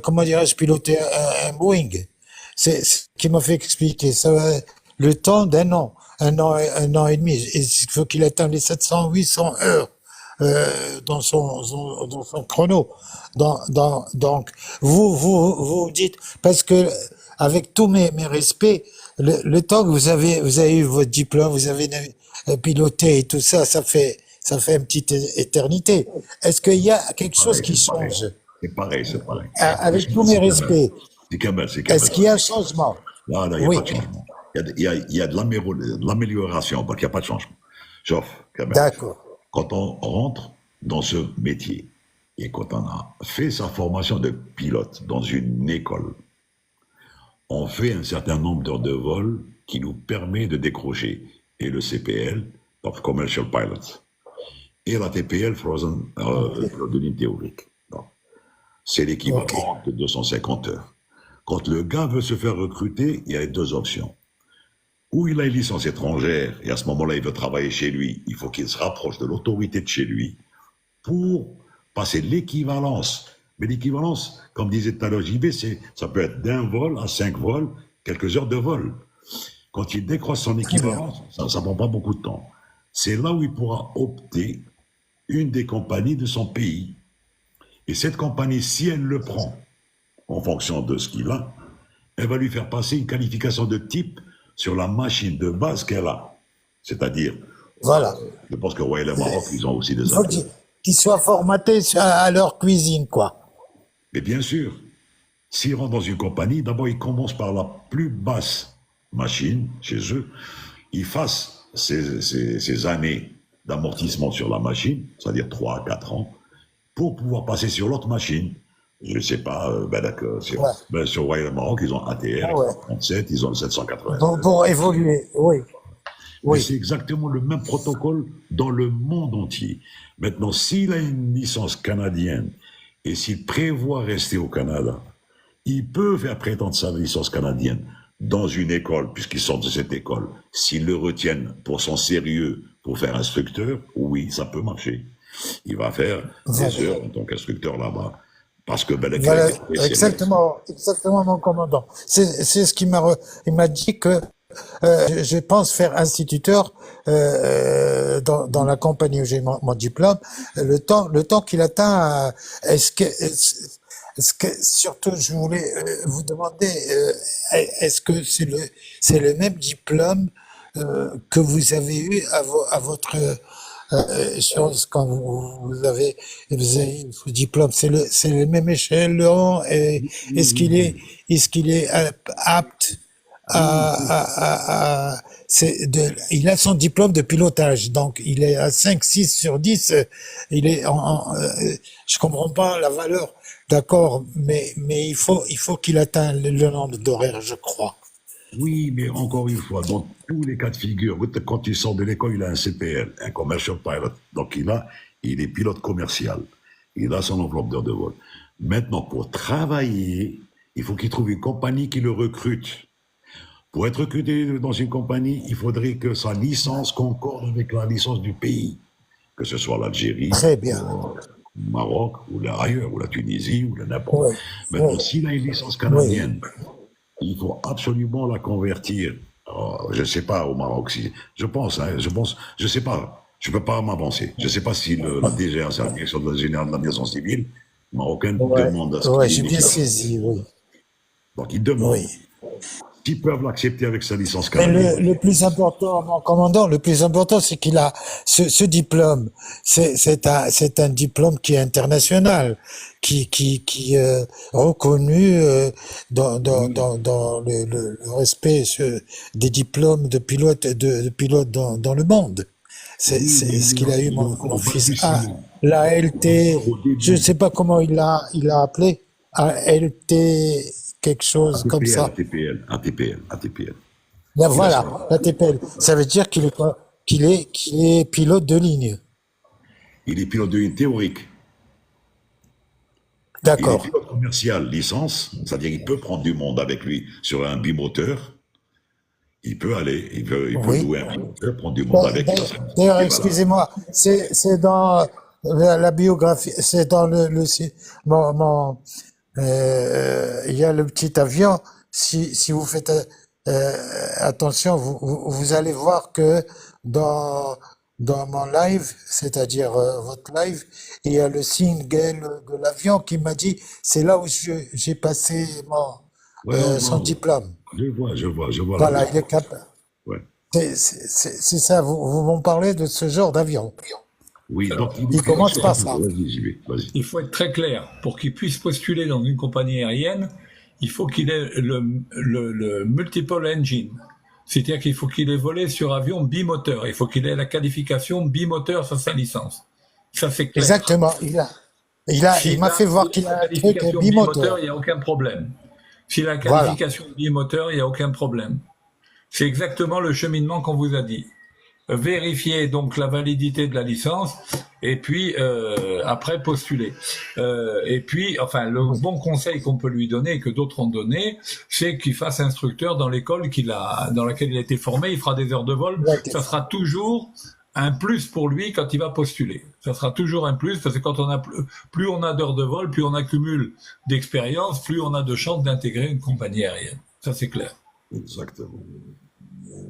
Speaker 8: comment dirais-je, piloter un Boeing. C'est ce qui m'a fait expliquer. Ça va le temps d'un an. Un an et demi. Il faut qu'il atteigne les 700, 800 heures dans son chrono. Donc, vous dites, parce que avec tous mes respects, le temps que vous avez eu votre diplôme, vous avez piloté et tout ça, ça fait une petite éternité. Est-ce qu'il y a quelque chose qui change?
Speaker 1: C'est pareil.
Speaker 8: Avec tous mes respects,
Speaker 1: C'est Kamel.
Speaker 8: est-ce qu'il y a un changement?
Speaker 1: Non, il n'y a
Speaker 8: Oui,
Speaker 1: pas de changement. Il y a de l'amélioration, donc il n'y a pas de changement. Sauf, Kamel,
Speaker 8: d'accord.
Speaker 1: quand on rentre dans ce métier et quand on a fait sa formation de pilote dans une école, on fait un certain nombre d'heures de vol qui nous permet de décrocher et le CPL, donc Commercial Pilot, et la TPL, Frozen, de ligne théorique. Donc, c'est l'équivalent de 250 heures. Quand le gars veut se faire recruter, il y a deux options. Ou il a une licence étrangère, et à ce moment-là, il veut travailler chez lui. Il faut qu'il se rapproche de l'autorité de chez lui pour passer l'équivalence. Mais l'équivalence, comme disait tout à l'heure JB, ça peut être d'un vol à 5 vols, quelques heures de vol. Quand il décroche son équivalence, ça ne prend pas beaucoup de temps. C'est là où il pourra opter une des compagnies de son pays. Et cette compagnie, si elle le prend en fonction de ce qu'il a, elle va lui faire passer une qualification de type sur la machine de base qu'elle a. C'est-à-dire,
Speaker 8: Voilà.
Speaker 1: je pense que Royal Maroc, ils ont aussi des
Speaker 8: Il faut
Speaker 1: avions.
Speaker 8: qu'ils soient formatés à leur cuisine, quoi.
Speaker 1: Mais bien sûr, s'ils rentrent dans une compagnie, d'abord, ils commencent par la plus basse machine chez eux. Ils fassent ces années d'amortissement sur la machine, c'est-à-dire 3 à 4 ans, pour pouvoir passer sur l'autre machine. Je ne sais pas, sur Royal Maroc, ils ont ATR, 37, ils ont le 780.
Speaker 8: Pour évoluer, oui.
Speaker 1: Mais c'est exactement le même protocole dans le monde entier. Maintenant, s'il a une licence canadienne et s'il prévoit rester au Canada, il peut faire prétendre sa licence canadienne dans une école, puisqu'il sort de cette école. S'ils le retiennent pour son sérieux, pour faire instructeur, oui, ça peut marcher. Il va faire des heures en tant qu'instructeur là-bas. Parce que
Speaker 8: voilà, exactement, mon commandant. C'est ce qu'il m'a dit que je pense faire instituteur dans la compagnie où j'ai mon diplôme. Le temps qu'il atteint, est-ce que surtout je voulais vous demander, est-ce que c'est le même diplôme que vous avez eu à votre chose quand vous avez votre diplôme, c'est le même échelon et est-ce qu'il est apte il a son diplôme de pilotage, donc il est à 5, 6 sur 10, il est je comprends pas la valeur, d'accord, mais il faut qu'il atteigne le nombre d'horaires, je crois.
Speaker 1: Oui, mais encore une fois, dans tous les cas de figure, quand il sort de l'école, il a un CPL, un commercial pilot. Donc il est pilote commercial. Il a son enveloppe d'heures de vol. Maintenant, pour travailler, il faut qu'il trouve une compagnie qui le recrute. Pour être recruté dans une compagnie, il faudrait que sa licence concorde avec la licence du pays, que ce soit l'Algérie,
Speaker 8: Très bien.
Speaker 1: ou le Maroc, ou ailleurs, ou la Tunisie, ou n'importe.
Speaker 8: Oui,
Speaker 1: Maintenant,
Speaker 8: oui,
Speaker 1: s'il a une licence
Speaker 8: oui.
Speaker 1: canadienne, il faut absolument la convertir. Je ne sais pas au Maroc si. Je pense, je sais pas. Je ne peux pas m'avancer. Je ne sais pas si la DGA, c'est la direction générale de l'aviation civile marocaine,
Speaker 8: Ouais,
Speaker 1: demande à ce
Speaker 8: ouais,
Speaker 1: qu'il y ait
Speaker 8: j'ai
Speaker 1: une
Speaker 8: bien
Speaker 1: expérience.
Speaker 8: saisi, oui.
Speaker 1: Donc, ils demandent.
Speaker 8: Oui.
Speaker 1: S'ils peuvent l'accepter avec sa licence
Speaker 8: Mais
Speaker 1: canadienne.
Speaker 8: le plus important, mon commandant, le plus important, c'est qu'il a ce diplôme. C'est un diplôme qui est international, qui reconnu dans le respect des diplômes de pilote dans le monde. C'est
Speaker 1: Oui, mais
Speaker 8: ce qu'il a eu,
Speaker 1: il est
Speaker 8: mon
Speaker 1: encore
Speaker 8: fils.
Speaker 1: balbutiant.
Speaker 8: La LT,
Speaker 1: Au
Speaker 8: je ne
Speaker 1: début.
Speaker 8: sais pas comment il l'a appelé. LT, quelque chose comme
Speaker 1: ATPL,
Speaker 8: ça.
Speaker 1: ATPL, ATPL, ATPL.
Speaker 8: Ben
Speaker 1: Il a
Speaker 8: voilà,
Speaker 1: ça.
Speaker 8: la TPL. Ça veut dire qu'il est quoi? Qu'il est pilote de ligne.
Speaker 1: Il est pilote de ligne théorique. Il est
Speaker 8: D'accord.
Speaker 1: pilote commercial, licence, c'est-à-dire qu'il peut prendre du monde avec lui sur un bimoteur. Il peut aller, il peut
Speaker 8: Oui.
Speaker 1: louer un bimoteur, prendre du monde avec lui.
Speaker 8: D'ailleurs,
Speaker 1: Et voilà.
Speaker 8: excusez-moi, c'est dans la biographie, c'est dans il y a le petit avion. Si vous faites attention, vous allez voir que dans mon live, c'est-à-dire votre live, il y a le single de l'avion qui m'a dit, c'est là où j'ai passé
Speaker 1: Ouais, on
Speaker 8: son
Speaker 1: voit.
Speaker 8: diplôme.
Speaker 1: Je vois
Speaker 8: Voilà,
Speaker 1: l'avion.
Speaker 8: il est capable.
Speaker 1: Ouais.
Speaker 8: C'est ça, vous m'en parlez de ce genre d'avion.
Speaker 1: Oui, donc
Speaker 2: Alors,
Speaker 8: Il commence par ça.
Speaker 1: Vas-y, j'y vais, vas-y.
Speaker 2: il faut être très clair. Pour qu'il puisse postuler dans une compagnie aérienne, il faut qu'il ait le multiple engine. C'est-à-dire qu'il faut qu'il ait volé sur avion bimoteur. Il faut qu'il ait la qualification bimoteur sur sa licence. Ça, c'est clair.
Speaker 8: Exactement. Il m'a fait voir qu'il a un truc
Speaker 2: qualification
Speaker 8: bimoteur.
Speaker 2: il n'y a aucun problème. S'il a la
Speaker 8: Voilà.
Speaker 2: qualification bimoteur, il n'y a aucun problème. C'est exactement le cheminement qu'on vous a dit. Vérifier donc la validité de la licence et puis après postuler. Et puis, enfin, le bon conseil qu'on peut lui donner et que d'autres ont donné, c'est qu'il fasse instructeur dans l'école dans laquelle il a été formé. Il fera des heures de vol. Ça sera toujours un plus pour lui quand il va postuler. Ça sera toujours un plus parce que quand on a plus on a d'heures de vol, plus on accumule d'expérience, plus on a de chances d'intégrer une compagnie aérienne. Ça, c'est clair.
Speaker 1: Exactement.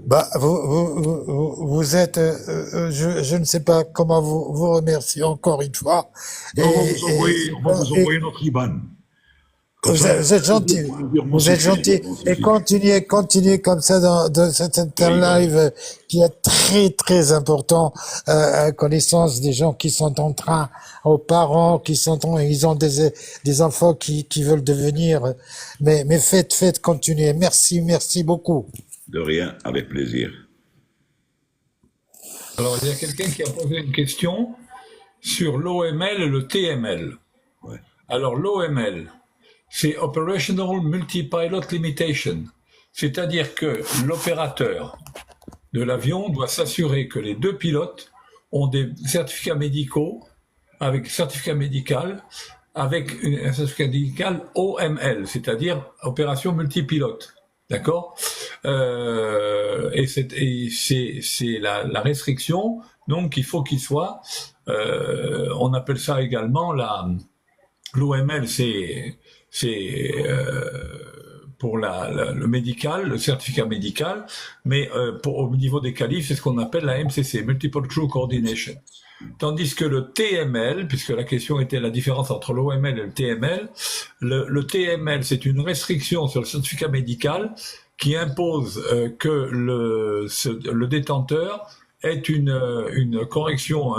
Speaker 8: Bah, vous êtes, je ne sais pas comment vous remercier encore une fois.
Speaker 1: On va vous envoyer notre IBAN. Comme
Speaker 8: Vous
Speaker 1: ça,
Speaker 8: êtes gentil, vous êtes gentil, et continuez comme ça dans cet live qui est très très important, à connaissance des gens qui sont en train, aux parents ils ont des enfants qui veulent devenir, mais faites continuer. Merci beaucoup.
Speaker 1: De rien, avec plaisir.
Speaker 2: Alors, il y a quelqu'un qui a posé une question sur l'OML et le TML.
Speaker 1: Ouais.
Speaker 2: Alors, l'OML, c'est Operational Multi-Pilot Limitation. C'est-à-dire que l'opérateur de l'avion doit s'assurer que les deux pilotes ont des certificats médicaux, avec certificat médical, avec un certificat médical OML, c'est-à-dire Opération Multipilote. D'accord, et c'est la restriction. Donc il faut qu'il soit. On appelle ça également l'OML, c'est pour le médical, le certificat médical, mais au niveau des qualifs, c'est ce qu'on appelle la MCC, Multiple Crew Coordination. Tandis que le TML, puisque la question était la différence entre l'OML et le TML, le TML, c'est une restriction sur le certificat médical qui impose que le détenteur ait une correction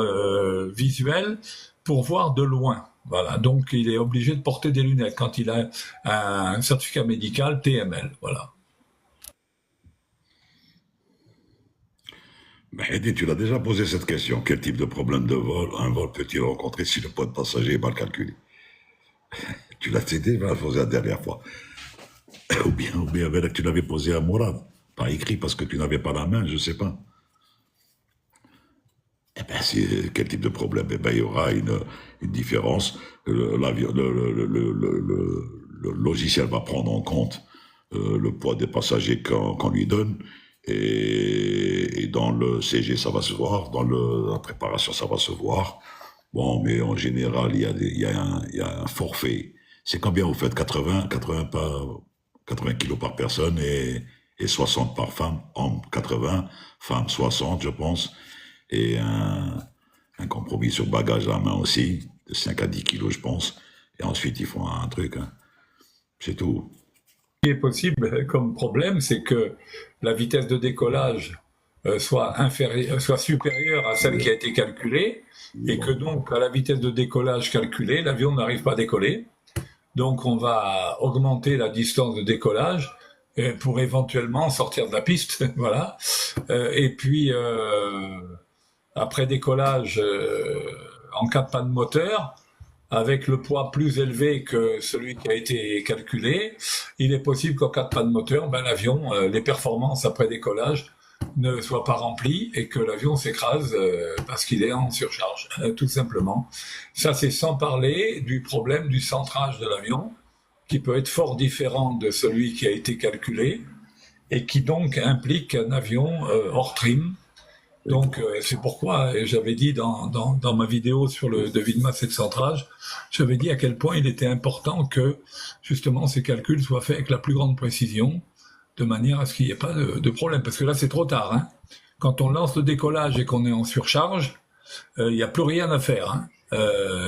Speaker 2: visuelle pour voir de loin. Voilà, donc il est obligé de porter des lunettes quand il a un certificat médical TML. Voilà.
Speaker 1: Mehdi, tu l'as déjà posé cette question. Quel type de problème de vol un vol peut-il rencontrer si le poids de passager est mal calculé? Tu l'as déjà posé la dernière fois. ou bien avec que tu l'avais posé à Mourad, par écrit, parce que tu n'avais pas la main, je sais pas. Eh ben, quel type de problème? Eh ben, il y aura une différence. Le logiciel va prendre en compte le poids des passagers qu'on lui donne. Et dans le CG, ça va se voir. Dans la préparation, ça va se voir. Bon, mais en général, il y a un forfait. C'est combien vous faites? 80 kilos par personne et 60 par femme. Hommes 80, femmes 60, je pense. Et un compromis sur bagage à la main aussi, de 5 à 10 kilos, je pense. Et ensuite, ils font un truc. Hein. C'est tout.
Speaker 2: Ce qui est possible comme problème, c'est que la vitesse de décollage soit supérieure à celle qui a été calculée, et que donc, à la vitesse de décollage calculée, l'avion n'arrive pas à décoller. Donc, on va augmenter la distance de décollage pour éventuellement sortir de la piste, voilà. Et puis, après décollage, en cas de panne moteur, avec le poids plus élevé que celui qui a été calculé, il est possible qu'en cas de panne moteur, ben, l'avion, les performances après décollage ne soient pas remplies et que l'avion s'écrase parce qu'il est en surcharge, tout simplement. Ça, c'est sans parler du problème du centrage de l'avion, qui peut être fort différent de celui qui a été calculé et qui donc implique un avion hors trim. Donc, c'est pourquoi j'avais dit dans ma vidéo sur le devis de masse et de centrage, j'avais dit à quel point il était important que, justement, ces calculs soient faits avec la plus grande précision, de manière à ce qu'il n'y ait pas de problème. Parce que là, c'est trop tard. Hein. Quand on lance le décollage et qu'on est en surcharge, il n'y a plus rien à faire. Hein.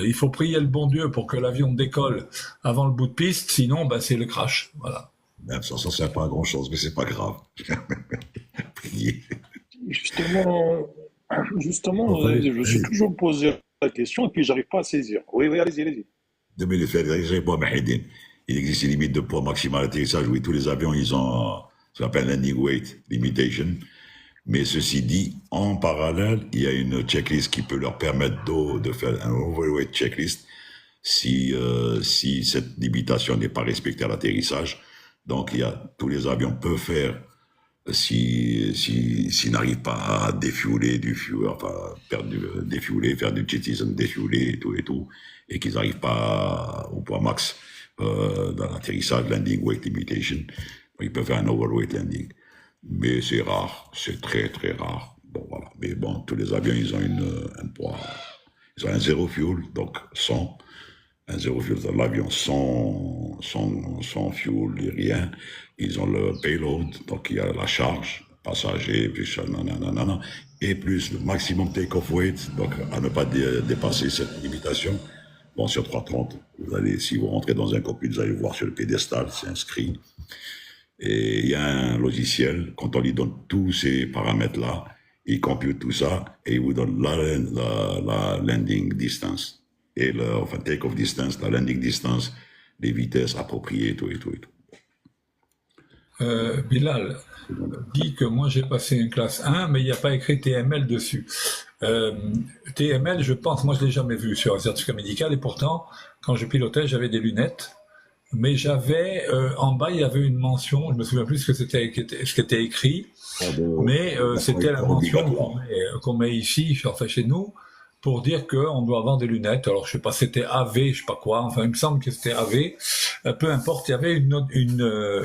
Speaker 2: Il faut prier le bon Dieu pour que l'avion décolle avant le bout de piste, sinon, ben, c'est le crash. Voilà.
Speaker 1: Même ça ne sert pas à grand-chose, mais c'est pas grave. Priez.
Speaker 4: Justement, je me suis toujours posé la question et puis j'arrive pas à saisir. Oui, allez-y.
Speaker 1: 2 minutes, je réponds à Mahidine. Il existe une limite de poids maximal d'atterrissage. Oui, tous les avions, ils ont ce qu'on appelle landing weight limitation. Mais ceci dit, en parallèle, il y a une checklist qui peut leur permettre de faire un overweight checklist si cette limitation n'est pas respectée à l'atterrissage. Donc, tous les avions peuvent faire s'ils n'arrivent pas à défueler du fuel, enfin, défueler, faire du jetism, défueler et tout, et qu'ils n'arrivent pas au poids max dans l'atterrissage, landing weight limitation, ils peuvent faire un overweight landing. Mais c'est rare, c'est très très rare. Bon, voilà. Mais bon, tous les avions, ils ont un poids, ils ont un zéro fuel, donc 100. Un zéro fuel dans l'avion sans fuel et rien. Ils ont le payload, donc il y a la charge, passager, plus nanana, et plus le maximum take-off weight, donc à ne pas dépasser cette limitation. Bon, sur 330, si vous rentrez dans un cockpit, vous allez voir sur le pédestal, c'est inscrit. Et il y a un logiciel, quand on lui donne tous ces paramètres-là, il compute tout ça et il vous donne la landing distance. Et take-off distance, la landing distance, les vitesses appropriées, tout.
Speaker 2: Bilal dit que moi j'ai passé une classe 1, mais il n'y a pas écrit TML dessus. TML, je pense, moi je ne l'ai jamais vu sur un certificat médical, et pourtant, quand je pilotais, j'avais des lunettes, mais j'avais, en bas, il y avait une mention, je me souviens plus ce qui était écrit, mais c'était la mention qu'on met ici, enfin chez nous, pour dire qu'on doit avoir des lunettes. Alors, je sais pas, c'était AV, je sais pas quoi. Enfin, il me semble que c'était AV. Peu importe, il y avait une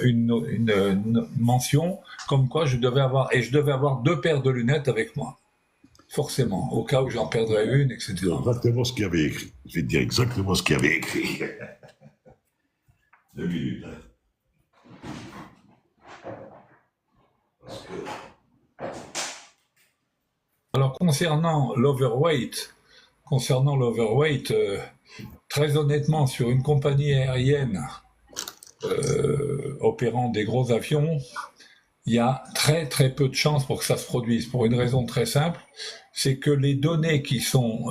Speaker 2: mention comme quoi je devais avoir 2 paires de lunettes avec moi. Forcément, au cas où j'en perdrais une, etc.
Speaker 1: C'est exactement ce qu'il y avait écrit. Je vais te dire exactement ce qu'il y avait écrit. 2 minutes. Parce que...
Speaker 2: Alors, concernant l'overweight, très honnêtement, sur une compagnie aérienne opérant des gros avions, il y a très très peu de chances pour que ça se produise, pour une raison très simple, c'est que les données qui sont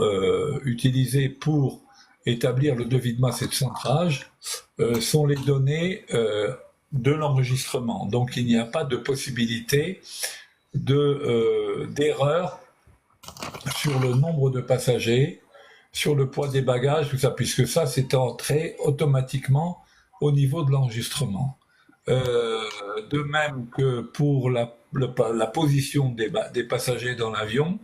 Speaker 2: utilisées pour établir le devis de masse et de centrage sont les données de l'enregistrement. Donc, il n'y a pas de possibilité d'erreur sur le nombre de passagers, sur le poids des bagages, tout ça, puisque ça, c'est entré automatiquement au niveau de l'enregistrement. De même que pour la position des passagers dans l'avion,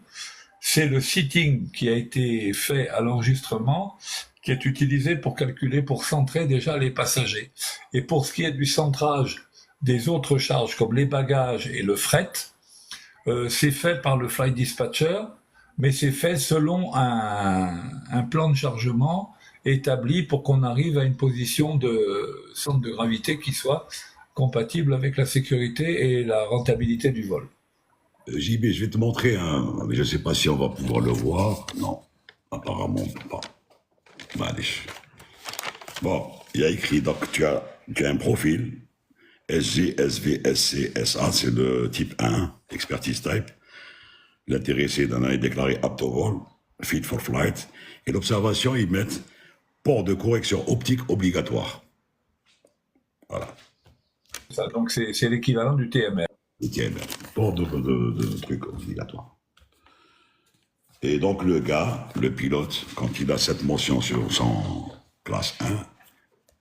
Speaker 2: c'est le seating qui a été fait à l'enregistrement qui est utilisé pour calculer, pour centrer déjà les passagers. Et pour ce qui est du centrage des autres charges comme les bagages et le fret, c'est fait par le flight dispatcher, mais c'est fait selon un plan de chargement établi pour qu'on arrive à une position de centre de gravité qui soit compatible avec la sécurité et la rentabilité du vol.
Speaker 1: JB, je vais te montrer mais je ne sais pas si on va pouvoir le voir. Non, apparemment pas. Malish. Bon, il y a écrit, donc tu as un profil, SG, SV, SC, SA, c'est le type 1, expertise type. L'intéressé d'un est déclaré apte au vol, fit for flight. Et l'observation, ils mettent port de correction optique obligatoire. Voilà.
Speaker 2: Ça, donc c'est l'équivalent du TMR.
Speaker 1: Le TMR, port de truc obligatoire. Et donc le gars, le pilote, quand il a cette mention sur son classe 1,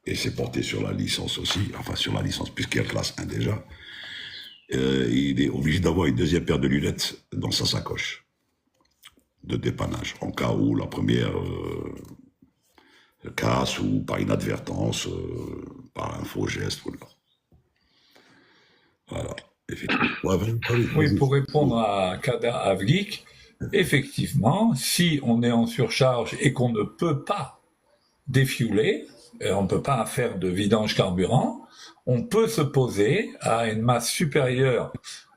Speaker 1: et c'est porté sur la licence aussi, enfin sur la licence puisqu'il y a classe 1 déjà, il est obligé d'avoir une deuxième paire de lunettes dans sa sacoche de dépannage, en cas où la première casse ou par inadvertance, par un faux geste. Voilà.
Speaker 2: Oui, pour répondre à Kada Avgeek, effectivement, si on est en surcharge et qu'on ne peut pas défueler, on ne peut pas faire de vidange carburant, on peut se poser à une masse supérieure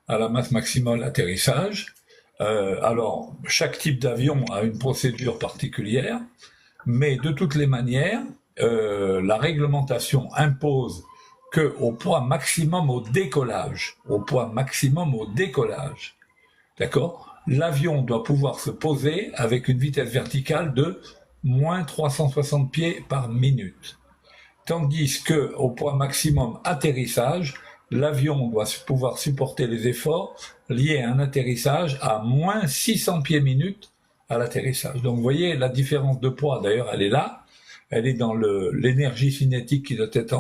Speaker 2: à la masse maximale d'atterrissage. Alors, chaque type d'avion a une procédure particulière, mais de toutes les manières, la réglementation impose qu'au poids maximum au décollage, d'accord, l'avion doit pouvoir se poser avec une vitesse verticale de moins 360 pieds par minute. Tandis que au poids maximum atterrissage, l'avion doit pouvoir supporter les efforts liés à un atterrissage à moins 600 pieds minute à l'atterrissage. Donc vous voyez la différence de poids, d'ailleurs elle est là, elle est dans l'énergie cinétique qui doit être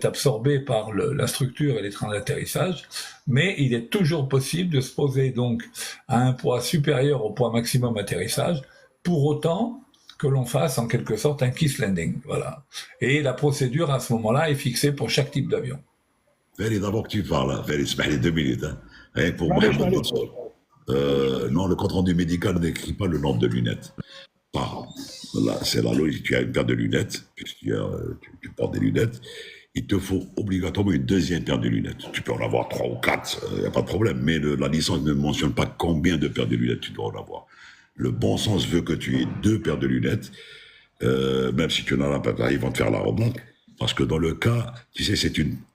Speaker 2: absorbée par la structure et les trains d'atterrissage, mais il est toujours possible de se poser donc à un poids supérieur au poids maximum atterrissage, pour autant que l'on fasse en quelque sorte un kiss landing, voilà. Et la procédure à ce moment-là est fixée pour chaque type d'avion.
Speaker 1: Félix, d'abord que tu parles, Félix, 2 minutes, hein. Rien que pour moi, non, le compte rendu médical n'écrit pas le nombre de lunettes. Là, c'est la logique. Tu as une paire de lunettes, puisque tu portes des lunettes. Il te faut obligatoirement une deuxième paire de lunettes. Tu peux en avoir 3 ou 4, il n'y a pas de problème. Mais la licence ne mentionne pas combien de paires de lunettes tu dois en avoir. Le bon sens veut que tu aies 2 paires de lunettes, même si tu n'en as pas, ils vont te faire la remarque. Parce que dans le cas, tu sais,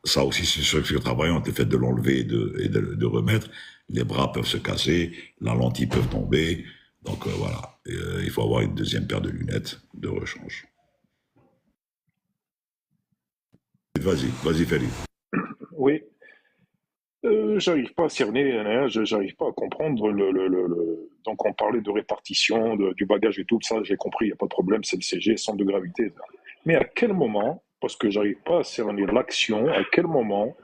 Speaker 1: ça aussi, c'est sur le travaillant, le fait de l'enlever et de remettre. Les bras peuvent se casser, la lentille peut tomber. Donc voilà, il faut avoir une deuxième paire de lunettes de rechange. Vas-y, Félix.
Speaker 4: Oui. J'arrive pas à cerner, hein, j'arrive pas à comprendre Donc on parlait de répartition, du bagage et tout ça, j'ai compris, il n'y a pas de problème, c'est le CG, centre de gravité. Mais à quel moment, parce que j'arrive pas à cerner l'action, à quel moment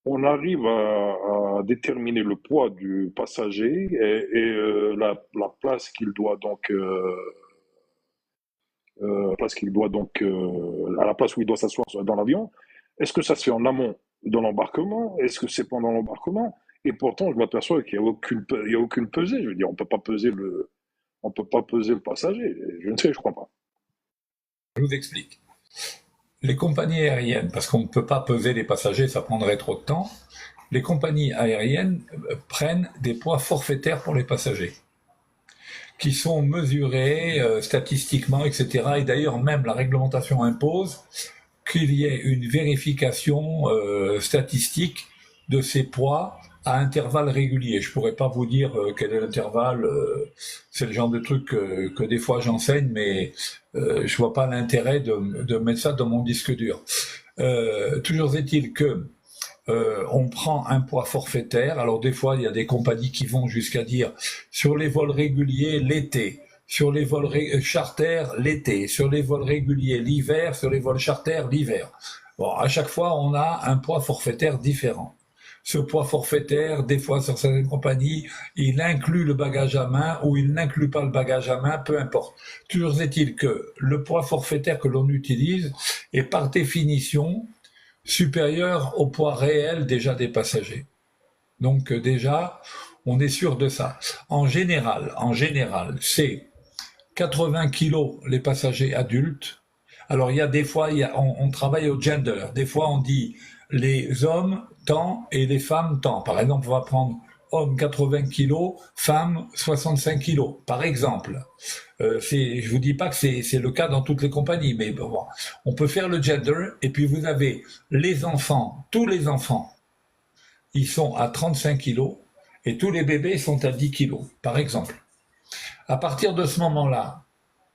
Speaker 4: on arrive à déterminer le poids du passager et la place qu'il doit donc à la place où il doit s'asseoir dans l'avion. Est-ce que ça se fait en amont de l'embarquement? Est-ce que c'est pendant l'embarquement? Et pourtant, je m'aperçois qu'il n'y a aucune pesée. Je veux dire, on peut pas peser le passager. Je ne sais, je crois pas.
Speaker 2: Je vous explique. Les compagnies aériennes, parce qu'on ne peut pas peser les passagers, ça prendrait trop de temps, les compagnies aériennes prennent des poids forfaitaires pour les passagers, qui sont mesurés statistiquement, etc. Et d'ailleurs, même la réglementation impose qu'il y ait une vérification statistique de ces poids à intervalles réguliers. Je pourrais pas vous dire quel est l'intervalle, c'est le genre de truc que des fois j'enseigne, mais je vois pas l'intérêt de mettre ça dans mon disque dur. Toujours est-il que on prend un poids forfaitaire. Alors des fois, il y a des compagnies qui vont jusqu'à dire sur les vols réguliers l'été, sur les vols charters l'été, sur les vols réguliers l'hiver, sur les vols charters l'hiver. Bon, à chaque fois, on a un poids forfaitaire différent. Ce poids forfaitaire, des fois sur certaines compagnies, il inclut le bagage à main ou il n'inclut pas le bagage à main, peu importe. Toujours est-il que le poids forfaitaire que l'on utilise est par définition supérieur au poids réel déjà des passagers. Donc déjà, on est sûr de ça. En général, c'est 80 kilos les passagers adultes. Alors il y a des fois, on travaille au gender. Des fois, on dit les hommes tant et les femmes tant. Par exemple, on va prendre homme 80 kilos, femme 65 kilos, par exemple. Je vous dis pas que c'est le cas dans toutes les compagnies, mais bon, on peut faire le gender. Et puis vous avez les enfants, tous les enfants, ils sont à 35 kilos et tous les bébés sont à 10 kilos, par exemple. À partir de ce moment-là,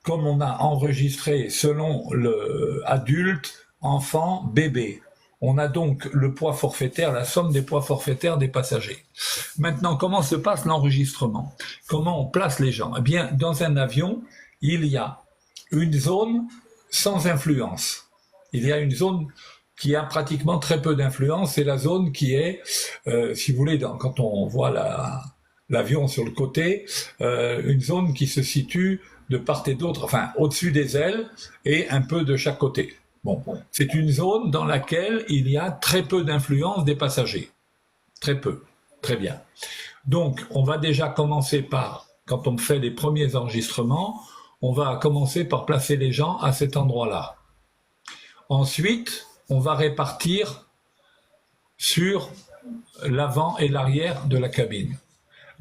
Speaker 2: comme on a enregistré selon le adulte, enfant, bébé, on a donc le poids forfaitaire, la somme des poids forfaitaires des passagers. Maintenant, comment se passe l'enregistrement? Comment on place les gens? Eh bien, dans un avion, il y a une zone sans influence. Il y a une zone qui a pratiquement très peu d'influence, c'est la zone qui est, si vous voulez, quand on voit l'avion sur le côté, une zone qui se situe de part et d'autre, enfin au-dessus des ailes et un peu de chaque côté. Bon, c'est une zone dans laquelle il y a très peu d'influence des passagers. Très peu. Très bien. Donc, on va déjà commencer par, quand on fait les premiers enregistrements, on va commencer par placer les gens à cet endroit-là. Ensuite, on va répartir sur l'avant et l'arrière de la cabine,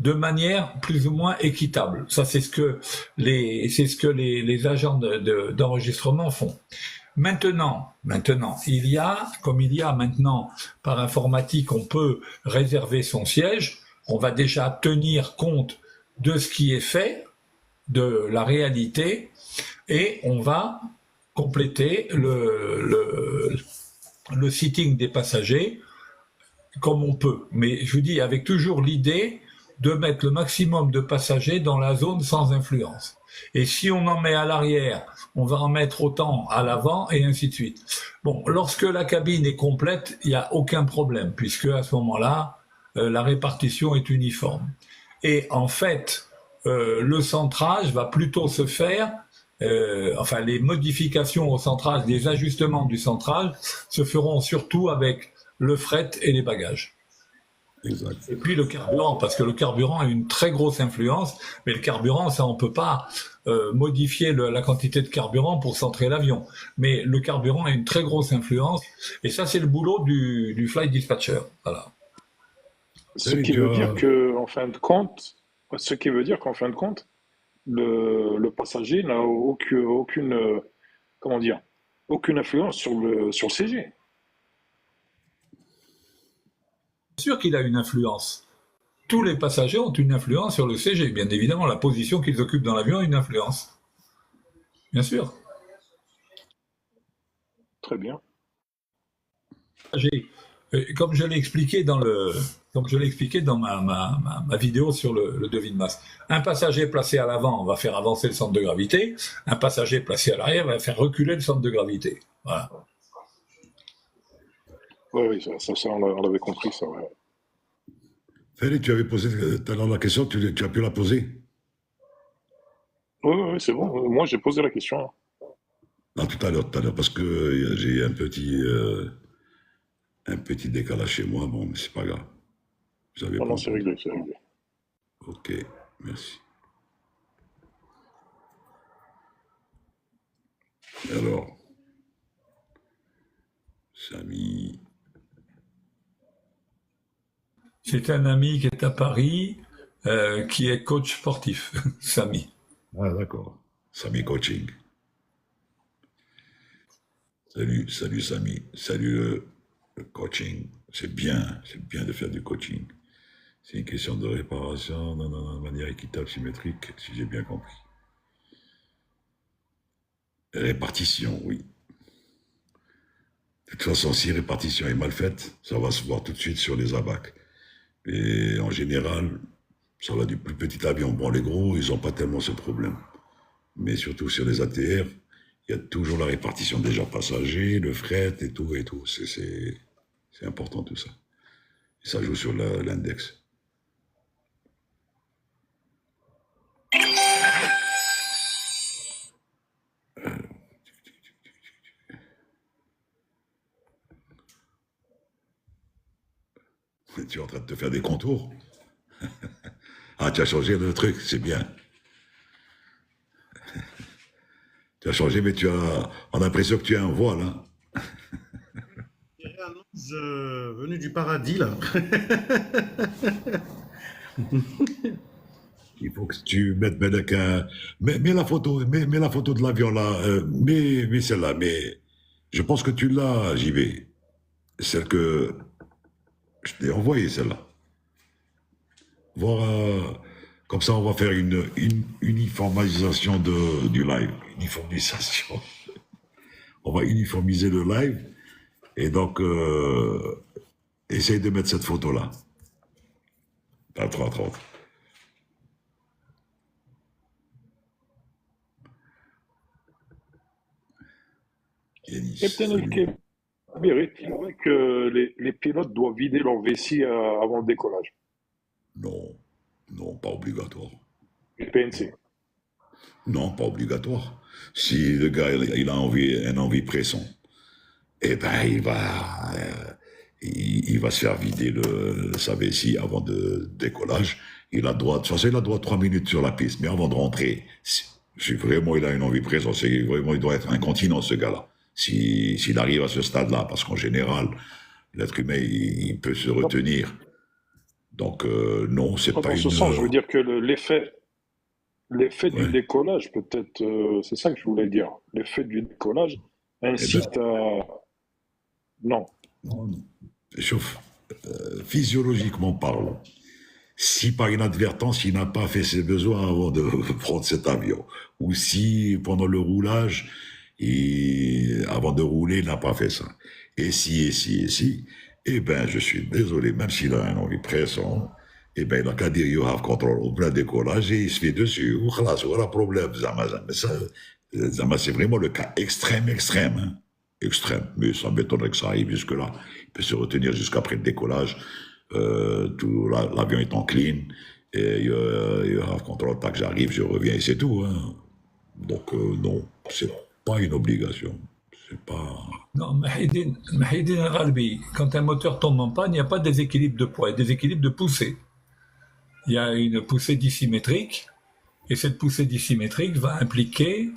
Speaker 2: de manière plus ou moins équitable. Ça, c'est ce que les agents d'enregistrement font. Maintenant, il y a, comme il y a maintenant par informatique, on peut réserver son siège. On va déjà tenir compte de ce qui est fait, de la réalité, et on va compléter le sitting des passagers comme on peut. Mais je vous dis, avec toujours l'idée de mettre le maximum de passagers dans la zone sans influence. Et si on en met à l'arrière, on va en mettre autant à l'avant et ainsi de suite. Bon, lorsque la cabine est complète, il n'y a aucun problème, puisque à ce moment-là, la répartition est uniforme. Et en fait, le centrage va plutôt se faire, enfin les modifications au centrage, les ajustements du centrage se feront surtout avec le fret et les bagages.
Speaker 1: Exact.
Speaker 2: Et puis le carburant, parce que le carburant a une très grosse influence, mais le carburant, ça on peut pas modifier la quantité de carburant pour centrer l'avion. Mais le carburant a une très grosse influence, et ça c'est le boulot du flight dispatcher. Voilà.
Speaker 4: Ce qui veut dire qu'en fin de compte, le passager n'a aucune, comment dire, aucune influence sur le CG.
Speaker 2: Bien sûr qu'il a une influence. Tous les passagers ont une influence sur le CG. Bien évidemment, la position qu'ils occupent dans l'avion a une influence. Bien sûr.
Speaker 4: Très bien.
Speaker 2: Comme je l'ai expliqué dans ma vidéo sur le devis de masse. Un passager placé à l'avant va faire avancer le centre de gravité. Un passager placé à l'arrière va faire reculer le centre de gravité. Voilà.
Speaker 4: Oui, ça on l'avait compris, ça, ouais.
Speaker 1: Félix, tu avais posé tout à l'heure la question, tu as pu la poser?
Speaker 4: Oui, c'est bon. Moi, j'ai posé la question.
Speaker 1: Non, tout à l'heure, parce que j'ai un petit décalage chez moi, bon, mais c'est pas grave.
Speaker 4: Non, c'est réglé.
Speaker 1: Ok, merci. Alors, Samy...
Speaker 2: C'est un ami qui est à Paris, qui est coach sportif, Samy.
Speaker 1: Ah, d'accord. Samy Coaching. Salut Samy. Salut le coaching. C'est bien de faire du coaching. C'est une question de réparation de manière équitable, symétrique, si j'ai bien compris. Répartition, oui. De toute façon, si répartition est mal faite, ça va se voir tout de suite sur les abacs. Et en général, ça va du plus petit avion. Bon, les gros, ils n'ont pas tellement ce problème. Mais surtout sur les ATR, Il y a toujours la répartition déjà passagers, le fret et tout et tout. C'est important tout ça. Et ça joue sur l'index. Tu es en train de te faire des contours. Ah, tu as changé le truc, c'est bien. Tu as changé, mais on a l'impression que tu as un voile. Hein.
Speaker 3: Il y a un ange venu du paradis, là.
Speaker 1: Il faut que tu mettes Belek mets la photo, mets la photo de l'avion là, mets celle-là, mais je pense que tu l'as, JB. Celle que je t'ai envoyée, celle-là. Voir, comme ça, on va faire une uniformisation du live. Uniformisation. On va uniformiser le live. Et donc, essaye de mettre cette photo-là. À 3:30.
Speaker 4: Captain El-Kébir, est-il vrai que les pilotes doivent vider leur vessie avant le décollage?
Speaker 1: Non, non, pas obligatoire.
Speaker 4: Les PNC.
Speaker 1: Non, pas obligatoire. Si le gars il a une envie pressante, eh ben il va se faire vider sa vessie avant de décollage. Il a droit, de toute façon, il a droit à 3 minutes sur la piste, mais avant de rentrer, si vraiment il a une envie pressante, c'est vraiment il doit être incontinent ce gars-là. S'il arrive à ce stade-là, parce qu'en général, l'être humain il peut se retenir. Donc non, c'est pas
Speaker 4: Dans
Speaker 1: une.
Speaker 4: ce sens, je veux dire que l'effet du
Speaker 1: Ouais.
Speaker 4: décollage, peut-être, c'est ça que je voulais dire. L'effet du décollage
Speaker 1: Eh ben,
Speaker 4: incite à... Non.
Speaker 1: non, non. Chauffe. Physiologiquement parlant, si par inadvertance il n'a pas fait ses besoins avant de prendre cet avion, ou si pendant le roulage, avant de rouler, il n'a pas fait ça, et si, eh ben je suis désolé, même s'il a un envie pressant, eh ben il n'a qu'à dire you have control au plein décollage et il se fait dessus, ou khalas, voilà problème, Zama, c'est vraiment le cas extrême, hein. Extrême, mais ça m'étonnerait que ça arrive jusque-là. Il peut se retenir jusqu'après le décollage. L'avion étant clean, et quand on tac, j'arrive, je reviens et c'est tout. Hein. Donc non, c'est pas une obligation. C'est pas.
Speaker 2: Non, Mahidine Al-Ghalbi, quand un moteur tombe en panne, il n'y a pas de déséquilibre de poids, il y a déséquilibre de poussée. Il y a une poussée dissymétrique, et cette poussée dissymétrique va impliquer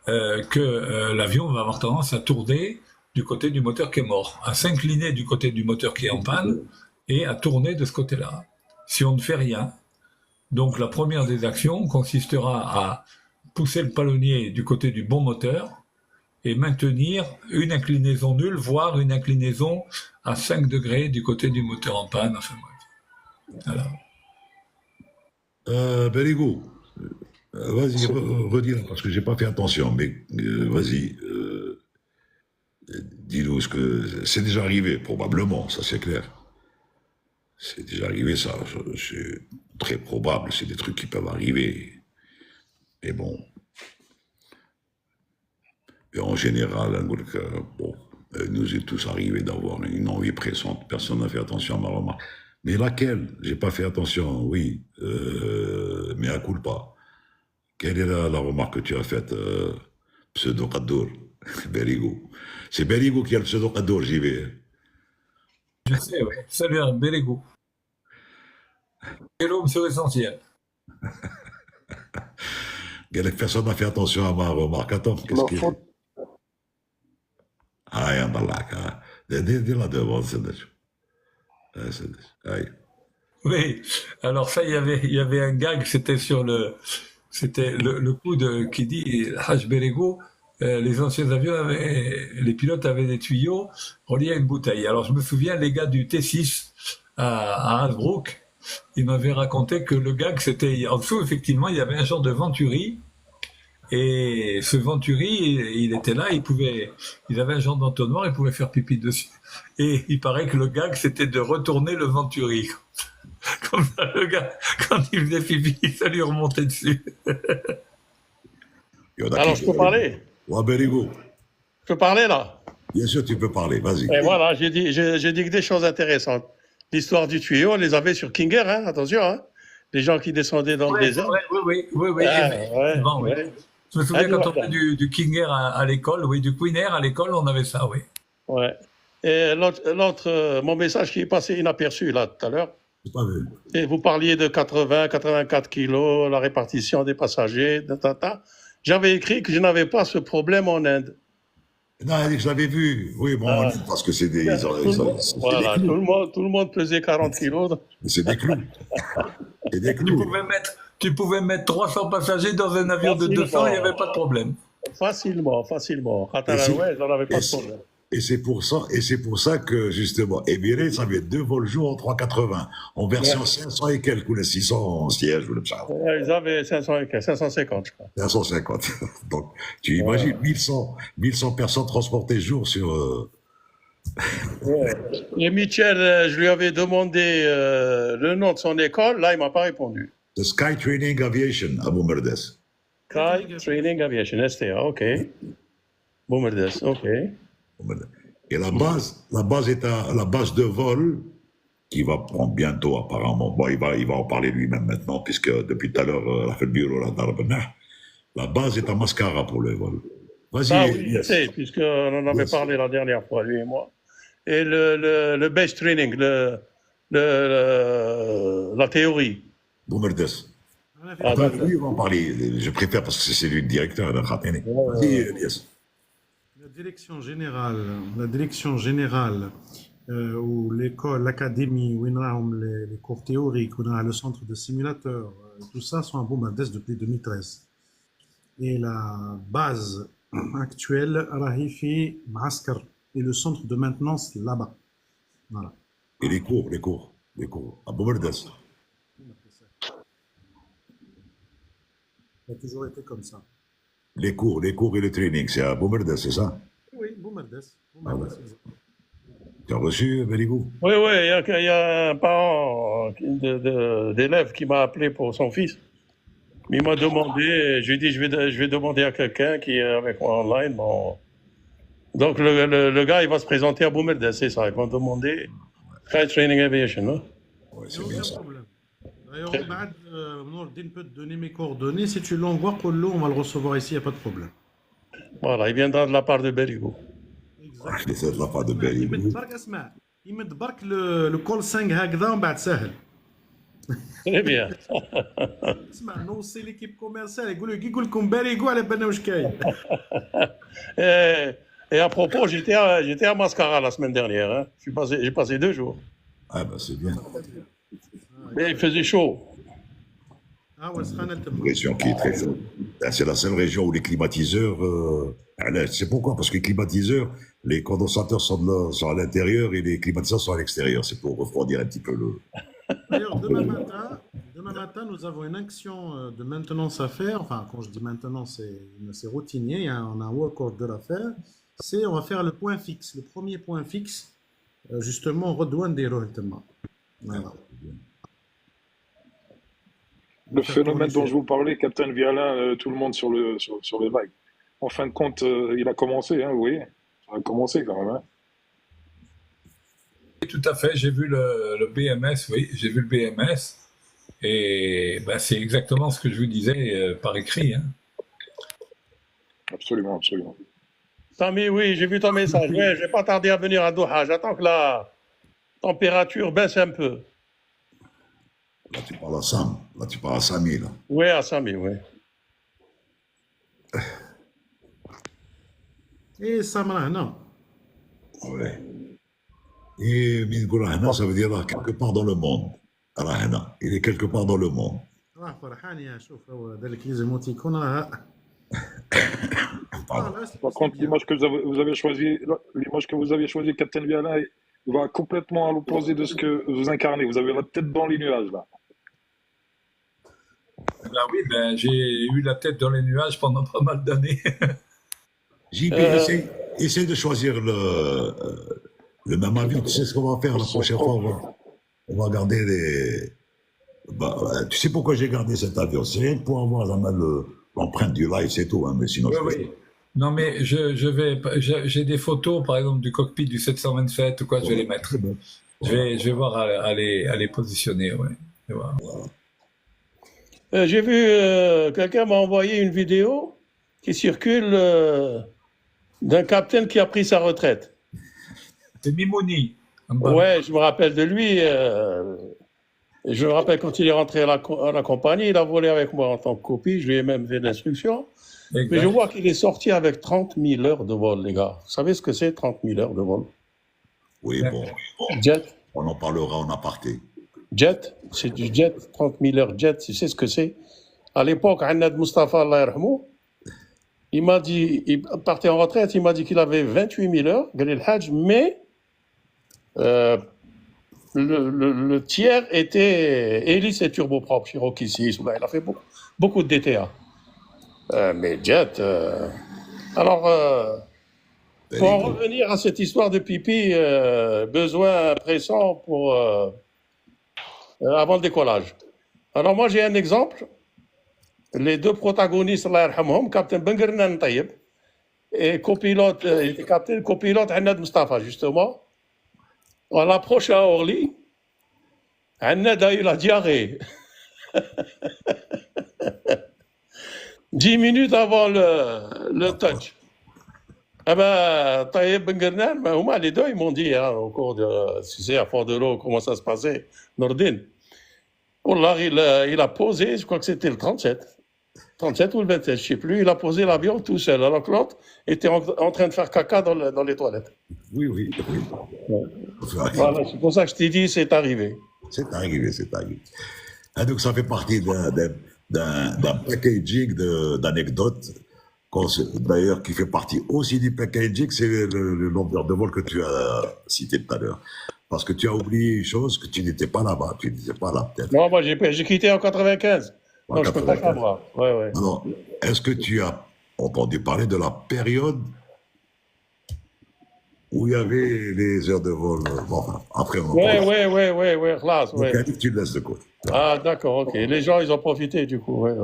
Speaker 2: que l'avion va avoir tendance à tourner du côté du moteur qui est mort, à s'incliner du côté du moteur qui est en panne et à tourner de ce côté-là, si on ne fait rien. Donc la première des actions consistera à pousser le palonnier du côté du bon moteur et maintenir une inclinaison nulle, voire une inclinaison à 5 degrés du côté du moteur en panne. Enfin bref. Voilà.
Speaker 1: Berigo, vas-y, redis parce que j'ai pas fait attention, mais vas-y, dis-nous ce que c'est déjà arrivé, probablement, ça c'est clair. C'est déjà arrivé, ça, c'est très probable, c'est des trucs qui peuvent arriver. Mais bon. Et en général, bon, nous est tous arrivé d'avoir une envie pressante, personne n'a fait attention à ma remarque. Mais laquelle? J'ai pas fait attention, oui, mais à coup pas. Quelle est la remarque que tu as faite, pseudo Qadour? Berigo. C'est Berigo qui a le pseudo Qadour, j'y vais.
Speaker 2: Je sais, oui. Salut, Berigo. Hello, monsieur Essentiel.
Speaker 1: Personne n'a fait attention à ma remarque. Attends, qu'est-ce qu'il y a? Ah, yandallah. Dis-la devant, c'est
Speaker 2: Oui, alors ça, il y avait un gag, c'était le coup qui dit Haj Berigo, les anciens avions les pilotes avaient des tuyaux reliés à une bouteille. Alors je me souviens, les gars du T6 à Innsbruck, ils m'avaient raconté que le gag, c'était en dessous, effectivement, il y avait un genre de venturi. Et ce venturi, il était là, il avait un genre d'entonnoir, il pouvait faire pipi dessus. Et il paraît que le gag, c'était de retourner le venturi. Comme ça, le gars, quand il faisait pipi, ça lui remontait dessus.
Speaker 9: Alors, je peux parler?
Speaker 1: Ouais, Berigo.
Speaker 9: Je peux parler là?
Speaker 1: Bien sûr, tu peux parler, vas-y.
Speaker 9: Et voilà, j'ai dit que des choses intéressantes. L'histoire du tuyau, on les avait sur Kinger, hein, attention, hein. Les gens qui descendaient dans le
Speaker 2: Ouais,
Speaker 9: désert.
Speaker 2: oui,
Speaker 9: Ah,
Speaker 2: effectivement, oui.
Speaker 9: ouais.
Speaker 2: Je me souviens
Speaker 9: Ah,
Speaker 2: quand on
Speaker 9: voilà.
Speaker 2: faisait du King Air à l'école, oui, du Queen Air à l'école, on avait ça, oui.
Speaker 9: Ouais. Et mon message qui est passé inaperçu là tout à l'heure,
Speaker 1: J'ai pas vu.
Speaker 9: et vous parliez de 80, 84 kilos, la répartition des passagers, J'avais écrit que je n'avais pas ce problème en Inde.
Speaker 1: Non, je l'avais vu. Oui, bon,
Speaker 9: Ah.
Speaker 1: parce que c'est des, c'est
Speaker 9: Voilà,
Speaker 1: des clous.
Speaker 9: tout le monde pesait 40 kilos.
Speaker 1: C'est des clous. C'est des
Speaker 2: Tu
Speaker 1: clous.
Speaker 2: pouvais mettre 300 passagers dans un avion de 200, il n'y avait pas de problème.
Speaker 9: Facilement.
Speaker 1: Et c'est-
Speaker 9: Ouais, j'en avais pas
Speaker 1: et
Speaker 9: de
Speaker 1: c'est-
Speaker 9: problème.
Speaker 1: et c'est pour ça que, justement, Emirates, ça avait 2 vols jour en 380, en version 500 et quelques, ou les 600 sièges, ou le ça.
Speaker 9: Ouais, ils avaient 550, je crois.
Speaker 1: 550. Donc, tu imagines 1100 personnes transportées jour sur,
Speaker 9: Ouais. Et Michel, je lui avais demandé le nom de son école, là, il m'a pas répondu.
Speaker 1: the Sky Training Aviation à Boumerdès.
Speaker 9: Sky Training Aviation, STA, ok. Boumerdès, ok.
Speaker 1: Et la base est la base de vol qui va prendre bientôt apparemment. Bon, il va en parler lui-même maintenant puisque depuis tout à l'heure, il a fait le bureau là dans la base est à Mascara pour le vol. Vas-y.
Speaker 9: Ah oui, je
Speaker 1: Elias.
Speaker 9: sais, puisqu'on en avait
Speaker 1: Yes.
Speaker 9: parlé la dernière fois, lui et moi. Et le base training, la théorie.
Speaker 1: Boumerdès.
Speaker 9: Ah,
Speaker 1: Enfin, lui, il va en parler. Je préfère parce que c'est lui le directeur. Vas-y, Elias.
Speaker 3: La direction générale ou l'école, l'académie, où il y a les cours théoriques, où il y a le centre de simulateurs, tout ça sont à Boumerdès depuis 2013. Et la base actuelle, Rahifi Maaskar, et le centre de maintenance là-bas. Voilà.
Speaker 1: Et les cours. À Boumerdès.
Speaker 3: Ça a toujours été comme ça.
Speaker 1: Les cours et le training, c'est à Boumerdès, c'est ça?
Speaker 3: Oui, Boumerdès.
Speaker 1: Tu as reçu, Berigo?
Speaker 9: Oui, il y a un parent d'élève qui m'a appelé pour son fils. Il m'a demandé, je lui ai dit, je vais demander à quelqu'un qui est avec moi online. Bon. Donc, le gars, il va se présenter à Boumerdès, c'est ça. Ils vont demander Sky Training Aviation. Hein?
Speaker 1: Ouais,
Speaker 3: Il
Speaker 1: c'est
Speaker 3: n'y a
Speaker 1: bien
Speaker 3: aucun
Speaker 1: ça.
Speaker 3: problème. D'ailleurs, Bad, Nourdine peut te donner mes coordonnées. Si tu l'envoies, Polo, on va le recevoir ici, il n'y a pas de problème.
Speaker 9: Voilà, il viendra de la part de Berigo.
Speaker 1: C'est de la part de Berigo.
Speaker 3: يمدبرك le call 5 هكذا ومن بعد سهل.
Speaker 9: Très bien.
Speaker 3: اسمع نوصي ليكيب كوميرسيال يقول لكم باريغو على بالنا واش كاين.
Speaker 9: Et à propos, j'étais à Mascara la semaine dernière. Hein. J'ai passé 2 jours.
Speaker 1: Ah, ben c'est bien.
Speaker 9: Mais il faisait chaud.
Speaker 3: ها هو سخانه
Speaker 1: Une
Speaker 3: تما.
Speaker 1: région qui est très chaude. C'est la seule région où les climatiseurs. C'est pourquoi? Parce que les climatiseurs, les condensateurs sont à l'intérieur et les climatiseurs sont à l'extérieur. C'est pour refroidir un petit peu le.
Speaker 3: D'ailleurs, demain matin, nous avons une action de maintenance à faire. Enfin, quand je dis maintenance, c'est routinier. On a un work order à faire. On va faire le point fixe. Le premier point fixe, justement, redouane des Rohitema. Voilà.
Speaker 4: Le phénomène dont je vous parlais, Captain Viala, tout le monde sur les vagues. En fin de compte, il a commencé, hein, vous voyez. Ça a commencé quand même. Hein.
Speaker 2: Tout à fait, j'ai vu le BMS, oui, j'ai vu le BMS. Et ben, c'est exactement ce que je vous disais par écrit. Hein.
Speaker 4: Absolument.
Speaker 9: Samy, oui, j'ai vu ton message. Ouais, je vais pas tarder à venir à Doha. J'attends que la température baisse un peu.
Speaker 1: Là, tu parles à Sam. Là, tu parles à Samy, là.
Speaker 9: Oui, à Samy, oui.
Speaker 3: Et ça m'a non.
Speaker 1: Ouais. Et Mingoulahna, ça veut dire là, quelque part dans le monde. Rahna, il est quelque part dans le monde.
Speaker 3: راه فرحان يا شوف هو ذلك لازم يكون راه.
Speaker 4: Par contre, l'image que vous avez choisie, Captain Viala, va complètement à l'opposé de ce que vous incarnez. Vous avez la tête dans les nuages, là.
Speaker 2: Ben oui, ben, j'ai eu la tête dans les nuages pendant pas mal d'années.
Speaker 1: JP, essaye de choisir le même avion. Tu sais ce qu'on va faire la prochaine fois? On va garder les. Bah, tu sais pourquoi j'ai gardé cet avion? C'est rien que pour avoir l'empreinte du live, c'est tout. Hein, mais sinon,
Speaker 2: Oui, oui. Non, mais j'ai des photos, par exemple, du cockpit du 727 ou quoi, je vais les mettre.
Speaker 1: Très bien.
Speaker 2: Je vais voir à les positionner, ouais. Je vais voir.
Speaker 9: J'ai vu, quelqu'un m'a envoyé une vidéo qui circule d'un capitaine qui a pris sa retraite.
Speaker 2: C'est Mimouni. en bas.
Speaker 9: Ouais, je me rappelle de lui. Je me rappelle quand il est rentré à la compagnie, il a volé avec moi en tant que copie, je lui ai même fait l'instruction. Mais je
Speaker 2: Exact.
Speaker 9: vois qu'il est sorti avec 30 000 heures de vol, les gars. Vous savez ce que c'est, 30 000 heures de vol?
Speaker 1: Oui, bon,
Speaker 9: Jet,
Speaker 1: on en parlera en aparté.
Speaker 9: c'est du jet, 30 000 heures jet, tu sais ce que c'est? À l'époque, Annad Mustafa, Allah yarhamou, il m'a dit, il partait en retraite, il m'a dit qu'il avait 28 000 heures, Galil Hajj, mais euh, le tiers était hélice et turboprop, Cherokee 6, il a fait beaucoup de DTA. Mais jet. Alors, pour en revenir à cette histoire de pipi, besoin pressant pour avant le décollage. Alors moi j'ai un exemple. Les deux protagonistes, Allah yarhamhum, Captain Bengernan Taïeb et copilote, il était capitaine, copilote Annad Mustafa, justement. On l'approche à Orly. Annad a eu la diarrhée. 10 minutes avant le touch. Eh ben, Taïeb Bengernan, ben, les deux, ils m'ont dit, hein, au cours de, tu sais, à Fort de l'eau, comment ça se passait, Nordin. Wallah, il a posé, je crois que c'était le 37 ou le 27, je ne sais plus, il a posé l'avion tout seul, alors que l'autre était en train de faire caca dans les toilettes.
Speaker 1: Oui.
Speaker 9: Voilà, c'est pour ça que je t'ai dit, c'est arrivé.
Speaker 1: C'est arrivé. Ah, donc ça fait partie d'un packaging d'anecdotes, d'ailleurs qui fait partie aussi du packaging, c'est le nombre de vol que tu as cité tout à l'heure. Parce que tu as oublié une chose, que tu n'étais pas là-bas, tu n'étais pas là peut-être.
Speaker 9: Non, moi j'ai quitté en 95.
Speaker 1: En
Speaker 9: Donc je peux pas
Speaker 1: 95.
Speaker 9: savoir. Ouais.
Speaker 1: Alors, est-ce que tu as entendu parler de la période où il y avait les heures de vol? Bon, enfin, après on en parle.
Speaker 9: Ouais, classe, ouais.
Speaker 1: Donc, tu le laisses de côté.
Speaker 9: Ah, d'accord, ok. Les gens, ils ont profité du coup, ouais.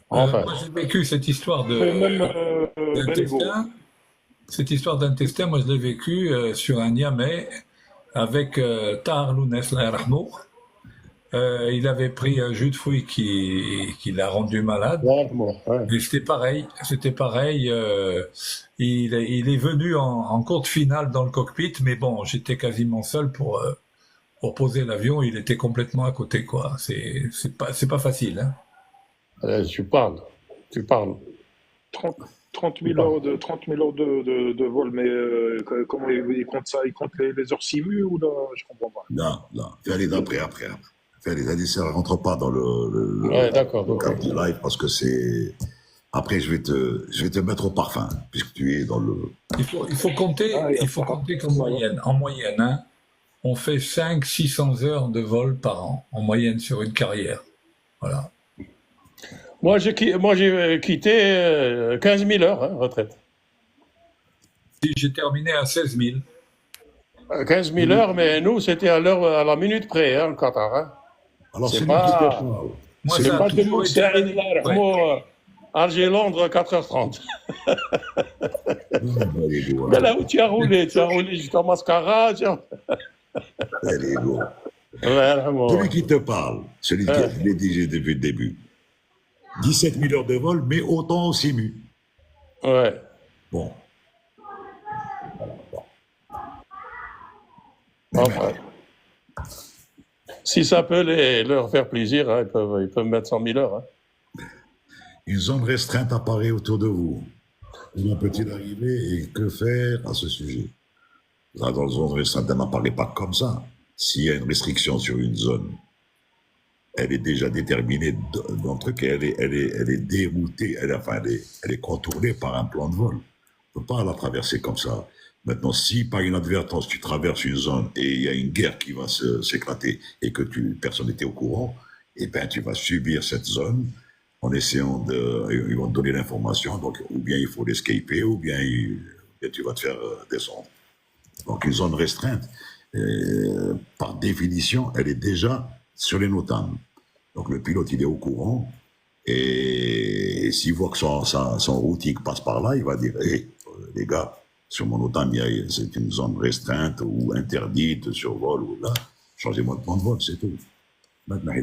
Speaker 9: Enfin.
Speaker 2: Moi, j'ai vécu cette histoire
Speaker 4: Même
Speaker 2: d'intestin. Cette histoire d'intestin, moi, je l'ai vécu sur un Niamey avec Tahar Lounès, Allah yarhamou. Il avait pris un jus de fruits qui l'a rendu malade.
Speaker 9: Ouais.
Speaker 2: Et c'était pareil. Il est venu en courte finale dans le cockpit, mais bon, j'étais quasiment seul pour poser l'avion. Il était complètement à côté, quoi. C'est pas facile, hein.
Speaker 9: Tu parles.
Speaker 4: 30 000 heures de vol, mais comment ils comptent ça? Ils comptent les heures simu ou là? Je comprends pas.
Speaker 1: Non. Fais-les après. Fais-les indices, ça ne rentre pas dans
Speaker 9: Ouais, d'accord.
Speaker 1: le cadre du live parce que c'est. Après, je vais te mettre au parfum, puisque tu es dans le.
Speaker 2: Il faut compter qu'en moyenne, hein, on fait 500-600 heures de vol par an, en moyenne, sur une carrière. Voilà.
Speaker 9: Moi, j'ai quitté 15 000 heures, hein, retraite.
Speaker 2: J'ai terminé à 16 000.
Speaker 9: 15 000 heures, mais nous, c'était à la minute près, hein, le Qatar. Hein.
Speaker 1: Alors,
Speaker 9: C'est
Speaker 1: c'est
Speaker 9: pas-
Speaker 1: nous qui te parle.
Speaker 2: Moi,
Speaker 9: C'est
Speaker 2: ça a
Speaker 9: pas
Speaker 2: toujours
Speaker 9: de
Speaker 2: été
Speaker 9: Allah yarhamou, Alger-Londres, 4h30. Mais là où tu as roulé jusqu'à Mascara.
Speaker 1: Allez, go.
Speaker 9: Allah yarhamou.
Speaker 1: Celui qui te parle, celui qui a rédigé depuis le début. 17 000 heures de vol, mais autant au simu.
Speaker 9: Ouais.
Speaker 1: Bon.
Speaker 9: Enfin. Si ça peut leur faire plaisir, hein, ils peuvent mettre 100 000 heures. Hein.
Speaker 1: Une zone restreinte apparaît autour de vous. Comment peut-il arriver et que faire à ce sujet? Dans une zone restreinte, elle n'apparaît pas comme ça. S'il y a une restriction sur une zone, elle est déjà déterminée dans le truc, elle est déroutée, elle est contournée par un plan de vol. On ne peut pas la traverser comme ça. Maintenant, si par inadvertance tu traverses une zone et il y a une guerre qui va s'éclater et que personne n'était au courant, eh ben tu vas subir cette zone en essayant ils vont te donner l'information, donc ou bien il faut l'escaper ou bien tu vas te faire descendre. Donc une zone restreinte, par définition, elle est déjà sur les NOTAM. Donc le pilote, il est au courant Et s'il voit que son routing passe par là, il va dire, hé, les gars, sur mon OTAN, c'est une zone restreinte ou interdite, survol ou là, changez-moi de plan de vol, c'est tout. Maintenant,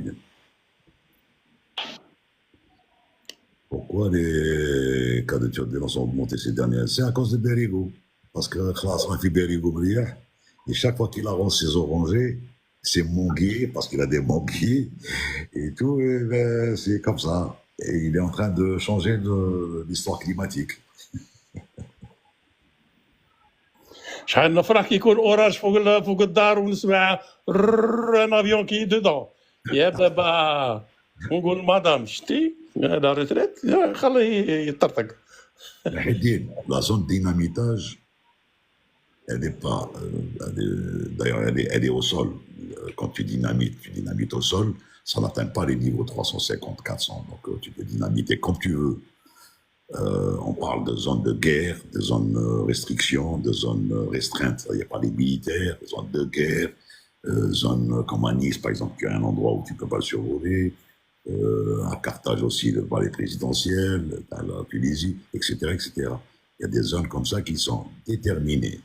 Speaker 1: pourquoi les cas de turbulence ont augmenté ces dernières? C'est à cause de Berigo. Parce que Khlas Rafi Berigo Briah, et chaque fois qu'il arrose ses orangers, c'est mongué, parce qu'il a des monguiers, et tout, et ben, c'est comme ça. Et il est en train de changer l'histoire climatique.
Speaker 9: شحال نفرح كي يكون اوراج فوق الدار ونسمع ان افيون كي دودون يا بابا ونقول مدام شتي هذا ريتريت خليه يطرطق.
Speaker 1: La zone dynamitage, elle n'est pas. D'ailleurs, elle est au sol. Quand tu dynamites au sol, ça n'atteint pas les niveaux 350, 400. Donc, tu peux dynamiter comme tu veux. On parle de zones de guerre, de zones restrictions, de zones restreintes. Il n'y a pas les militaires, zones de guerre, zones comme à Nice, par exemple, tu as un endroit où tu ne peux pas le survoler. À Carthage aussi, le palais présidentiel, à la Tunisie, etc., etc. Il y a des zones comme ça qui sont déterminées.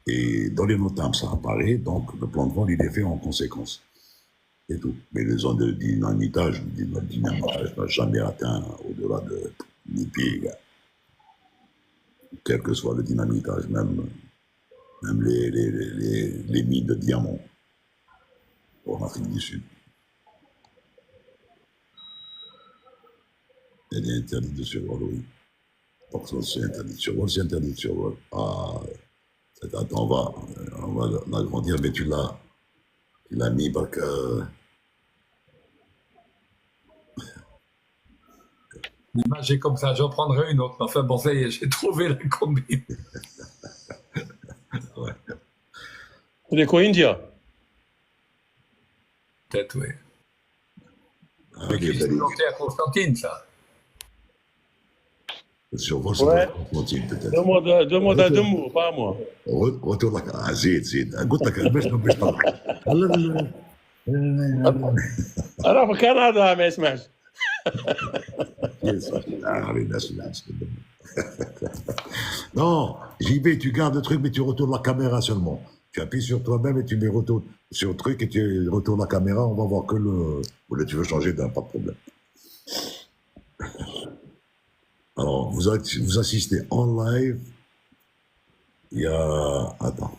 Speaker 1: Et dans les NOTAM, ça apparaît, donc le plan de vol, il est fait en conséquence. C'est tout. Mais les zones de dynamitage, n'a jamais atteint au-delà de 10 pieds, gars. Quel que soit le dynamitage, même les mines de diamants en Afrique du Sud. Elle est interdite de survol, oui. Donc, c'est interdit de survol, c'est interdit de survol. Ah, attends, on va l'agrandir, mais tu l'as mis parce que.
Speaker 2: L'image est comme ça, j'en prendrai une autre. Enfin bon, ça y est, j'ai trouvé la combine.
Speaker 1: Ouais.
Speaker 9: C'est quoi India?
Speaker 2: Peut-être, oui.
Speaker 1: Ah,
Speaker 2: Mais
Speaker 1: ok,
Speaker 2: qui s'est planté à Constantine, ça.
Speaker 1: Le survol, c'est
Speaker 9: Ouais.
Speaker 1: pas Constantine, peut-être.
Speaker 9: Demande à deux mots, pas à moi.
Speaker 1: Retourne la زيد قلت لك باش طلع
Speaker 9: انا في كندا ما يسمعش.
Speaker 1: Non, JB, tu gardes le truc, mais tu retournes la caméra seulement. Tu appuies sur toi-même et tu mets retour sur le truc et tu retournes la caméra. On va voir que le. Ou là, tu veux changer d'un, pas de problème. Alors, vous assistez en live. Il y a. Attends.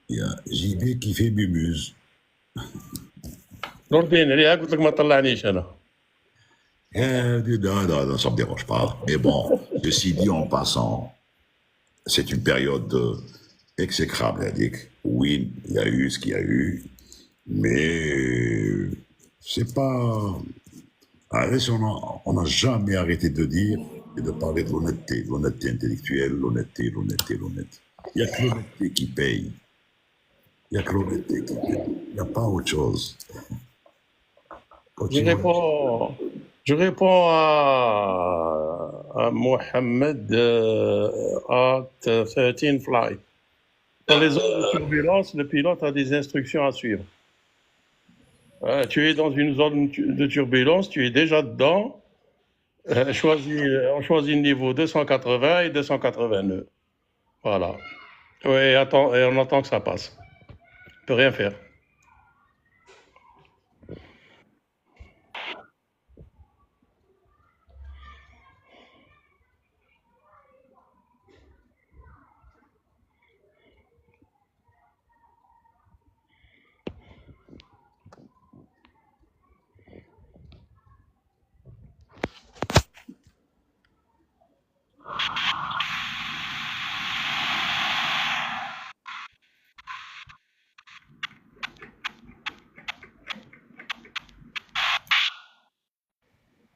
Speaker 1: Il y a JB qui fait Mumuse.
Speaker 9: نور الدين عليها قلت لك ما طلعنيش انا.
Speaker 1: Non, ça ne me dérange pas. Mais bon, ceci dit en passant, c'est une période exécrable, Yadik. Oui, il y a eu ce qu'il y a eu, mais c'est pas. On n'a jamais arrêté de dire et de parler de l'honnêteté intellectuelle, l'honnêteté. Il n'y a que l'honnêteté qui paye. Il n'y a que l'honnêteté qui paye. Il n'y a pas autre chose.
Speaker 9: Je réponds à Mohamed at 13 flight. Dans les zones de turbulence, le pilote a des instructions à suivre. Tu es dans une zone de turbulence, tu es déjà dedans. On choisit le niveau 280 et 282. Voilà. Oui, et on attend que ça passe. On ne peut rien faire.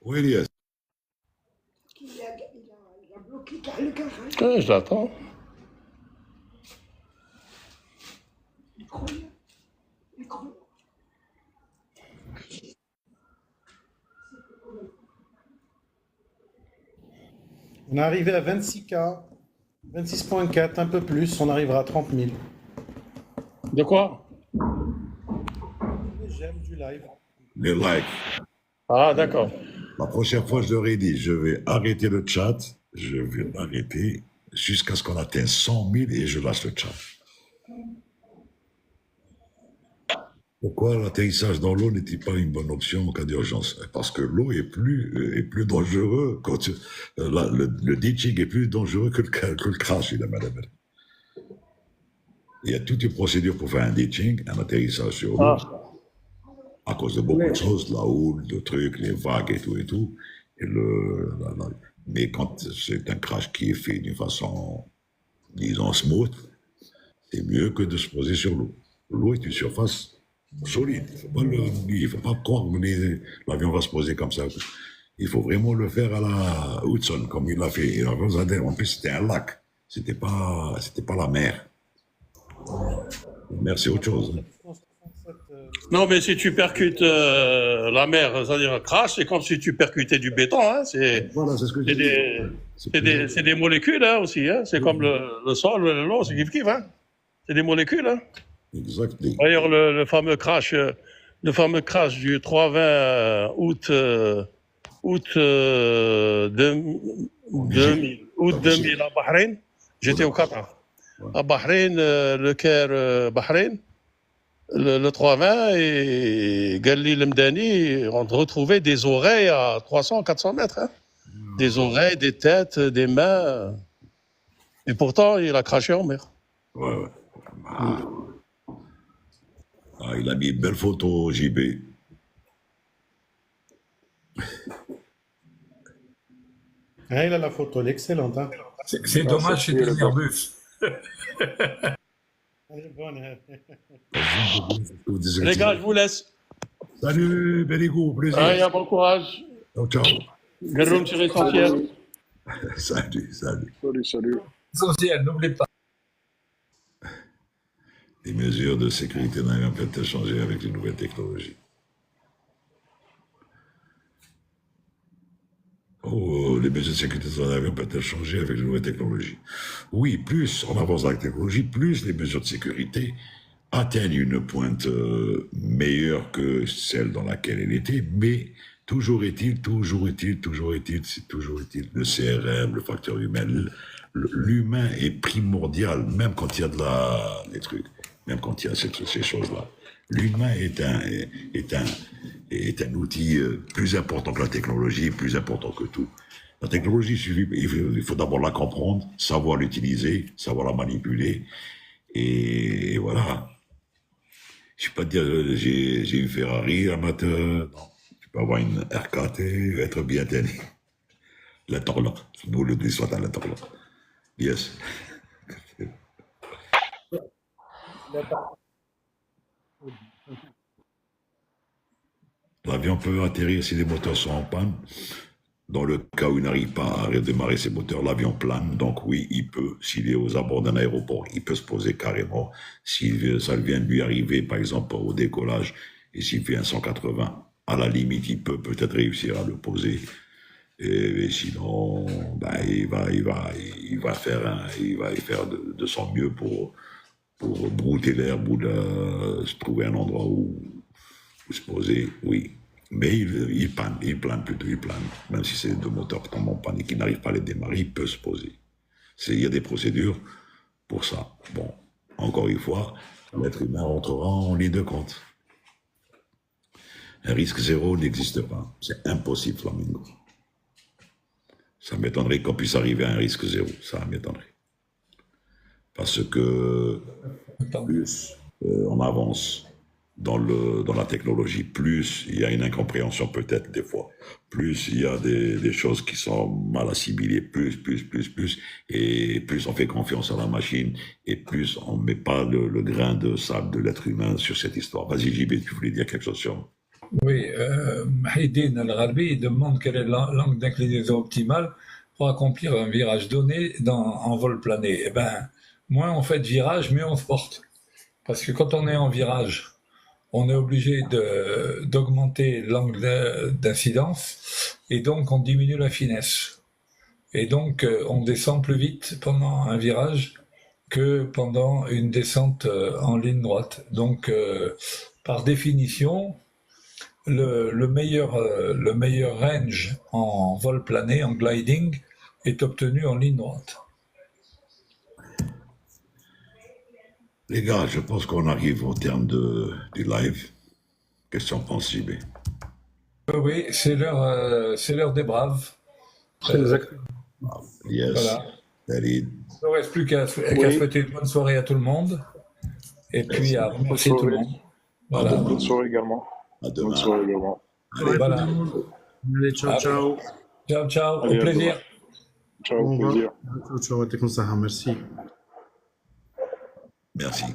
Speaker 1: Oui, Elias.
Speaker 10: Il a bloqué le garage.
Speaker 9: Je l'attends.
Speaker 10: Incroyable.
Speaker 3: On est arrivé à 26K, 26.4, un peu plus, on arrivera à 30 000.
Speaker 9: De quoi?
Speaker 3: J'aime du live.
Speaker 1: Les likes.
Speaker 9: Ah, d'accord.
Speaker 1: La prochaine fois, je leur ai dit, je vais arrêter le chat, je vais l'arrêter jusqu'à ce qu'on atteigne 100 000 et je lâche le chat. Pourquoi l'atterrissage dans l'eau n'était pas une bonne option en cas d'urgence? Parce que l'eau est plus dangereux quand le ditching est plus dangereux que le crash, évidemment. Il y a toute une procédure pour faire un ditching, un atterrissage sur l'eau, à cause de beaucoup de choses, la houle, de trucs, les vagues et tout et tout. Mais quand c'est un crash qui est fait d'une façon, disons, smooth, c'est mieux que de se poser sur l'eau. L'eau est une surface solide. Il ne faut pas croire que l'avion va se poser comme ça. Il faut vraiment le faire à la Hudson, comme il l'a fait. En plus, c'était un lac. C'était pas la mer. La mer, c'est autre chose.
Speaker 9: Non, mais si tu percutes la mer, c'est-à-dire un crash, c'est comme si tu percutais du béton. Hein.
Speaker 1: Voilà, c'est ce que j'ai dit.
Speaker 9: C'est des molécules hein, aussi. Hein. C'est comme le sol, l'eau, c'est kiff-kiff. Hein. C'est des molécules. Hein.
Speaker 1: Exactement.
Speaker 9: D'ailleurs, le fameux crash du 3-20 août 2000 à Bahreïn, j'étais au Qatar. À Bahreïn, le Caire Bahreïn, le 3-20 et Gali Lemdani ont retrouvé des oreilles à 300-400 mètres. Hein. Des oreilles, des têtes, des mains. Et pourtant, il a craché en mer.
Speaker 1: Ouais. Il a mis une belle photo, JB.
Speaker 3: Ah, il a la photo, elle est excellente. Hein.
Speaker 2: C'est dommage, c'était un Airbus.
Speaker 3: Elle est bonne. Hein.
Speaker 9: Les gars, je vous laisse.
Speaker 1: Salut, Berigo, plaisir.
Speaker 9: Allez, bon courage.
Speaker 1: Ciao.
Speaker 9: Garoum sur l'essentiel.
Speaker 1: Salut.
Speaker 4: Salut.
Speaker 2: Essentiel, n'oubliez pas.
Speaker 1: Les mesures de sécurité d'un avion peuvent-elles changer avec les nouvelles technologies? Les mesures de sécurité d'un avion peuvent-elles changer avec les nouvelles technologies? Oui, plus on avance dans la technologie, plus les mesures de sécurité atteignent une pointe meilleure que celle dans laquelle elle était, mais toujours est-il, le CRM, le facteur humain, l'humain est primordial, même quand il y a des trucs. Même quand il y a ces choses-là. L'humain est un outil plus important que la technologie, plus important que tout. La technologie, il faut d'abord la comprendre, savoir l'utiliser, savoir la manipuler, et voilà. Je ne peux pas dire j'ai une Ferrari amateur, non. Tu peux avoir une R4 et être bien tenu. L'interlock, nous le disons soit à l'interlock. Yes. L'avion peut atterrir si les moteurs sont en panne. Dans le cas où il n'arrive pas à redémarrer ses moteurs, l'avion plane. Donc oui, il peut, s'il est aux abords d'un aéroport, il peut se poser carrément. Si ça vient de lui arriver, par exemple, au décollage, et s'il fait un 180, à la limite, il peut peut-être réussir à le poser. Et sinon, ben, il va faire de son mieux pour brouter l'air, se trouver un endroit où se poser, oui. Mais il plane plutôt. Même si c'est deux moteurs qui tombent en panne et qui n'arrivent pas à les démarrer, il peut se poser. Il y a des procédures pour ça. Bon, encore une fois, l'être humain rentrera en ligne de compte. Un risque zéro n'existe pas. C'est impossible, Flamingo. Ça m'étonnerait qu'on puisse arriver à un risque zéro. Ça m'étonnerait. Parce que plus on avance dans la technologie, plus il y a une incompréhension peut-être des fois, plus il y a des choses qui sont mal assimilées, plus, et plus on fait confiance à la machine, et plus on ne met pas le grain de sable de l'être humain sur cette histoire. Vas-y JB, tu voulais dire quelque chose sur...
Speaker 2: Oui, Mahidine Al-Gharbi demande quelle est l'angle d'inclinaison optimale pour accomplir un virage donné en vol plané. Eh ben, moins on fait de virage, mieux on se porte. Parce que quand on est en virage, on est obligé d'augmenter l'angle d'incidence et donc on diminue la finesse. Et donc on descend plus vite pendant un virage que pendant une descente en ligne droite. Donc par définition, le meilleur range en vol plané, en gliding, est obtenu en ligne droite.
Speaker 1: Les gars, je pense qu'on arrive au terme du live. Qu'est-ce qu'on pense, JB?
Speaker 2: Oui, c'est l'heure des braves.
Speaker 3: C'est exact.
Speaker 1: Yes.
Speaker 2: Voilà.
Speaker 1: David.
Speaker 2: Il ne reste plus qu'à
Speaker 4: Oui.
Speaker 2: souhaiter une bonne soirée à tout le monde. Et puis à remercier
Speaker 4: Bonne
Speaker 2: tout le
Speaker 4: soirée.
Speaker 2: monde. Voilà.
Speaker 4: Bonne soirée également.
Speaker 1: À
Speaker 4: Bonne
Speaker 1: demain.
Speaker 4: soirée également.
Speaker 1: Allez,
Speaker 2: Voilà.
Speaker 3: Allez, ciao,
Speaker 2: Ah,
Speaker 3: ciao.
Speaker 2: Ciao, ciao.
Speaker 4: Allez,
Speaker 2: Au
Speaker 4: à
Speaker 2: plaisir.
Speaker 4: Ciao,
Speaker 3: Au revoir.
Speaker 4: plaisir.
Speaker 3: Ciao, ciao, merci.
Speaker 1: merci.